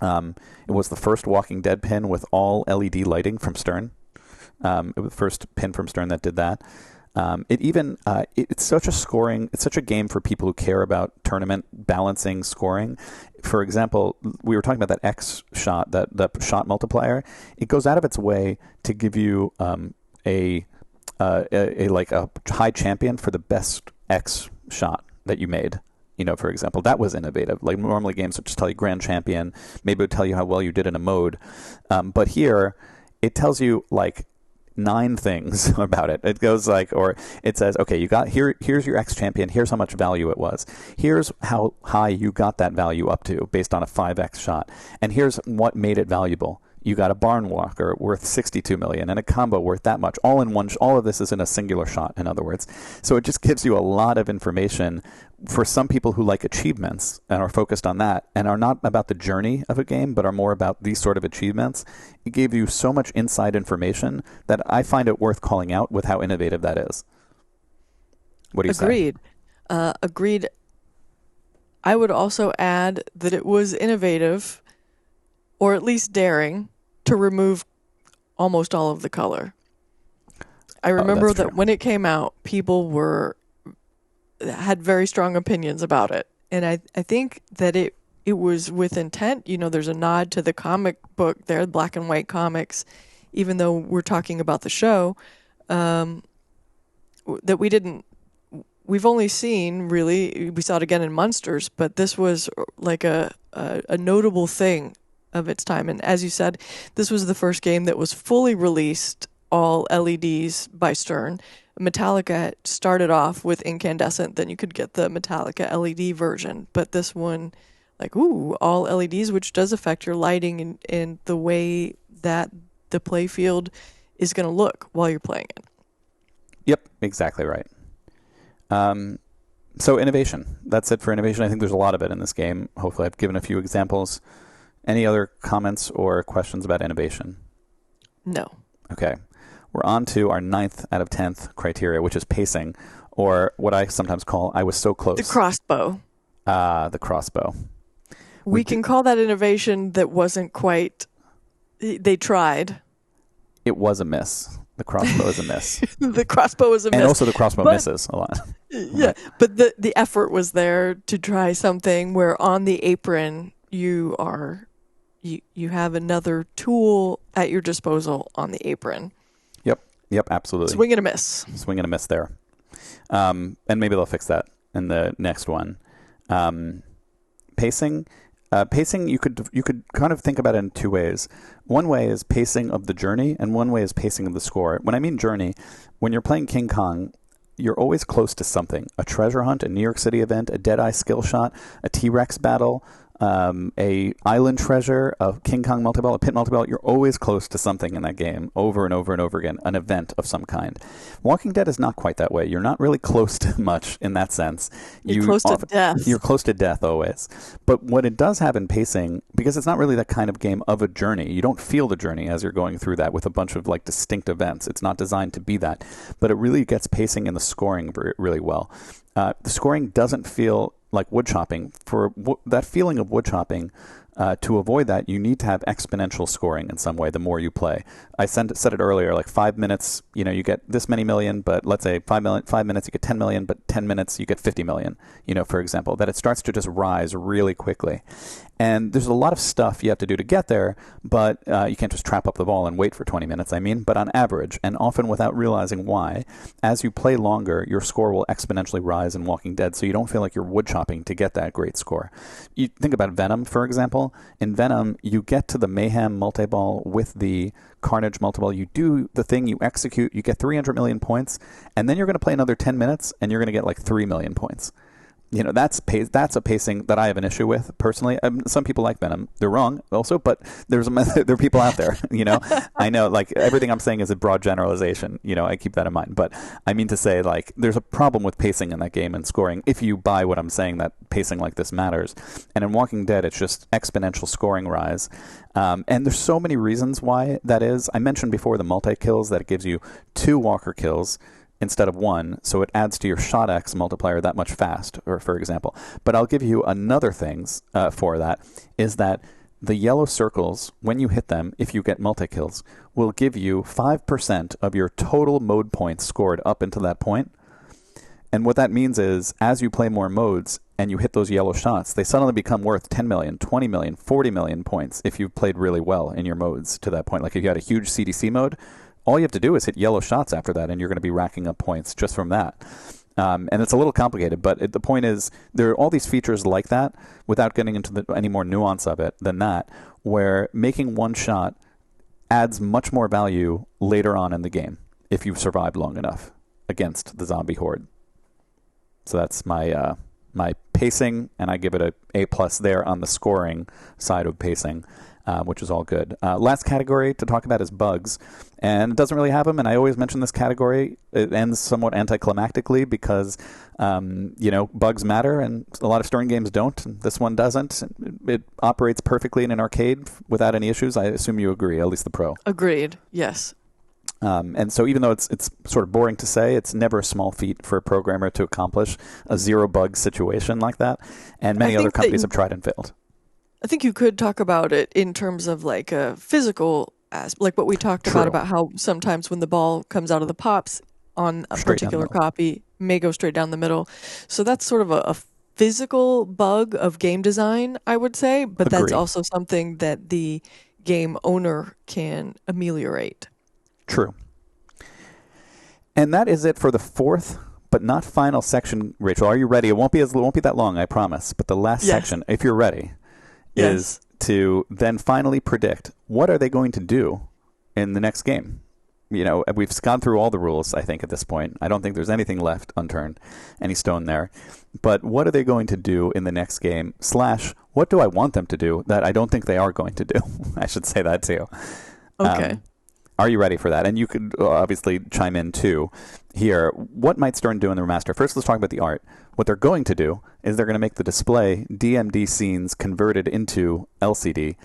It was the first Walking Dead pin with all LED lighting from Stern. It was the first pin from Stern that did that. It's such a game for people who care about tournament balancing scoring. For example, we were talking about that X shot, that shot multiplier. It goes out of its way to give you a high champion for the best X shot that you made. For example, that was innovative. Like normally games would just tell you grand champion, maybe it would tell you how well you did in a mode. But here, it tells you 9 things about it. It goes or it says, okay, you got here's your X champion, here's how much value it was. Here's how high you got that value up to based on a 5X shot. And here's what made it valuable. You got a barn walker worth 62 million and a combo worth that much. All in one. All of this is in a singular shot, in other words. So it just gives you a lot of information for some people who like achievements and are focused on that and are not about the journey of a game, but are more about these sort of achievements. It gave you so much inside information that I find it worth calling out with how innovative that is. What do you say? Agreed. I would also add that it was innovative, or at least daring, to remove almost all of the color. I remember that when it came out, people had very strong opinions about it. And I think that it was with intent. There's a nod to the comic book there, black and white comics, even though we're talking about the show, that we've only seen, really, we saw it again in Munsters, but this was like a notable thing of its time. And as you said, this was the first game that was fully released, all LEDs by Stern. Metallica started off with incandescent, then you could get the Metallica LED version. But this one, all LEDs, which does affect your lighting and the way that the play field is going to look while you're playing it. Yep, exactly right. So innovation. That's it for innovation. I think there's a lot of it in this game. Hopefully I've given a few examples. Any other comments or questions about innovation? No. Okay. We're on to our 9th out of 10th criteria, which is pacing, or what I sometimes call I was so close. The crossbow. The crossbow. We can call that innovation that wasn't quite... They tried. It was a miss. The crossbow is a miss. The crossbow is a miss. And also the crossbow misses a lot. Yeah, Right. but the effort was there to try something where on the apron you have another tool at your disposal on the apron. Yep, absolutely. Swing and a miss. Swing and a miss there. And maybe they'll fix that in the next one. Pacing. Pacing, you could kind of think about it in two ways. One way is pacing of the journey, and one way is pacing of the score. When I mean journey, when you're playing King Kong, you're always close to something. A treasure hunt, a New York City event, a Deadeye skill shot, a T-Rex battle, a island treasure, a King Kong multiball, a pit multiball. You're always close to something in that game, over and over and over again, an event of some kind. Walking Dead is not quite that way. You're not really close to much in that sense. You're close to death. You're close to death always. But what it does have in pacing, because it's not really that kind of game of a journey, you don't feel the journey as you're going through that with a bunch of like distinct events. It's not designed to be that. But it really gets pacing in the scoring really well. The scoring doesn't feel like wood chopping. For that feeling of wood chopping, to avoid that, you need to have exponential scoring in some way the more you play. I said it earlier, like 5 minutes, you get this many million, but let's say 5 minutes, you get 10 million, but 10 minutes, you get 50 million, for example, that it starts to just rise really quickly. And there's a lot of stuff you have to do to get there, but you can't just trap up the ball and wait for 20 minutes, but on average, and often without realizing why, as you play longer, your score will exponentially rise in Walking Dead, so you don't feel like you're wood chopping to get that great score. You think about Venom, for example. In Venom, you get to the Mayhem multiball with the Carnage multiball. You do the thing, you execute, you get 300 million points, and then you're going to play another 10 minutes, and you're going to get like 3 million points. That's a pacing that I have an issue with personally. Some people like Venom. They're wrong also, but there are people out there, I know like everything I'm saying is a broad generalization, I keep that in mind, but I mean to say like there's a problem with pacing in that game and scoring if you buy what I'm saying, that pacing like this matters. And in Walking Dead, it's just exponential scoring rise. And there's so many reasons why that is. I mentioned before the multi-kills, that it gives you 2 walker kills instead of 1, so it adds to your shot X multiplier that much fast, or for example. But I'll give you another things for that, is that the yellow circles, when you hit them, if you get multi-kills, will give you 5% of your total mode points scored up until that point. And what that means is, as you play more modes and you hit those yellow shots, they suddenly become worth 10 million, 20 million, 40 million points if you've played really well in your modes to that point. Like if you had a huge CDC mode, all you have to do is hit yellow shots after that, and you're going to be racking up points just from that. And it's a little complicated, but the point is there are all these features like that, without getting into any more nuance of it than that, where making one shot adds much more value later on in the game if you've survived long enough against the zombie horde. So that's my pacing, and I give it a A+ there on the scoring side of pacing. Which is all good. Last category to talk about is bugs. And it doesn't really have them, and I always mention this category. It ends somewhat anticlimactically because, bugs matter, and a lot of Stern games don't, and this one doesn't. It operates perfectly in an arcade without any issues. I assume you agree, at least the pro. Agreed, yes. And so even though it's sort of boring to say, it's never a small feat for a programmer to accomplish a zero-bug situation like that, and many other companies have tried and failed. I think you could talk about it in terms of like a physical aspect, like what we talked about how sometimes when the ball comes out of the pops on a particular copy, may go straight down the middle. So that's sort of a physical bug of game design, I would say, but that's also something that the game owner can ameliorate. True. And that is it for the 4th but not final section. Rachel, are you ready? It won't be that long, I promise. But the last section, if you're ready, is to then finally predict what are they going to do in the next game. We've gone through all the rules, I think, at this point. I don't think there's anything left unturned, any stone there. But what are they going to do in the next game? / what do I want them to do that I don't think they are going to do? I should say that too. Okay. Are you ready for that? And you could obviously chime in too here. What might Stern do in the remaster? First, let's talk about the art. What they're going to do is they're going to make the display DMD scenes converted into LCD.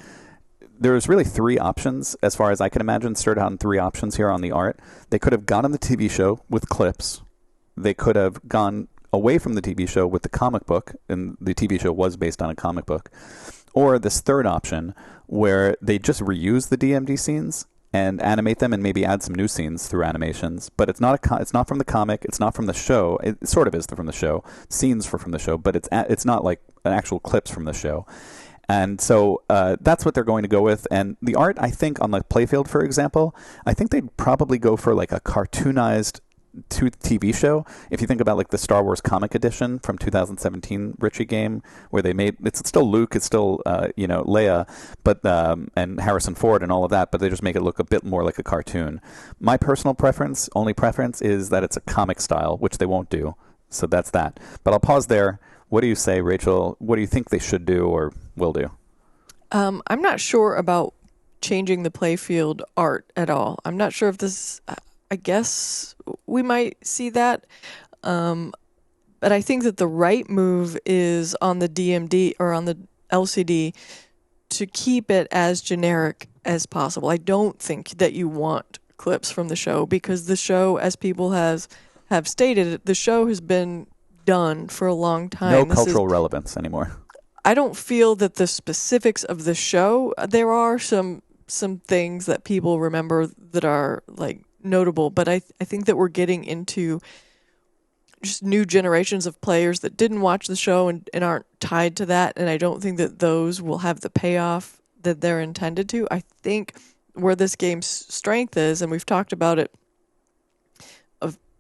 There's really three options, as far as I can imagine. Started on three options here on the art. They could have gone on the TV show with clips. They could have gone away from the TV show with the comic book, and the TV show was based on a comic book. Or this third option, where they just reuse the DMD scenes and animate them and maybe add some new scenes through animations. But it's not it's not from the comic. It's not from the show. It sort of is from the show. Scenes from the show, but it's not like an actual clips from the show. And so that's what they're going to go with. And the art, I think, on the playfield, for example, I think they'd probably go for like a cartoonized TV show. If you think about like the Star Wars comic edition from 2017 Richie game, where they made it's still Luke, it's still Leia, but and Harrison Ford and all of that, but they just make it look a bit more like a cartoon. My personal only preference is that it's a comic style, which they won't do. So that's that. But I'll pause there. What do you say, Rachel? What do you think they should do or will do? I'm not sure about changing the playfield art at all. I'm not sure if this. I guess we might see that. But I think that the right move is on the DMD or on the LCD to keep it as generic as possible. I don't think that you want clips from the show, because the show, as people have stated, the show has been done for a long time. No cultural relevance anymore. I don't feel that the specifics of the show, there are some things that people remember that are like notable, but I think that we're getting into just new generations of players that didn't watch the show and aren't tied to that, and I don't think that those will have the payoff that they're intended to. I think where this game's strength is, and we've talked about it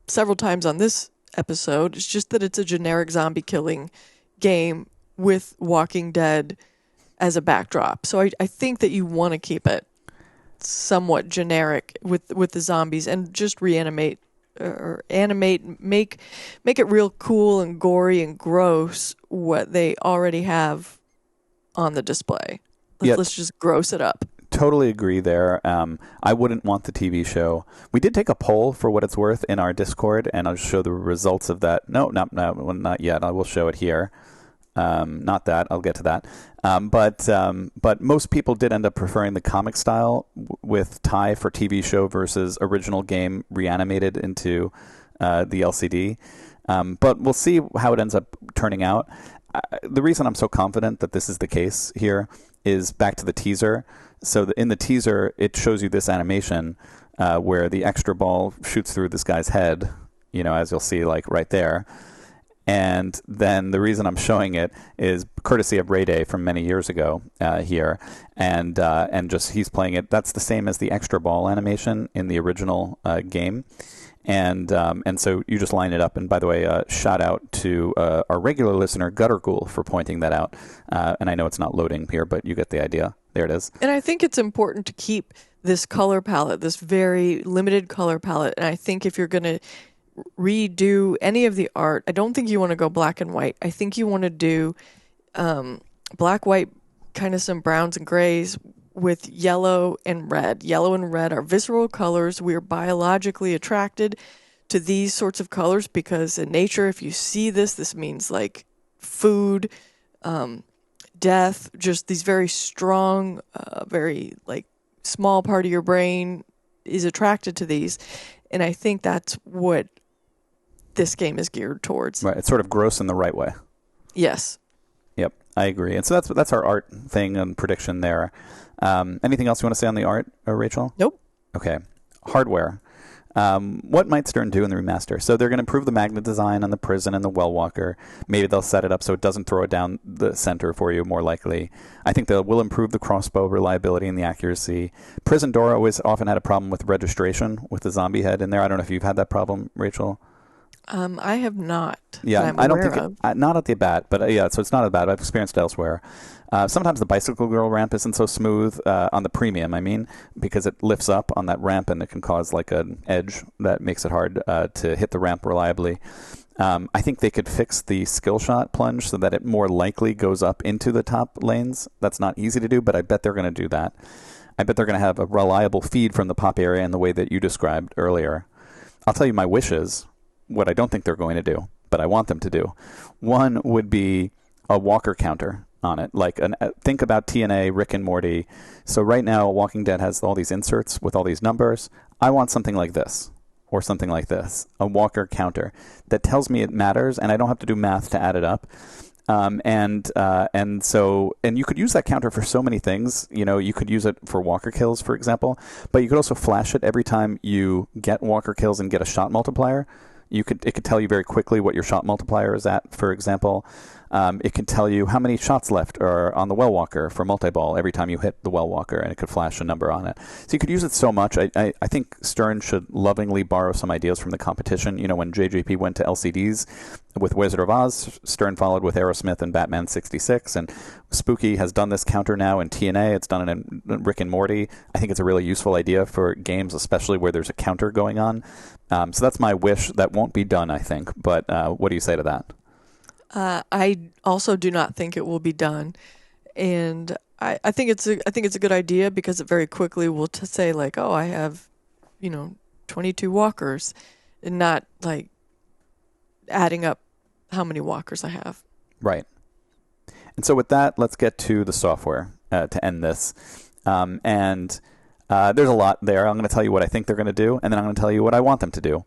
several times on this episode, it's just that it's a generic zombie killing game with Walking Dead as a backdrop. So I think that you want to keep it somewhat generic with the zombies and just reanimate or animate, make it real cool and gory and gross what they already have on the display. Let's just gross it up. Totally agree there. I wouldn't want the TV show. We did take a poll for what it's worth in our Discord, and I'll show the results of that. No, not yet. I will show it here. Not that. I'll get to that. But most people did end up preferring the comic style with tie for TV show versus original game reanimated into the LCD. But we'll see how it ends up turning out. The reason I'm so confident that this is the case here is back to the teaser. So in the teaser, it shows you this animation where the extra ball shoots through this guy's head, as you'll see like right there. And then the reason I'm showing it is courtesy of Ray Day from many years ago here, and just he's playing it. That's the same as the extra ball animation in the original game, and so you just line it up. And by the way, shout out to our regular listener Gutter Ghoul for pointing that out. And I know it's not loading here, but you get the idea. There it is. And I think it's important to keep this color palette, this very limited color palette. And I think if you're going to redo any of the art, I don't think you want to go black and white. I think you want to do black, white, kind of some browns and grays with yellow and red. Yellow and red are visceral colors. We are biologically attracted to these sorts of colors because in nature, if you see this means like food, death, just these very strong, very like small part of your brain is attracted to these. And I think that's what this game is geared towards. Right. It's sort of gross in the right way. Yes. Yep. I agree. And so that's our art thing and prediction there. Anything else you want to say on the art, Rachel? Nope. Okay. Hardware. What might Stern do in the remaster? So they're going to improve the magnet design on the prison and the well walker. Maybe they'll set it up so it doesn't throw it down the center for you, more likely. I think they will improve the crossbow reliability and the accuracy. Prison door often had a problem with registration with the zombie head in there. I don't know if you've had that problem, Rachel. I have not. Yeah, I don't think not at the bat, but so it's not as bad. I've experienced it elsewhere. Sometimes the bicycle girl ramp isn't so smooth on the premium. I mean, because it lifts up on that ramp and it can cause like an edge that makes it hard to hit the ramp reliably. I think they could fix the skill shot plunge so that it more likely goes up into the top lanes. That's not easy to do, but I bet they're going to do that. I bet they're going to have a reliable feed from the pop area in the way that you described earlier. I'll tell you my wishes. What I don't think they're going to do, but I want them to do. One would be a walker counter on it. Think about TNA, Rick and Morty. So right now, Walking Dead has all these inserts with all these numbers. I want something like this, or something like this, a walker counter that tells me it matters, and I don't have to do math to add it up. And you could use that counter for so many things. You could use it for walker kills, for example, but you could also flash it every time you get walker kills and get a shot multiplier. It could tell you very quickly what your shot multiplier is at, for example. It could tell you how many shots left are on the well walker for multiball every time you hit the well walker, and it could flash a number on it. So you could use it so much. I think Stern should lovingly borrow some ideas from the competition. When JJP went to LCDs with Wizard of Oz, Stern followed with Aerosmith and Batman 66, and Spooky has done this counter now in TNA. It's done it in Rick and Morty. I think it's a really useful idea for games, especially where there's a counter going on. So that's my wish. That won't be done, I think. But what do you say to that? I also do not think it will be done, and I think it's a good idea because it very quickly will say like, oh, I have 22 walkers, and not like adding up how many walkers I have. Right. And so with that, let's get to the software to end this. There's a lot there. I'm going to tell you what I think they're going to do, and then I'm going to tell you what I want them to do.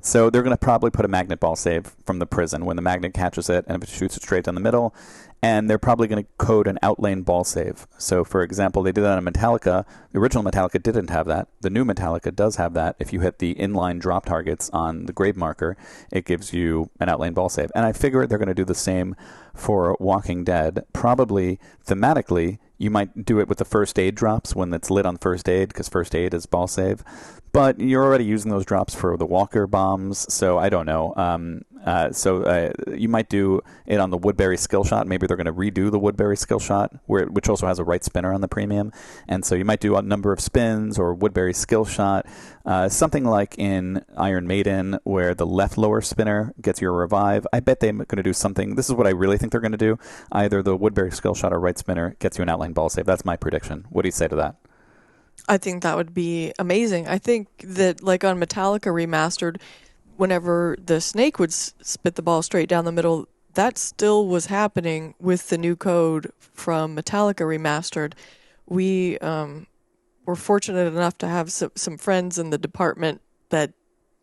So they're going to probably put a magnet ball save from the prison when the magnet catches it and if it shoots it straight down the middle. And they're probably going to code an outlane ball save. So, for example, they did that on Metallica. The original Metallica didn't have that. The new Metallica does have that. If you hit the inline drop targets on the grave marker, it gives you an outlane ball save. And I figure they're going to do the same for Walking Dead. Probably thematically, you might do it with the first aid drops when it's lit on first aid, because first aid is ball save. But you're already using those drops for the walker bombs, so I don't know. You might do it on the Woodbury skill shot. Maybe they're going to redo the Woodbury skill shot, which also has a right spinner on the premium. And so you might do a number of spins or Woodbury skill shot, something like in Iron Maiden where the left lower spinner gets your revive. I bet they're going to do something. This is what I really think they're going to do. Either the Woodbury skill shot or right spinner gets you an outline ball save. That's my prediction. What do you say to that? I think that would be amazing. I think that like on Metallica Remastered, whenever the snake would spit the ball straight down the middle, that still was happening with the new code from Metallica Remastered. We were fortunate enough to have some friends in the department that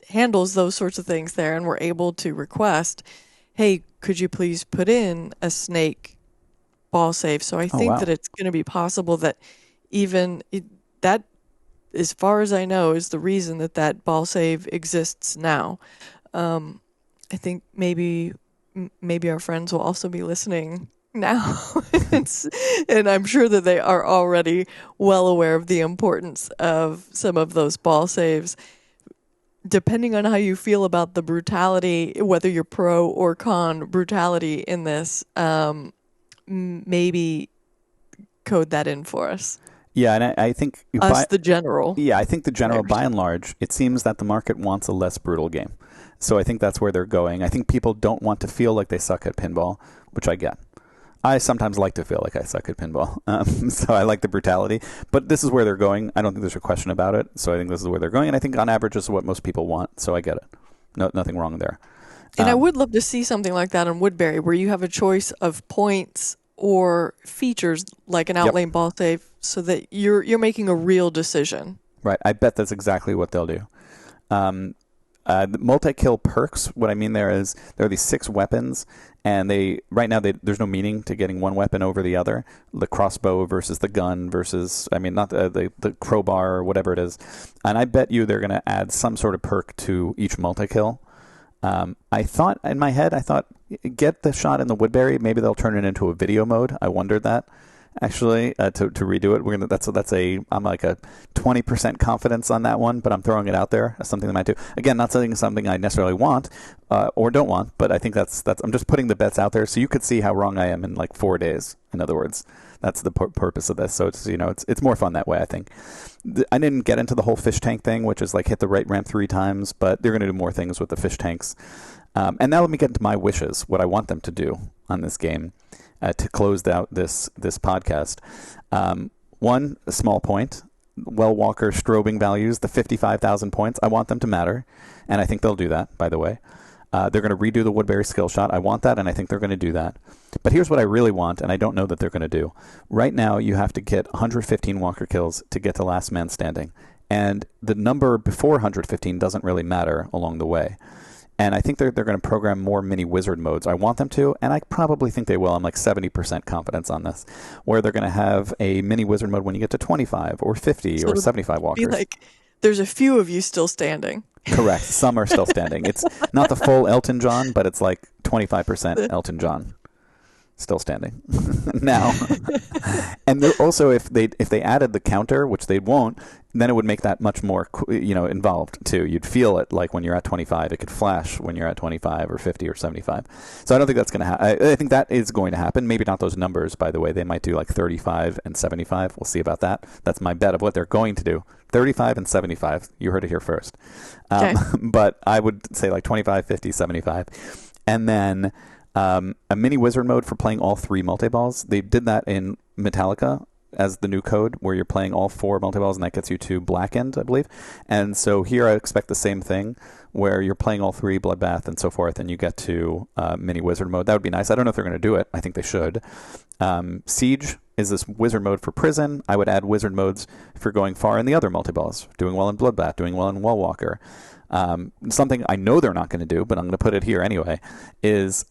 handles those sorts of things there, and were able to request, hey, could you please put in a snake ball save? So I think that it's going to be possible that that, as far as I know, is the reason that ball save exists now. I think maybe our friends will also be listening now. And I'm sure that they are already well aware of the importance of some of those ball saves. Depending on how you feel about the brutality, whether you're pro or con brutality in this, maybe code that in for us. Yeah, and I think the general. Yeah, I think the general, by and large, it seems that the market wants a less brutal game. So I think that's where they're going. I think people don't want to feel like they suck at pinball, which I get. I sometimes like to feel like I suck at pinball, so I like the brutality. But this is where they're going. I don't think there's a question about it. So I think this is where they're going, and I think on average this is what most people want. So I get it. Nothing wrong there. And I would love to see something like that on Woodbury, where you have a choice of points or features like an outlane ball save, so that you're making a real decision. Right. I bet that's exactly what they'll do. The multi-kill perks, what I mean there is there are these 6 weapons, and there's no meaning to getting one weapon over the other. The crossbow versus the gun versus, not the crowbar or whatever it is. And I bet you they're going to add some sort of perk to each multi-kill. I thought, get the shot in the Woodbury. Maybe they'll turn it into a video mode. I wondered that, actually, to redo it. I'm like a 20% confidence on that one, but I'm throwing it out there as something they might do. Again, not something I necessarily want or don't want, but I think that's I'm just putting the bets out there so you could see how wrong I am in like 4 days. In other words, that's the purpose of this. So it's more fun that way, I think. I didn't get into the whole fish tank thing, which is like hit the right ramp 3 times, but they're going to do more things with the fish tanks. And now let me get into my wishes, what I want them to do on this game to close out this podcast. One, a small point, Well Walker strobing values, the 55,000 points, I want them to matter, and I think they'll do that, by the way. They're going to redo the Woodbury skill shot. I want that, and I think they're going to do that. But here's what I really want, and I don't know that they're going to do. Right now, you have to get 115 walker kills to get to last man standing. And the number before 115 doesn't really matter along the way. And I think they're going to program more mini wizard modes. I want them to, and I probably think they will. I'm like 70% confidence on this, where they're going to have a mini wizard mode when you get to 25 or 50 or 75 walkers. Be like, there's a few of you still standing. Correct. Some are still standing. It's not the full Elton John, but it's like 25% Elton John still standing now. And also, if they added the counter, which they won't, then it would make that much more involved too. You'd feel it like when you're at 25. It could flash when you're at 25 or 50 or 75. So I don't think that's going to happen. I think that is going to happen. Maybe not those numbers, by the way. They might do like 35 and 75. We'll see about that. That's my bet of what they're going to do. 35 and 75. You heard it here first. Okay. But I would say like 25, 50, 75. And then a mini wizard mode for playing all 3 multiballs. They did that in Metallica as the new code, where you're playing all 4 multiballs, and that gets you to Blackened, I believe. And so here I expect the same thing, where you're playing all 3, Bloodbath and so forth, and you get to mini wizard mode. That would be nice. I don't know if they're going to do it. I think they should. Siege is this wizard mode for prison. I would add wizard modes for going far in the other multiballs, doing well in Bloodbath, doing well in Wallwalker. Something I know they're not going to do, but I'm going to put it here anyway, is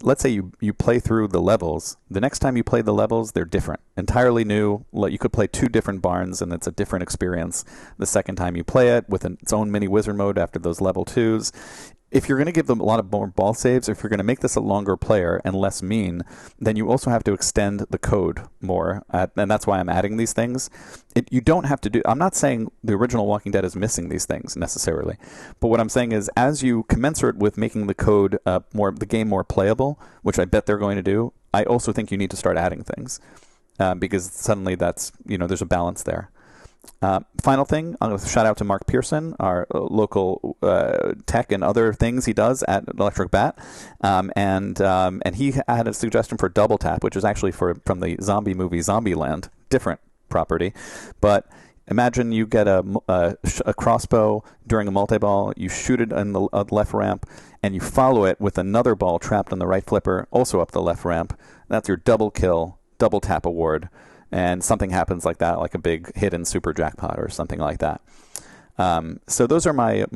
let's say you play through the levels. The next time you play the levels, they're different. Entirely new. You could play 2 different barns, and it's a different experience the second time you play it, with its own mini wizard mode after those level 2s. If you're going to give them a lot of more ball saves, if you're going to make this a longer player and less mean, then you also have to extend the code more. And that's why I'm adding these things. You don't have to do... I'm not saying the original Walking Dead is missing these things necessarily. But what I'm saying is, as you commensurate with making the code the game more playable, which I bet they're going to do, I also think you need to start adding things. Because suddenly that's, there's a balance there. Final thing, I'm going to shout out to Mark Pearson, our local tech and other things he does at Electric Bat, and he had a suggestion for double tap, which is actually from the zombie movie Zombieland, different property, but imagine you get a crossbow during a multi-ball, you shoot it in the left ramp, and you follow it with another ball trapped on the right flipper, also up the left ramp. That's your double kill, double tap award. And something happens like that, like a big hidden super jackpot or something like that. So those are my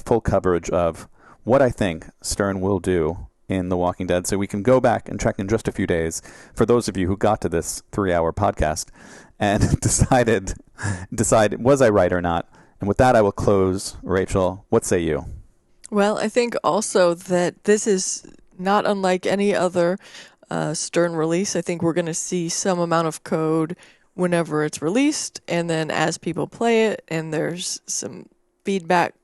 full coverage of what I think Stern will do in The Walking Dead. So we can go back and check in just a few days for those of you who got to this 3-hour podcast and decide, was I right or not? And with that, I will close. Rachel, what say you? Well, I think also that this is not unlike any other Stern release. I think we're going to see some amount of code whenever it's released, and then as people play it and there's some feedback,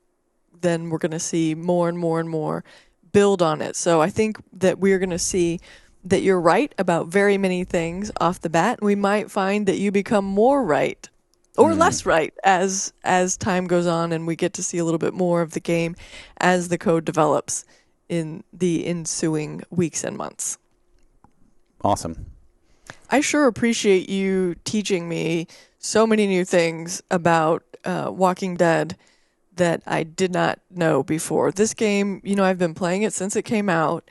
then we're going to see more and more and more build on it. So I think that we're going to see that you're right about very many things off the bat. We might find that you become more right or less right as time goes on, and we get to see a little bit more of the game as the code develops in the ensuing weeks and months. Awesome. I sure appreciate you teaching me so many new things about Walking Dead that I did not know before. This game, I've been playing it since it came out,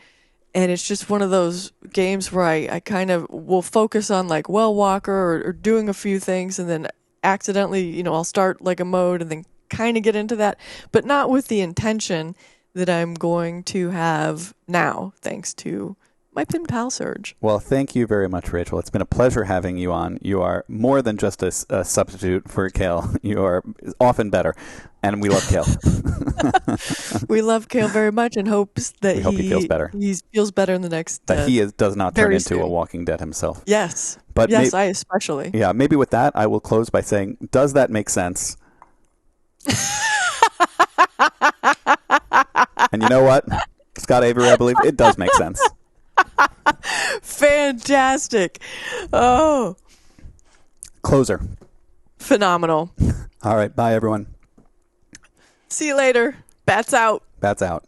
and it's just one of those games where I kind of will focus on like Well Walker or doing a few things, and then accidentally, I'll start like a mode and then kind of get into that, but not with the intention that I'm going to have now, thanks to my pen pal, Serge. Well, thank you very much, Rachel. It's been a pleasure having you on. You are more than just a substitute for Kale. You are often better, and we love Kale. We love Kale very much and hopes that he feels better. He feels better in the next. That he does not turn into soon. a Walking Dead himself. Yes, but yes, I especially. Yeah, maybe with that, I will close by saying, does that make sense? And you know what, Scott Avery, I believe it does make sense. Fantastic. Oh. Closer. Phenomenal. All right. Bye, everyone. See you later. Bats out. Bats out.